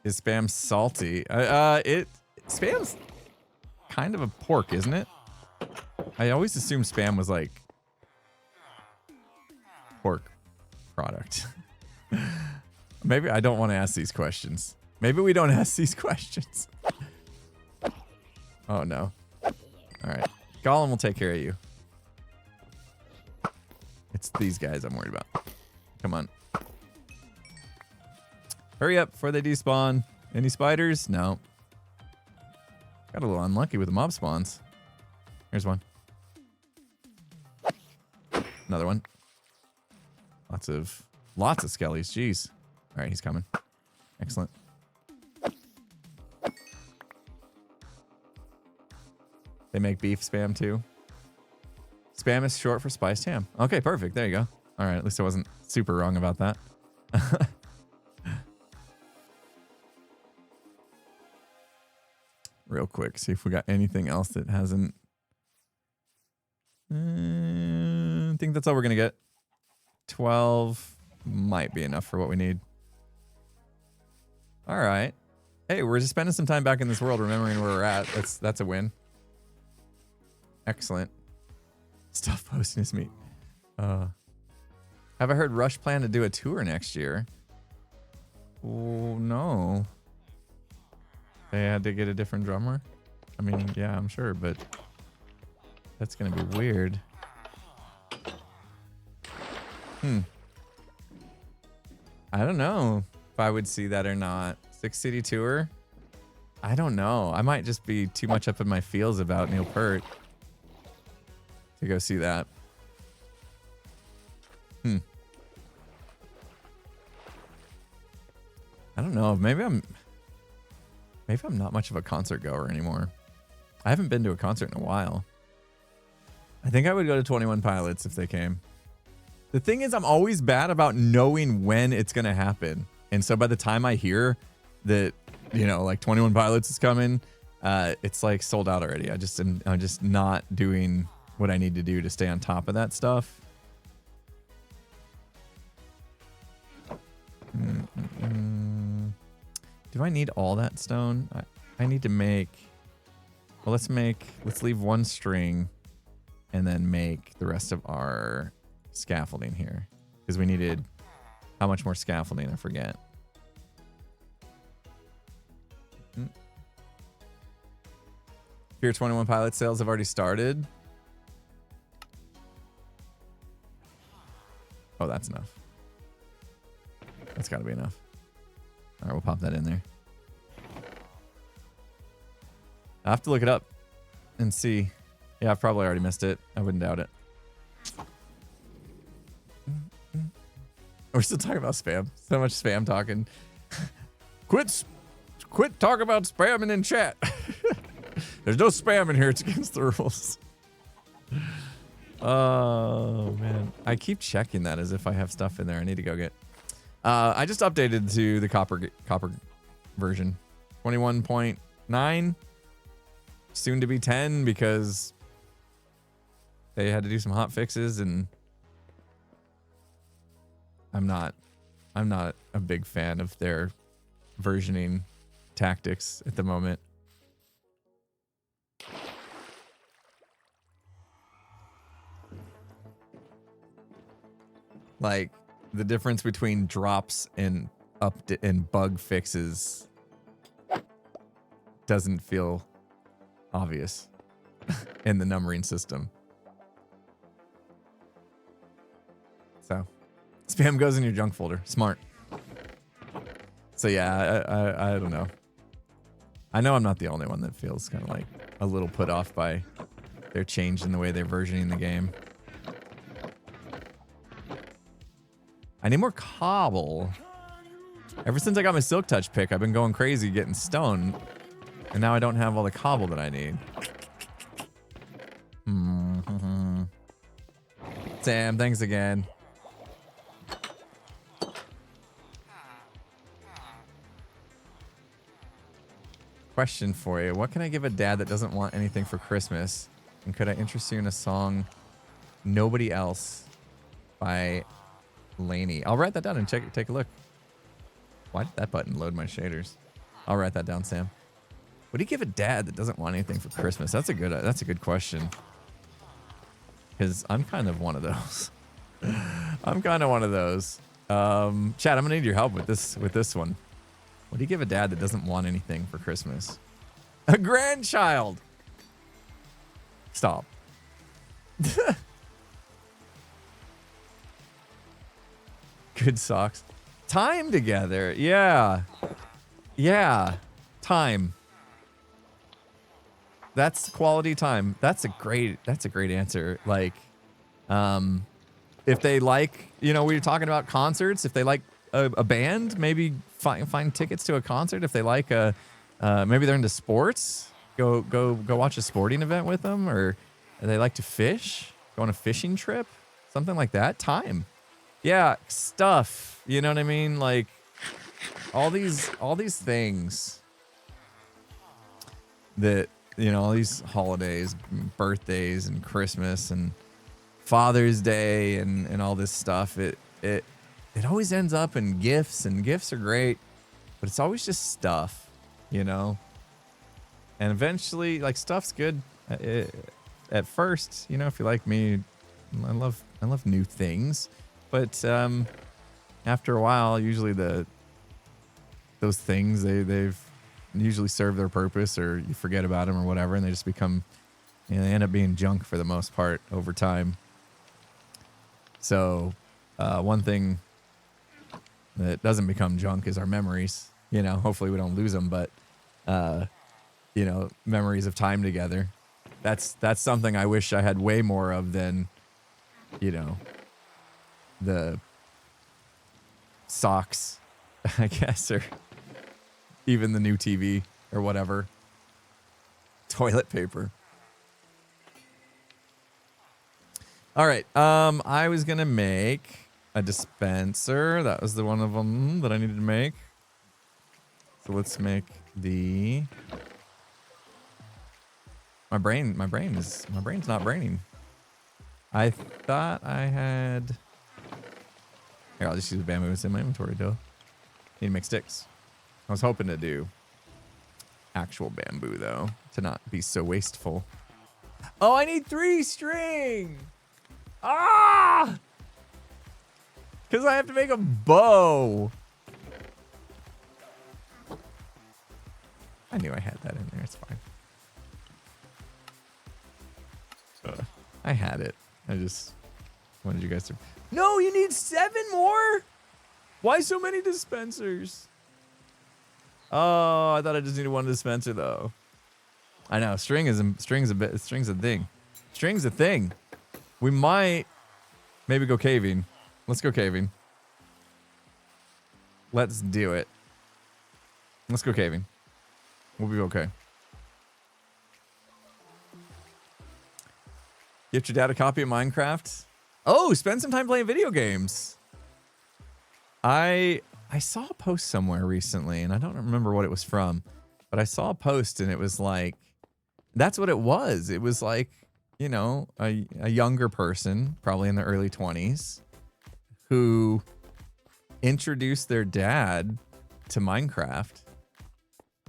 Is spam salty? Spam's kind of a pork, isn't it? I always assumed spam was like pork product. Maybe I don't want to ask these questions. Maybe we don't ask these questions. Oh no. All right. Gollum will take care of you. It's these guys I'm worried about. Come on. Hurry up before they despawn. Any spiders? No. Got a little unlucky with the mob spawns. Here's one. Another one. Lots of skellies. Jeez. All right, he's coming. Excellent. They make beef spam too. Spam is short for spiced ham. Okay, perfect. There you go. All right, at least I wasn't super wrong about that. Real quick, see if we got anything else that hasn't. I think that's all we're gonna get. 12 might be enough for what we need. All right. Hey, we're just spending some time back in this world, remembering where we're at. That's a win. Excellent. Stuff posting is meat. Have I heard Rush plan to do a tour next year? Oh no. They had to get a different drummer? I mean, yeah, I'm sure, but that's gonna be weird. I don't know if I would see that or not. 6-city tour? I don't know. I might just be too much up in my feels about Neil Peart to go see that. I don't know. Maybe I'm not much of a concert goer anymore. I haven't been to a concert in a while. I think I would go to 21 Pilots if they came. The thing is, I'm always bad about knowing when it's going to happen. And so by the time I hear that, you know, like 21 Pilots is coming, it's like sold out already. I'm just not doing what I need to do to stay on top of that stuff. Do I need all that stone? I need to make, well, let's leave one string and then make the rest of our scaffolding here, because we needed, how much more scaffolding? I forget. Fear 21 Pilot sales have already started. Oh, that's enough. That's got to be enough. All right, we'll pop that in there. I have to look it up and see. Yeah, I've probably already missed it. I wouldn't doubt it. We're still talking about spam. So much spam talking. Quit talking about spamming in chat. There's no spam in here. It's against the rules. Oh, man. I keep checking that as if I have stuff in there I need to go get. I just updated to the copper version. 21.9. Soon to be 10 because they had to do some hot fixes, and I'm not a big fan of their versioning tactics at the moment. Like the difference between drops and and bug fixes doesn't feel obvious in the numbering system. So spam goes in your junk folder. Smart. So yeah, I don't know. I know I'm not the only one that feels kind of like a little put off by their change in the way they're versioning the game. I need more cobble. Ever since I got my Silk Touch pick, I've been going crazy getting stone, and now I don't have all the cobble that I need. Sam, thanks again. Question for you. What can I give a dad that doesn't want anything for Christmas? And could I interest you in a song, Nobody Else by Laney? I'll write that down and take a look. Why did that button load my shaders? I'll write that down, Sam. What do you give a dad that doesn't want anything for Christmas? That's a good question. Because I'm kind of one of those. I'm kind of one of those. Chad, I'm gonna need your help with this one. What do you give a dad that doesn't want anything for Christmas? A grandchild. Stop. good socks. Time together. Yeah. Yeah. Time. That's quality time. That's a great answer. Like, if they like, we were talking about concerts. If they like a band, maybe find tickets to a concert. If they like maybe they're into sports, go watch a sporting event with them, or they like to fish, go on a fishing trip, something like that. Time. Yeah, stuff. You know what I mean? Like all these things that, all these holidays, birthdays and Christmas and Father's Day and all this stuff. It always ends up in gifts, and gifts are great, but it's always just stuff, And eventually, like, stuff's good at first, if you like me. I love new things, but after a while, usually those things they've usually serve their purpose, or you forget about them or whatever, and they just become, they end up being junk for the most part over time. So one thing that doesn't become junk is our memories. Hopefully we don't lose them, but memories of time together. That's something I wish I had way more of than, the socks, I guess, or even the new TV or whatever. Toilet paper. All right. I was going to make a dispenser. That was the one of them that I needed to make. So let's make the... My brain's not braining. I thought I had... Here, I'll just use bamboo. It's in my inventory, though. Need to make sticks. I was hoping to do actual bamboo, though, to not be so wasteful. Oh, I need 3 string! Ah! Because I have to make a bow. I knew I had that in there. It's fine. I had it. I just wanted you guys to... No, you need 7 more? Why so many dispensers? Oh, I thought I just needed 1 dispenser, though. I know. String's a thing. String's a thing. We might maybe go caving. Let's go caving. Let's do it. Let's go caving. We'll be okay. Get your dad a copy of Minecraft. Oh, spend some time playing video games. I saw a post somewhere recently, and I don't remember what it was from, but I saw a post, and it was like, that's what it was. It was like, a younger person, probably in the early 20s, who introduced their dad to Minecraft,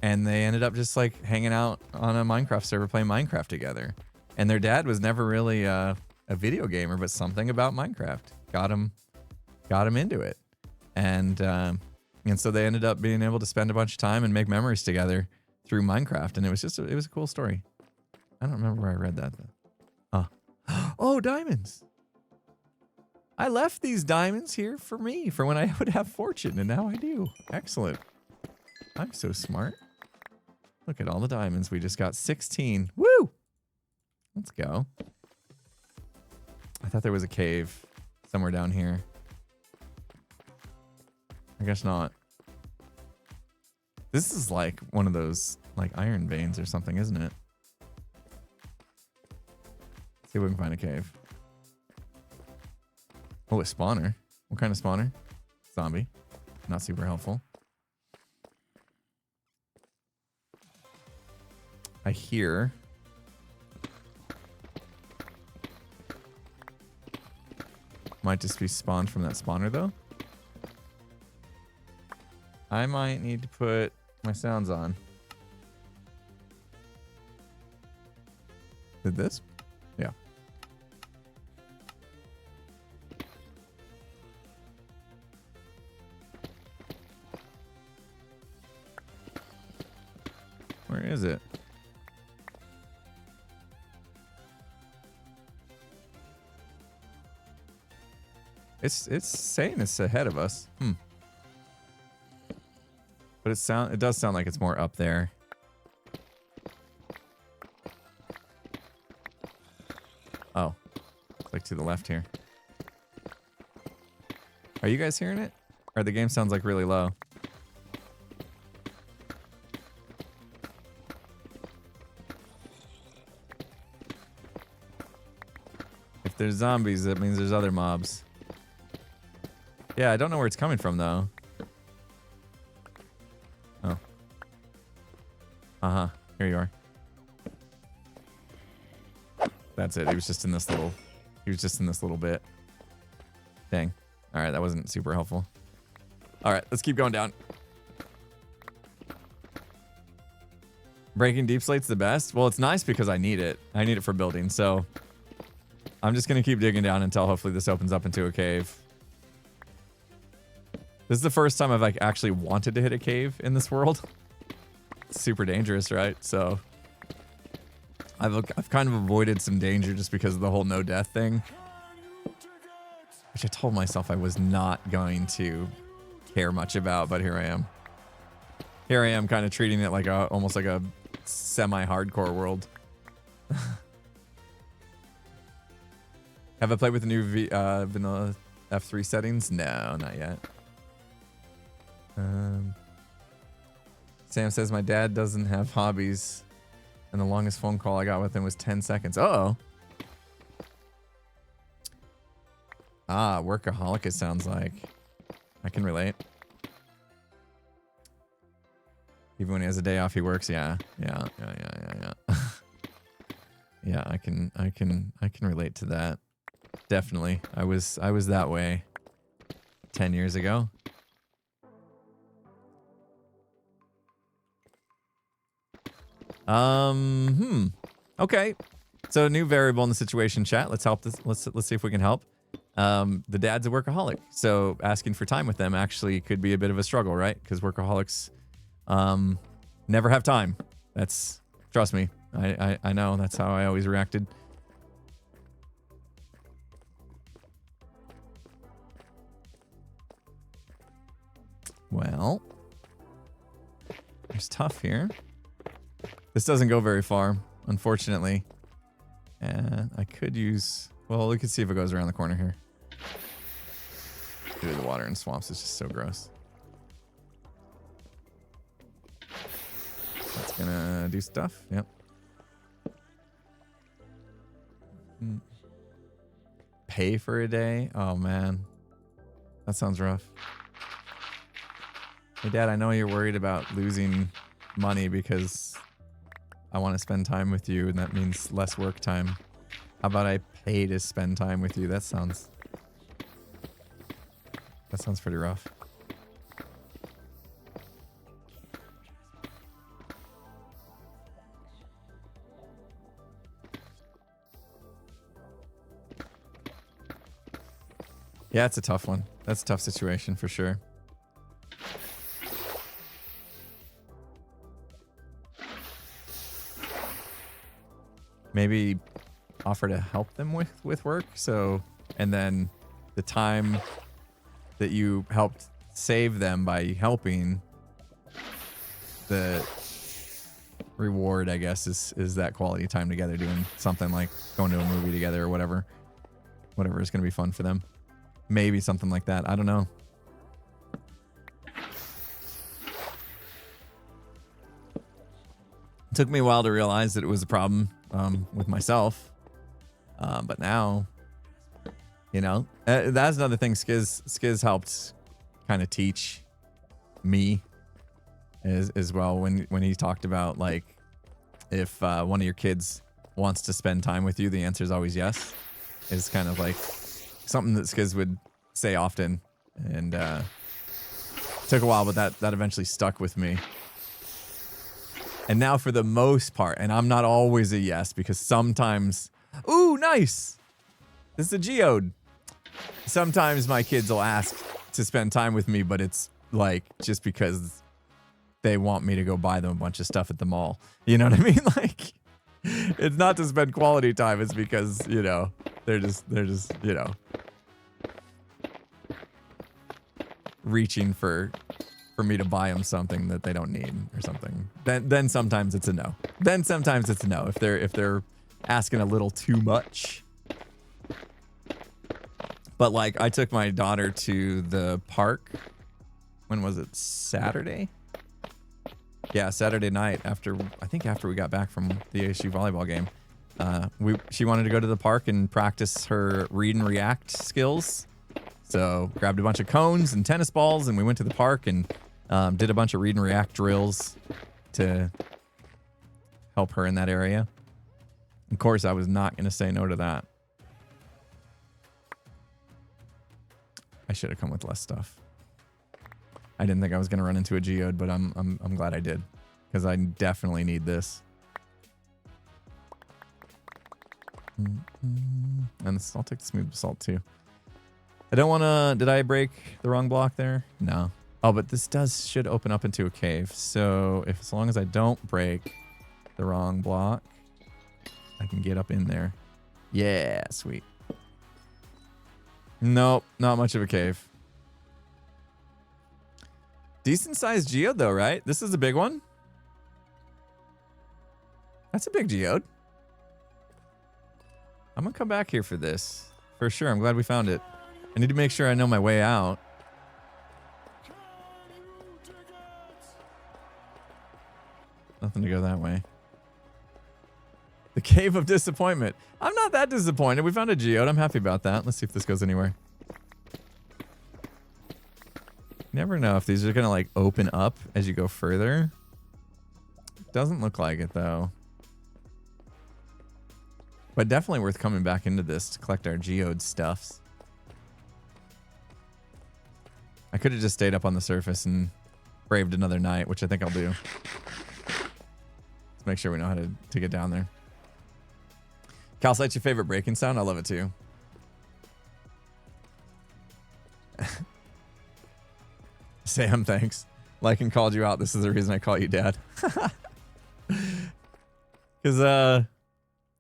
and they ended up just like hanging out on a Minecraft server playing Minecraft together. And their dad was never really a video gamer, but something about Minecraft got him into it. And so they ended up being able to spend a bunch of time and make memories together through Minecraft. And it was a cool story. I don't remember where I read that though. Oh, diamonds. I left these diamonds here for me, for when I would have fortune, and now I do. Excellent. I'm so smart. Look at all the diamonds. We just got 16. Woo! Let's go. I thought there was a cave somewhere down here. I guess not. This is like one of those like iron veins or something, isn't it? Let's see if we can find a cave. Oh, a spawner. What kind of spawner? Zombie. Not super helpful. I hear... Might just be spawned from that spawner, though. I might need to put my sounds on. Did this? Yeah. Where is it? It's saying it's ahead of us. But it does sound like it's more up there. Oh. Like to the left here. Are you guys hearing it? Or the game sounds like really low? If there's zombies, that means there's other mobs. Yeah, I don't know where it's coming from, though. Oh. Uh-huh. Here you are. That's it. He was just in this little... He was just in this little bit. Dang. Alright, that wasn't super helpful. Alright, let's keep going down. Breaking deep slate's the best? Well, it's nice because I need it. I need it for building, so... I'm just gonna keep digging down until hopefully this opens up into a cave. This is the first time I've like actually wanted to hit a cave in this world. It's super dangerous, right? So I've kind of avoided some danger just because of the whole no death thing, which I told myself I was not going to care much about, but here I am. Here I am, kind of treating it like almost like a semi-hardcore world. Have I played with the new vanilla F3 settings? No, not yet. Sam says my dad doesn't have hobbies, and the longest phone call I got with him was 10 seconds. Uh-oh. Ah, workaholic it sounds like. I can relate. Even when he has a day off, he works. Yeah. Yeah. Yeah, I can relate to that. Definitely. I was that way 10 years ago. Okay. So new variable in the situation chat. Let's help this. Let's see if we can help. The dad's a workaholic, so asking for time with them actually could be a bit of a struggle, right? Because workaholics never have time. Trust me. I know. That's how I always reacted. Well, it's tough here. This doesn't go very far, unfortunately. And I could use... Well, we could see if it goes around the corner here. Dude, the water in swamps is just so gross. That's gonna do stuff. Yep. Pay for a day? Oh, man. That sounds rough. Hey, Dad, I know you're worried about losing money because I want to spend time with you, and that means less work time. How about I pay to spend time with you? That sounds pretty rough. Yeah, it's a tough one. That's a tough situation for sure. Maybe offer to help them with work. So, and then the time that you helped save them by helping, the reward, I guess, is that quality time together, doing something like going to a movie together or whatever is going to be fun for them. Maybe something like that. I don't know. It took me a while to realize that it was a problem with myself. But now, you know, that's another thing Skiz helped kind of teach me as well when he talked about, like, if one of your kids wants to spend time with you, the answer is always yes. It's kind of like something that Skiz would say often, and took a while, but that eventually stuck with me. And now for the most part, and I'm not always a yes, because sometimes, ooh, nice. This is a geode. Sometimes my kids will ask to spend time with me, but it's like just because they want me to go buy them a bunch of stuff at the mall. You know what I mean? Like, it's not to spend quality time. It's because, you know, they're just, you know. reaching for me to buy them something that they don't need or something. Then sometimes it's a no. Then sometimes it's a no if they're asking a little too much. But like I took my daughter to the park. When was it? Saturday? Yeah, Saturday night after we got back from the ASU volleyball game. She wanted to go to the park and practice her read and react skills. So grabbed a bunch of cones and tennis balls and we went to the park and did a bunch of read and react drills to help her in that area. Of course, I was not going to say no to that. I should have come with less stuff. I didn't think I was going to run into a geode, but I'm glad I did because I definitely need this. And I'll take the smooth basalt too. I don't want to. Did I break the wrong block there? No. Oh, but this should open up into a cave. So as long as I don't break the wrong block, I can get up in there. Yeah, sweet. Nope, not much of a cave. Decent sized geode though, right? This is a big one. That's a big geode. I'm gonna come back here for this. For sure, I'm glad we found it. I need to make sure I know my way out. Nothing to go that way. The Cave of Disappointment. I'm not that disappointed. We found a geode. I'm happy about that. Let's see if this goes anywhere. Never know if these are gonna like open up as you go further. Doesn't look like it though. But definitely worth coming back into this to collect our geode stuffs. I could have just stayed up on the surface and braved another night, which I think I'll do. Let's make sure we know how to get down there. Calcite's your favorite breaking sound? I love it too. Sam, thanks. Lycan called you out. This is the reason I call you dad. Because I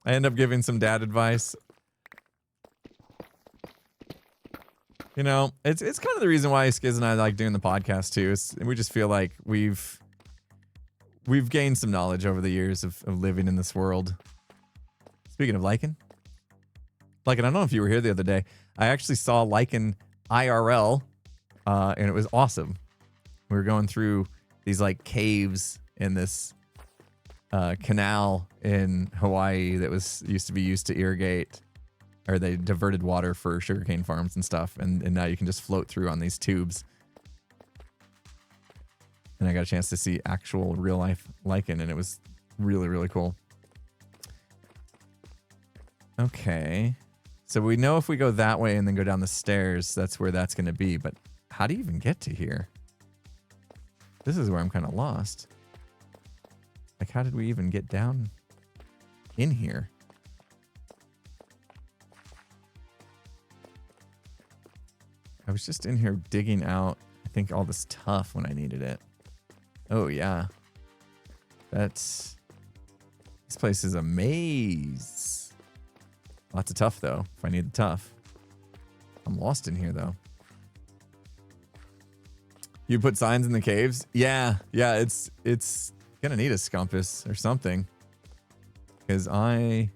end up giving some dad advice. You know, it's kind of the reason why Skiz and I like doing the podcast too. We just feel like we've gained some knowledge over the years of living in this world. Speaking of Lycan, I don't know if you were here the other day. I actually saw Lycan IRL, and it was awesome. We were going through these like caves in this canal in Hawaii that used to be used to irrigate, or they diverted water for sugarcane farms and stuff, and now you can just float through on these tubes. And I got a chance to see actual real life Lycan, and it was really, really cool. Okay. So we know if we go that way and then go down the stairs, that's where that's going to be. But how do you even get to here? This is where I'm kind of lost. Like, how did we even get down in here? I was just in here digging out, I think, all this tuff when I needed it. Oh, yeah. This place is a maze. Lots of tuff, though, if I need the tuff. I'm lost in here, though. You put signs in the caves? Yeah, it's gonna need a scumpus or something. Because I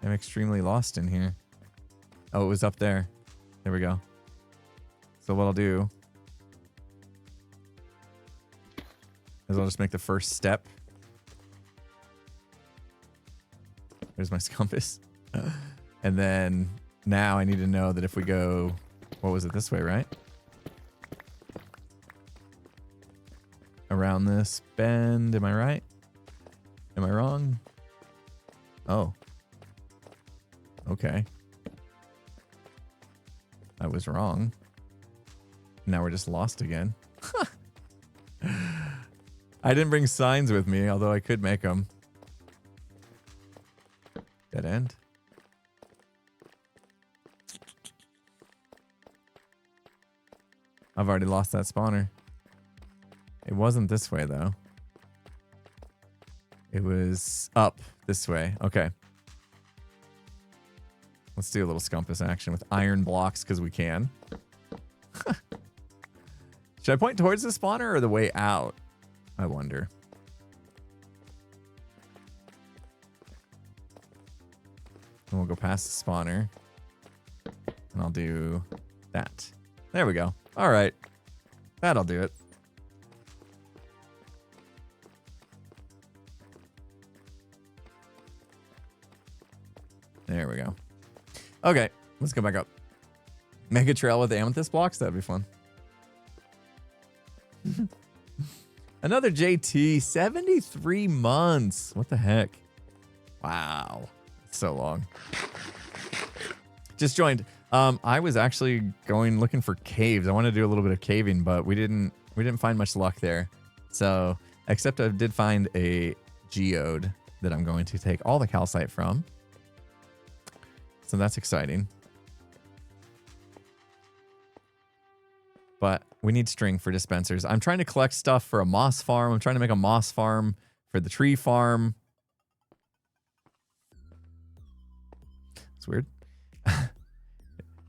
am extremely lost in here. Oh, it was up there. There we go. So what I'll do is I'll just make the first step. There's my scumpus. And then now I need to know that if we go, what was it, this way, right? Around this bend, am I right? Am I wrong? Oh. Okay. I was wrong. Now we're just lost again. I didn't bring signs with me, although I could make them. Dead end. I've already lost that spawner. It wasn't this way, though. It was up this way. Okay. Let's do a little scumpus action with iron blocks, because we can. Should I point towards the spawner or the way out? I wonder. And we'll go past the spawner. And I'll do that. There we go. All right. That'll do it. There we go. Okay, let's go back up. Make a trail with amethyst blocks? That'd be fun. Another JT, 73 months. What the heck? Wow. So long. Just joined. I was actually looking for caves. I wanted to do a little bit of caving, but we didn't find much luck there. So, except I did find a geode that I'm going to take all the calcite from. So that's exciting. But we need string for dispensers. I'm trying to collect stuff for a moss farm. I'm trying to make a moss farm for the tree farm. It's weird.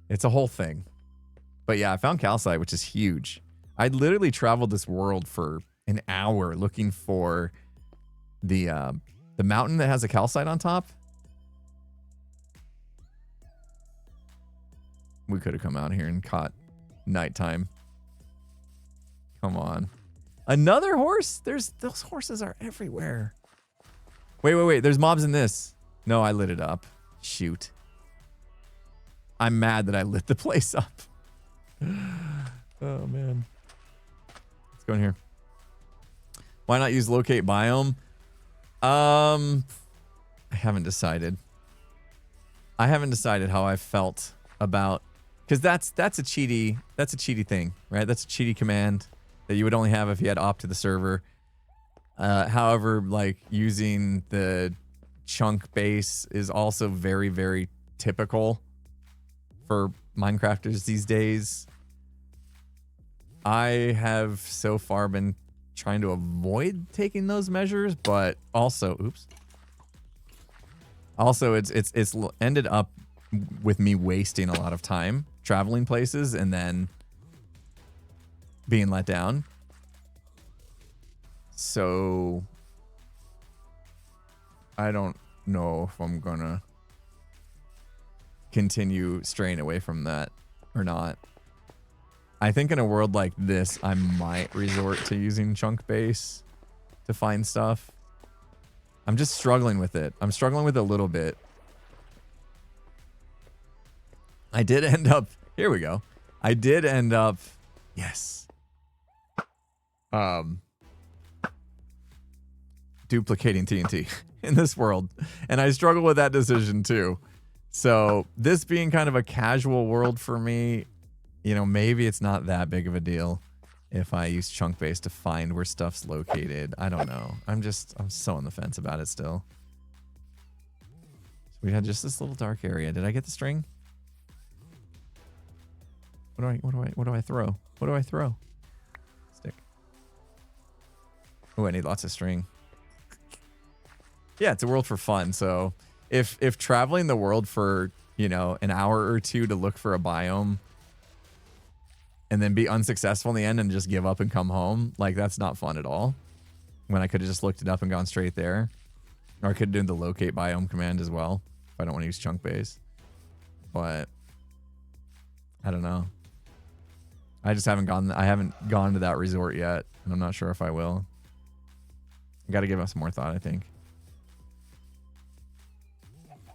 It's a whole thing. But yeah, I found calcite, which is huge. I literally traveled this world for an hour looking for the mountain that has a calcite on top. We could have come out here and caught nighttime. Come on. Another horse? Those horses are everywhere. Wait. There's mobs in this. No, I lit it up. Shoot. I'm mad that I lit the place up. Oh, man. Let's go in here. Why not use locate biome? I haven't decided. I haven't decided how I felt about... Because that's a cheaty thing, right? That's a cheaty command that you would only have if you had opt to the server. However, like using the chunk base is also very, very typical for Minecrafters these days. I have so far been trying to avoid taking those measures, but also, oops. Also, it's ended up with me wasting a lot of time traveling places and then being let down. So I don't know if I'm gonna continue straying away from that or not. I think in a world like this, I might resort to using chunk base to find stuff. I'm just struggling with it. I'm struggling with it a little bit. I did end up, here we go. I did end up, yes. Duplicating TNT in this world. And I struggle with that decision too. So this being kind of a casual world for me, you know, maybe it's not that big of a deal if I use chunk base to find where stuff's located. I don't know. I'm so on the fence about it still. So we had just this little dark area. Did I get the string? What do I throw? What do I throw? Stick. Oh, I need lots of string. Yeah, it's a world for fun. So if traveling the world for, you know, an hour or two to look for a biome and then be unsuccessful in the end and just give up and come home, like that's not fun at all. When I could have just looked it up and gone straight there. Or I could do the locate biome command as well if I don't want to use chunk base. But I don't know. I just haven't gone to that resort yet, and I'm not sure if I will. I got to give us some more thought, I think.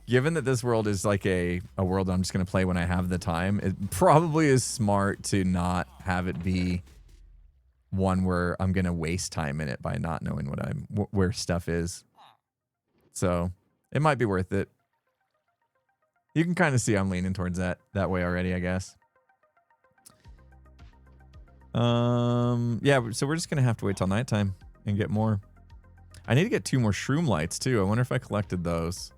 Given that this world is like a world I'm just going to play when I have the time, it probably is smart to not have it be one where I'm going to waste time in it by not knowing where stuff is. So it might be worth it. You can kind of see I'm leaning towards that way already, I guess. Yeah, so we're just gonna have to wait till nighttime and get more. I need to get 2 more shroom lights too. I wonder if I collected those.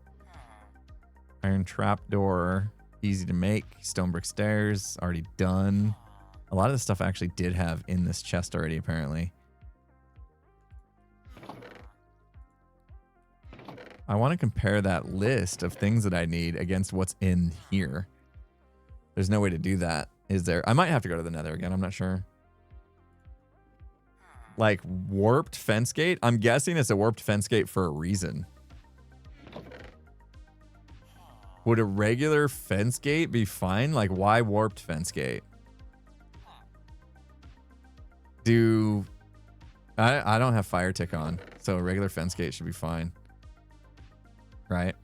Iron trapdoor, easy to make. Stone brick stairs, already done. A lot of the stuff I actually did have in this chest already, apparently. I want to compare that list of things that I need against what's in here. There's no way to do that, is there? I might have to go to the nether again, I'm not sure. like warped fence gate. I'm guessing it's a warped fence gate for a reason. Would a regular fence gate be fine? Like, why warped fence gate? I don't have fire tick on, so a regular fence gate should be fine. Right?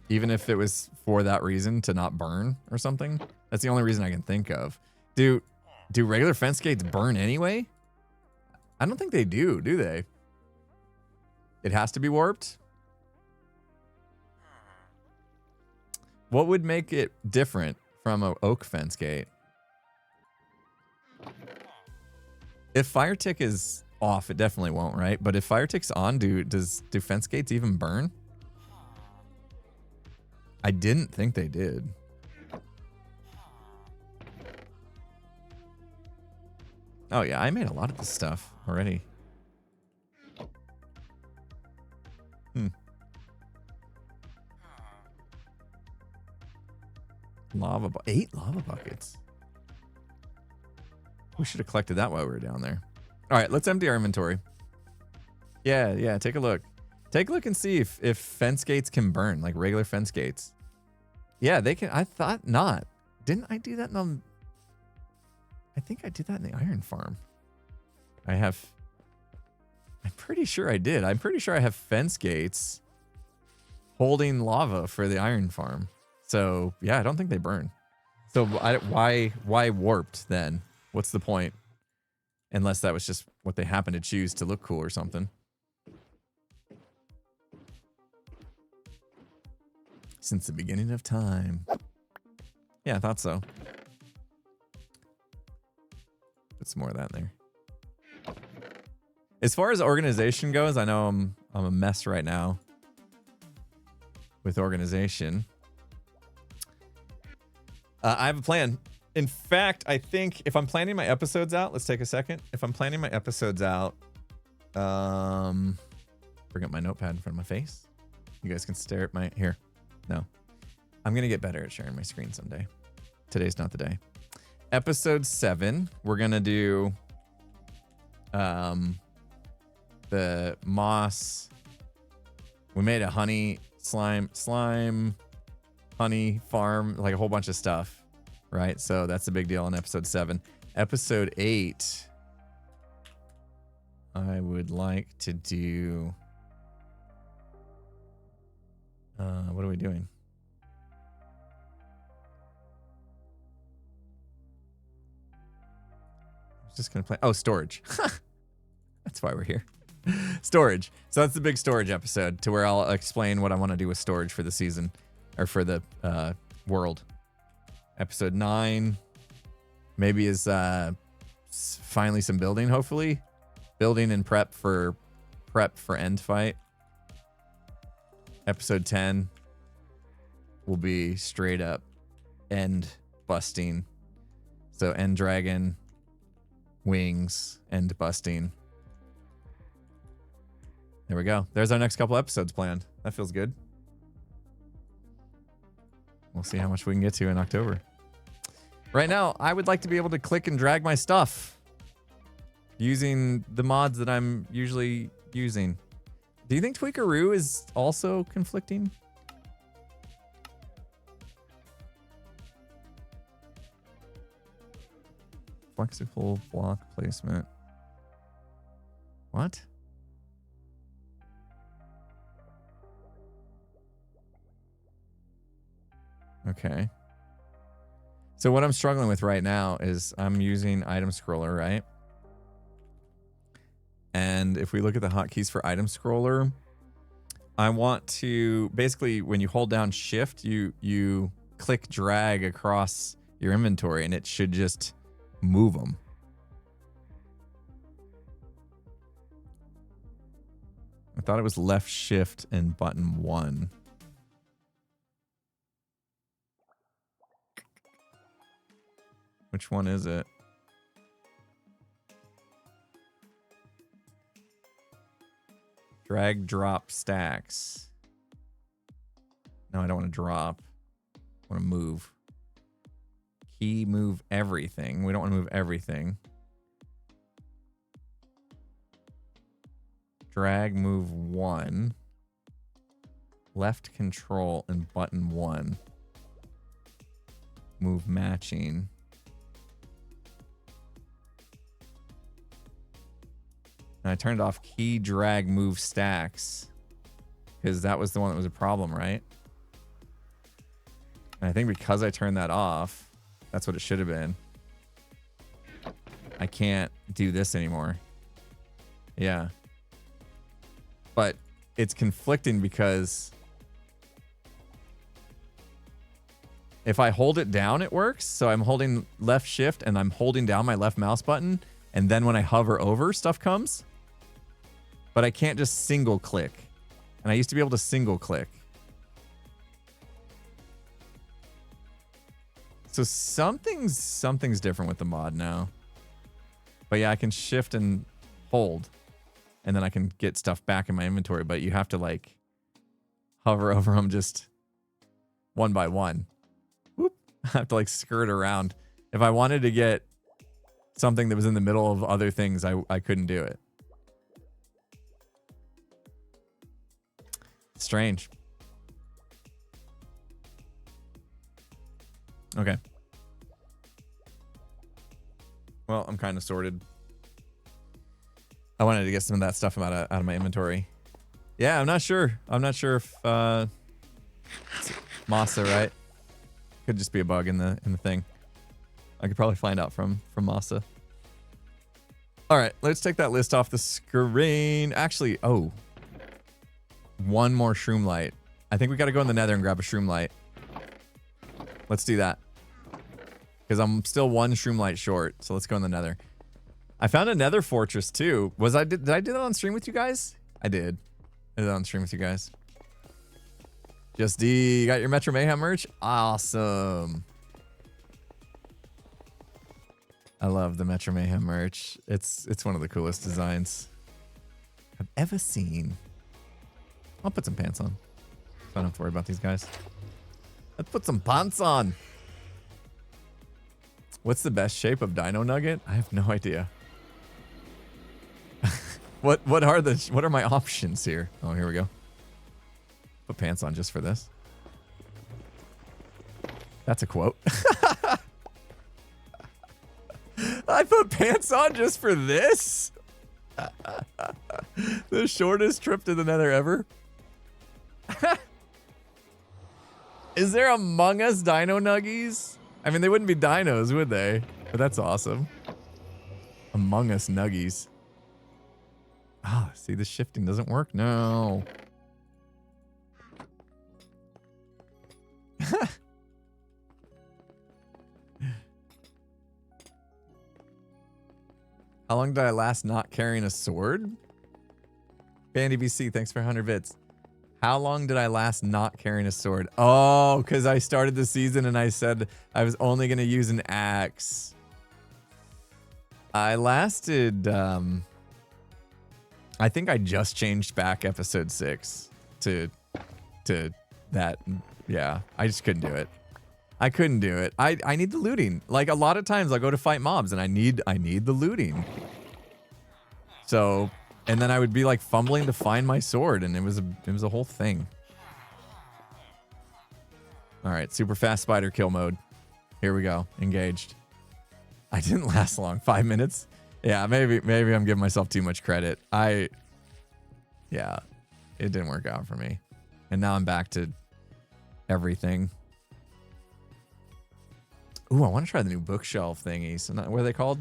Even if it was for that reason to not burn or something. That's the only reason I can think of. Do regular fence gates burn anyway? I don't think they do they? It has to be warped? What would make it different from an oak fence gate? If fire tick is off, it definitely won't, right? But if fire tick's on, do fence gates even burn? I didn't think they did. Oh yeah, I made a lot of this stuff already. Eight lava buckets. We should have collected that while we were down there. All right, let's empty our inventory. Yeah, take a look. Take a look and see if fence gates can burn, like regular fence gates. Yeah, they can. I thought not. Didn't I do that in the... I think I did that in the iron farm. I'm pretty sure I did. I'm pretty sure I have fence gates holding lava for the iron farm. So, yeah, I don't think they burn. So why warped then? What's the point? Unless that was just what they happened to choose to look cool or something. Since the beginning of time. Yeah, I thought so. Put some more of that in there. As far as organization goes, I know I'm a mess right now with organization. I have a plan. In fact, I think if I'm planning my episodes out, let's take a second. If I'm planning my episodes out, bring up my notepad in front of my face. You guys can stare at my... Here. No. I'm going to get better at sharing my screen someday. Today's not the day. Episode 7, we're going to do the moss. We made a honey slime honey farm, like a whole bunch of stuff, right? So that's a big deal in episode 7. Episode 8, I would like to do... what are we doing? I'm just going to play... Oh, storage. That's why we're here. Storage. So that's the big storage episode, to where I'll explain what I want to do with storage for the season, or for the world. Episode 9 maybe is finally some building, hopefully. Building and prep for end fight. Episode 10 will be straight up end busting. So end dragon, wings, end busting. There we go. There's our next couple episodes planned. That feels good. We'll see how much we can get to in October. Right now, I would like to be able to click and drag my stuff using the mods that I'm usually using. Do you think Tweakaroo is also conflicting? Flexible block placement. What? Okay. So what I'm struggling with right now is I'm using item scroller, right? And if we look at the hotkeys for item scroller, I want to basically, when you hold down shift, you click drag across your inventory and it should just move them. I thought it was left shift and button 1. Which one is it? Drag, drop, stacks. No, I don't want to drop. I want to move. Key, move everything. We don't want to move everything. drag move 1. Left control and button 1. Move matching. And I turned off key drag move stacks because that was the one that was a problem, right? And I think because I turned that off, that's what it should have been. I can't do this anymore. Yeah. But it's conflicting because if I hold it down, it works. So I'm holding left shift and I'm holding down my left mouse button. And then when I hover over, stuff comes. But I can't just single click. And I used to be able to single click. So something's different with the mod now. But yeah, I can shift and hold. And then I can get stuff back in my inventory. But you have to like hover over them just one by one. Whoop. I have to like skirt around. If I wanted to get something that was in the middle of other things, I couldn't do it. Strange. Okay. Well, I'm kind of sorted. I wanted to get some of that stuff out of my inventory. Yeah, I'm not sure. I'm not sure if it's Masa, right? Could just be a bug in the thing. I could probably find out from Masa. All right, let's take that list off the screen. Actually, oh. One more shroom light. I think we got to go in the nether and grab a shroom light. Let's do that. Because I'm still one shroom light short. So let's go in the nether. I found a nether fortress too. Did I do that on stream with you guys? I did. I did that on stream with you guys. Just D, you got your Metro Mayhem merch? Awesome. I love the Metro Mayhem merch. It's one of the coolest designs I've ever seen. I'll put some pants on. So I don't have to worry about these guys. Let's put some pants on. What's the best shape of Dino Nugget? I have no idea. What are my options here? Oh, here we go. Put pants on just for this. That's a quote. I put pants on just for this. The shortest trip to the nether ever. Is there Among Us Dino Nuggies? I mean, they wouldn't be dinos, would they? But that's awesome. Among Us Nuggies. Ah, see, the shifting doesn't work? No. How long did I last not carrying a sword? Bandy BC, thanks for 100 bits. How long did I last not carrying a sword? Oh, because I started the season and I said I was only going to use an axe. I lasted, I think I just changed back episode 6 to that. Yeah, I just couldn't do it. I couldn't do it. I need the looting. Like a lot of times I'll go to fight mobs and I need the looting. So, and then I would be like fumbling to find my sword and it was a whole thing. All right, super fast spider kill mode. Here we go. Engaged. I didn't last long. 5 minutes. Yeah, maybe I'm giving myself too much credit. Yeah, it didn't work out for me. And now I'm back to everything. Ooh, I want to try the new bookshelf thingies. What are they called?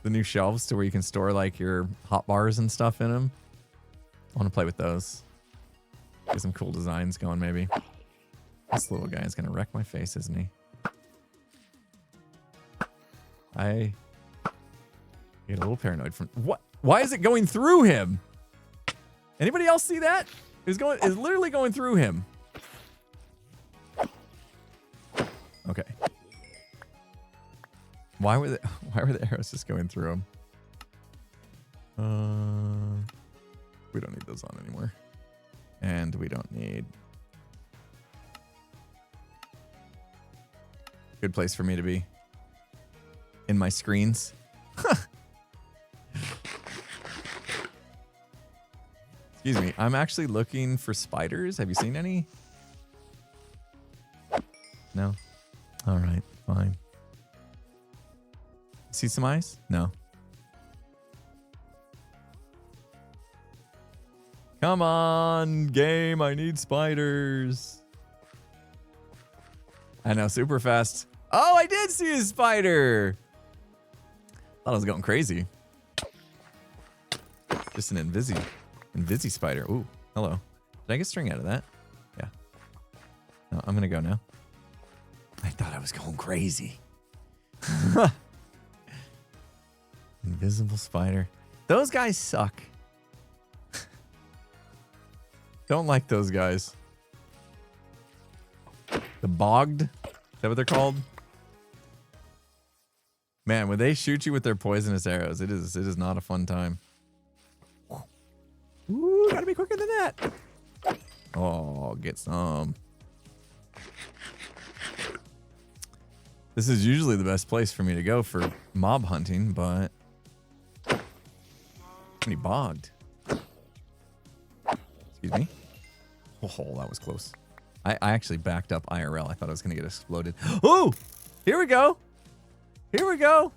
The new shelves to where you can store like your hot bars and stuff in them. I want to play with those. Get some cool designs going maybe. This little guy is going to wreck my face, isn't he? I get a little paranoid from what? Why is it going through him? Anybody else see that? It's literally going through him. Okay. Why were the arrows just going through him? We don't need those on anymore. And we don't need. Good place for me to be. In my screens. Excuse me. I'm actually looking for spiders. Have you seen any? No. All right. Fine. See some ice? No. Come on, game. I need spiders. I know, super fast. Oh, I did see a spider. Thought I was going crazy. Just an invisi spider. Ooh, hello. Did I get string out of that? Yeah. No, I'm gonna go now. I thought I was going crazy. Invisible spider. Those guys suck. Don't like those guys. The bogged? Is that what they're called? Man, when they shoot you with their poisonous arrows, it is not a fun time. Ooh, gotta be quicker than that. Oh, get some. This is usually the best place for me to go for mob hunting, but pretty bogged. Excuse me. Oh, that was close. I actually backed up IRL. I thought I was gonna get exploded. Oh, here we go. Here we go.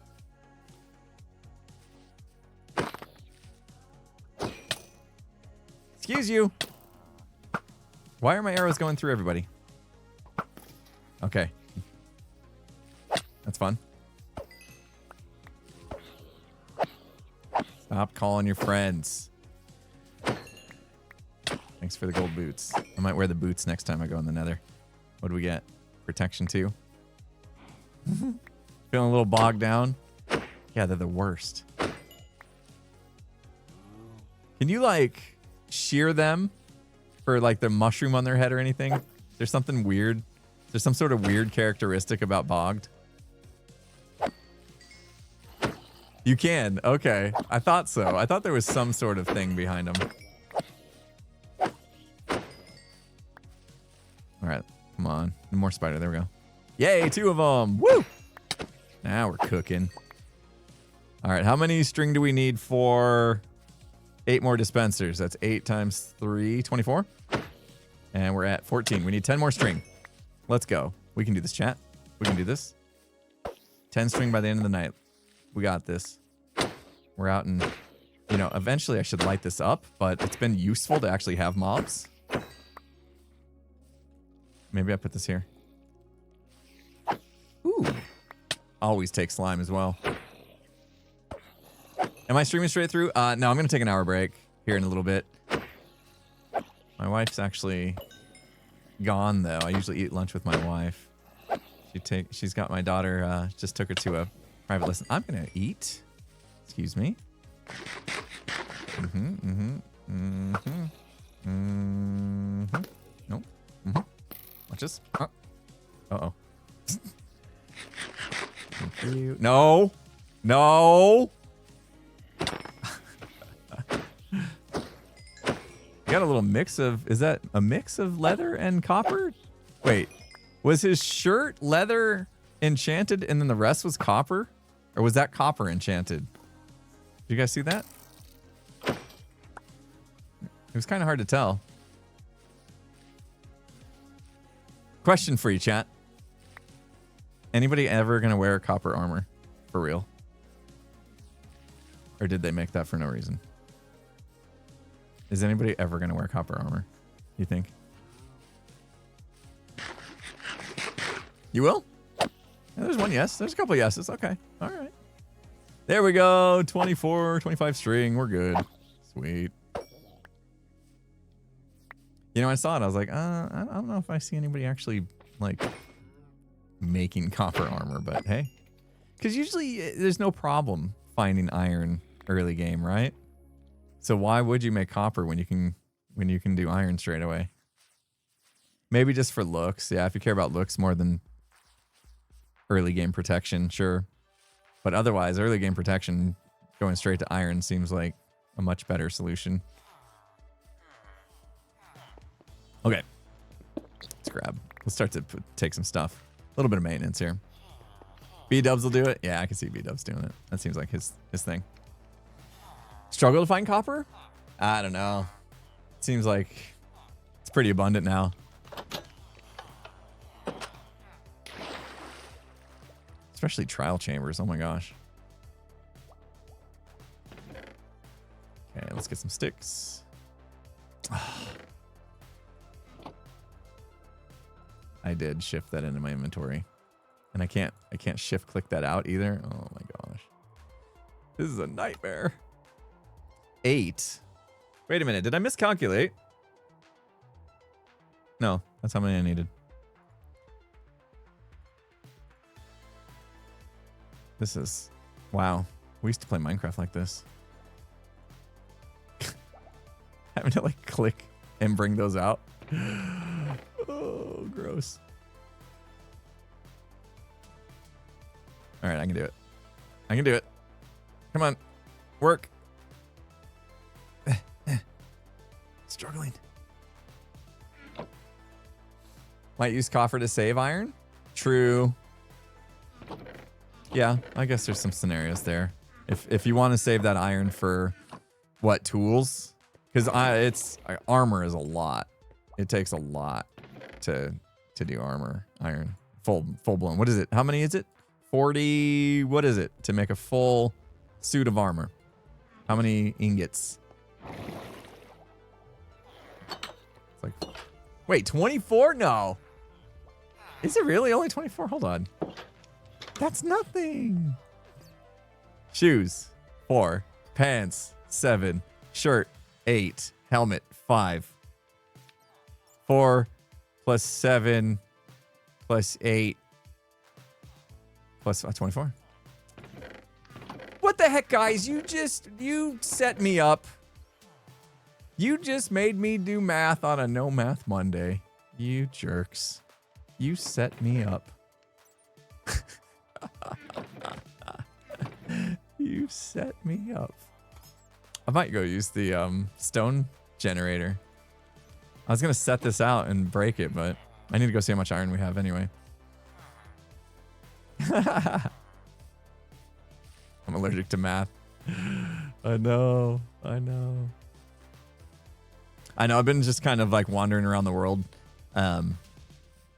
Excuse you. Why are my arrows going through everybody? Okay. That's fun. Stop calling your friends. Thanks for the gold boots. I might wear the boots next time I go in the nether. What do we get? Protection 2. Feeling a little bogged down? Yeah, they're the worst. Can you, like, shear them for, like, the mushroom on their head or anything? There's something weird. There's some sort of weird characteristic about bogged. You can. Okay. I thought so. I thought there was some sort of thing behind them. All right. Come on. No more spider. There we go. Yay, 2 of them. Woo! Now we're cooking. All right. How many string do we need for 8 more dispensers? That's 8 times 3, 24. And we're at 14. We need 10 more string. Let's go. We can do this, chat. We can do this. 10 string by the end of the night. We got this. We're out and, you know, eventually I should light this up, but it's been useful to actually have mobs. Maybe I put this here. Ooh. Always take slime as well. Am I streaming straight through? No, I'm going to take an hour break here in a little bit. My wife's actually gone, though. I usually eat lunch with my wife. She's got my daughter, just took her to a private lesson. I'm going to eat. Excuse me. Nope. Watch this. Oh. Uh-oh. Thank you. No. No. You got a little mix of... Is that a mix of leather and copper? Wait. Was his shirt leather enchanted and then the rest was copper? Or was that copper enchanted? Did you guys see that? It was kind of hard to tell. Question for you, chat. Anybody ever gonna wear copper armor? For real? Or did they make that for no reason? Is anybody ever gonna wear copper armor? You think? You will? Yeah, there's one yes. There's a couple yeses. Okay. All right. There we go. 24, 25 string. We're good. Sweet. You know, I saw it. I was like, I don't know if I see anybody actually, like, making copper armor, but hey. Because usually there's no problem finding iron early game, right? So why would you make copper when you can do iron straight away? Maybe just for looks. Yeah, if you care about looks more than early game protection, sure. But otherwise, early game protection, going straight to iron seems like a much better solution. Okay. Let's grab. Let's start to take some stuff. A little bit of maintenance here. B-dubs will do it. Yeah, I can see B-dubs doing it. That seems like his thing. Struggle to find copper? I don't know. seems like it's pretty abundant now. Especially trial chambers. Oh my gosh. Okay, let's get some sticks. I did shift that into my inventory. And I can't shift click that out either. Oh my gosh. This is a nightmare. 8. Wait a minute, did I miscalculate? No, that's how many I needed. This is, wow. We used to play Minecraft like this. Having to like click and bring those out. Oh, gross. All right, I can do it. I can do it. Come on, work. Struggling. Might use coffer to save iron. True. Yeah, I guess there's some scenarios there. If you want to save that iron for what, tools? Because armor is a lot. It takes a lot to do armor, iron, full blown. What is it? How many is it? 40. What is it to make a full suit of armor? How many ingots? It's like, wait, 24? No. Is it really only 24? Hold on. That's nothing. Shoes, 4. Pants, 7. Shirt, 8. Helmet, 5. 4 plus 7 plus 8 plus 24. What the heck, guys? You set me up. You just made me do math on a No Math Monday. You jerks. You set me up. You set me up. I might go use the stone generator. I was gonna set this out and break it, but I need to go see how much iron we have anyway. I'm allergic to math. I know. I've been just kind of like wandering around the world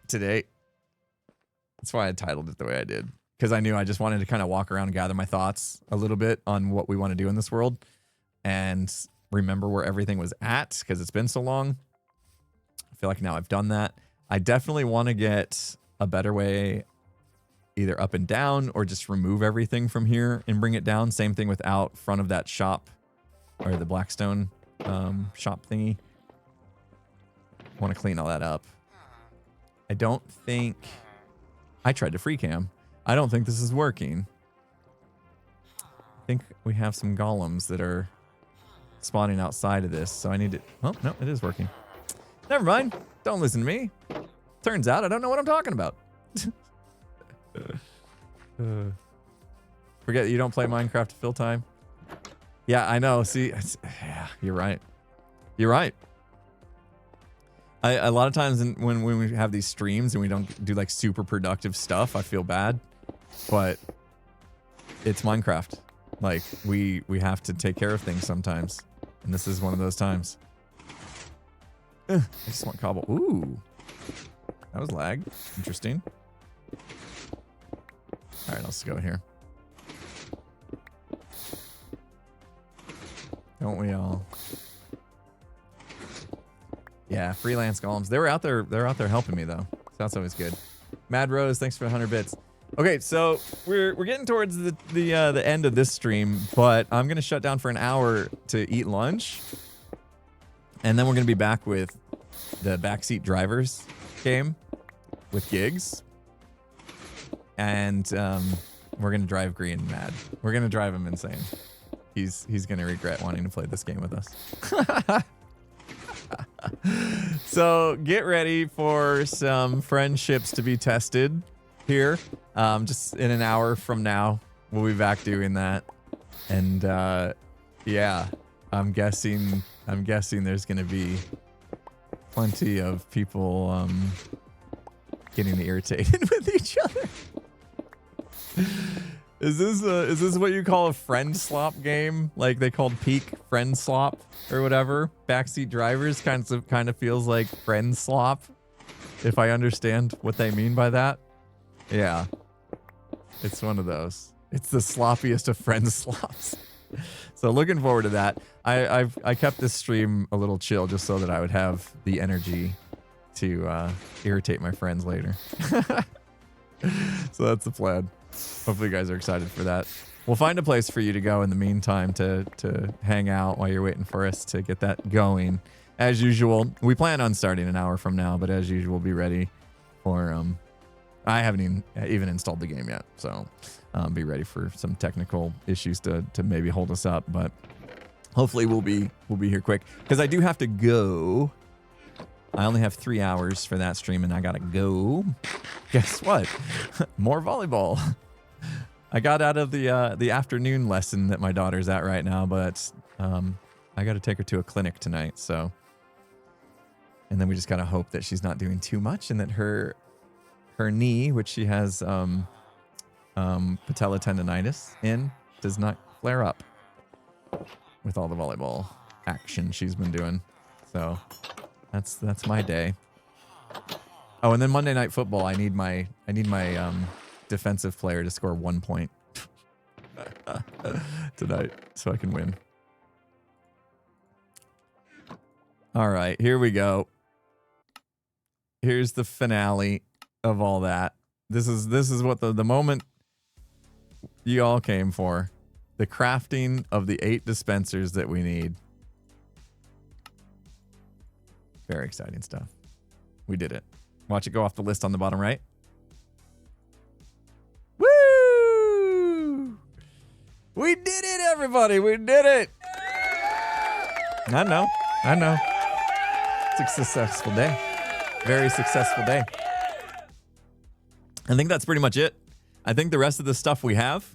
today. That's why I titled it the way I did. Because I knew I just wanted to kind of walk around and gather my thoughts a little bit on what we want to do in this world. And remember where everything was at, because it's been so long. I feel like now I've done that. I definitely want to get a better way, either up and down, or just remove everything from here and bring it down. Same thing with out front of that shop, or the Blackstone shop thingy. I want to clean all that up. I don't think... I tried to free cam. I don't think this is working. I think we have some golems that are spawning outside of this, so I need to... Oh, no, it is working. Never mind. Don't listen to me. Turns out I don't know what I'm talking about. Forget you don't play Minecraft to fill time. Yeah, I know. See, yeah, you're right. You're right. A lot of times when we have these streams and we don't do like super productive stuff, I feel bad. But it's Minecraft. Like we have to take care of things sometimes, and this is one of those times. I just want cobble. Ooh, that was lag. Interesting. All right, let's go here. Don't we all? Yeah, freelance golems. They were out there. They're out there helping me though. So that's always good. Mad Rose, thanks for 100 bits. Okay, so we're getting towards the end of this stream, but I'm gonna shut down for an hour to eat lunch, and then we're gonna be back with the backseat drivers game with Gigs, and we're gonna drive Green mad. We're gonna drive him insane. He's gonna regret wanting to play this game with us. So get ready for some friendships to be tested here. Just in an hour from now, we'll be back doing that. And yeah, I'm guessing there's gonna be plenty of people getting irritated with each other. Is this what you call a friend slop game? Like they called peak friend slop or whatever? Backseat drivers kind of feels like friend slop, if I understand what they mean by that. Yeah. It's one of those. It's the sloppiest of friend slops. So looking forward to that. I kept this stream a little chill just so that I would have the energy to irritate my friends later. So that's the plan. Hopefully you guys are excited for that. We'll find a place for you to go in the meantime to hang out while you're waiting for us to get that going. As usual, we plan on starting an hour from now, but as usual, be ready for I haven't even installed the game yet, so be ready for some technical issues to maybe hold us up, but hopefully we'll be here quick because I do have to go. I only have 3 hours for that stream and I gotta go. Guess what? More volleyball. I got out of the afternoon lesson that my daughter's at right now, but I gotta take her to a clinic tonight, so. And then we just gotta hope that she's not doing too much and that her knee, which she has patella tendonitis in, does not flare up with all the volleyball action she's been doing. So that's my day. Oh, and then Monday Night Football, I need my defensive player to score 1 point tonight so I can win. All right, here we go. Here's the finale of all that. This is what the moment you all came for. The crafting of the 8 dispensers that we need. Very exciting stuff. We did it. Watch it go off the list on the bottom right. Woo! We did it, everybody. We did it. I know. It's a successful day. Very successful day. I think that's pretty much it. I think the rest of the stuff we have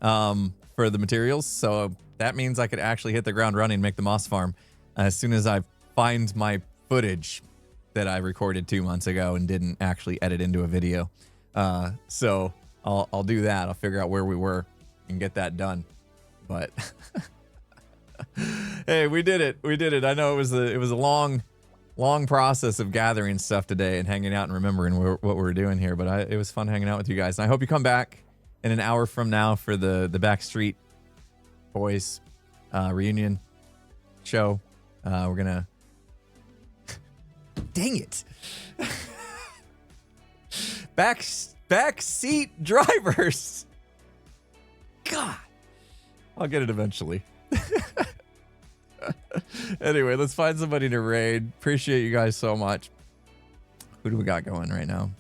for the materials. So that means I could actually hit the ground running and make the moss farm as soon as I find my footage that I recorded 2 months ago and didn't actually edit into a video. So I'll do that. I'll figure out where we were and get that done. But hey, we did it. We did it. I know it was a long process of gathering stuff today and hanging out and remembering what we were doing here. But it was fun hanging out with you guys. And I hope you come back in an hour from now for the Backstreet Boys reunion show. We're gonna. Dang it! Backseat drivers. God, I'll get it eventually. Anyway, let's find somebody to raid. Appreciate you guys so much. Who do we got going right now?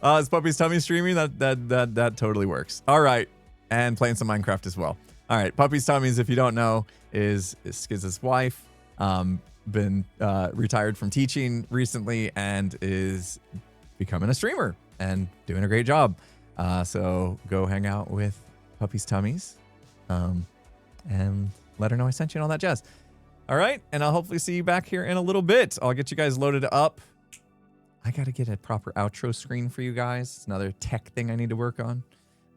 Is Puppy's Tummy streaming? That totally works. All right, and playing some Minecraft as well. All right, Puppy's Tummies, if you don't know, is Skiz's wife. Been retired from teaching recently and is becoming a streamer and doing a great job. So go hang out with Puppy's Tummies and let her know I sent you and all that jazz. All right, and I'll hopefully see you back here in a little bit. I'll get you guys loaded up. I got to get a proper outro screen for you guys. It's another tech thing I need to work on,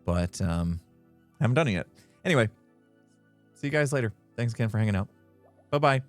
but I haven't done it yet. Anyway, see you guys later. Thanks again for hanging out. Bye-bye.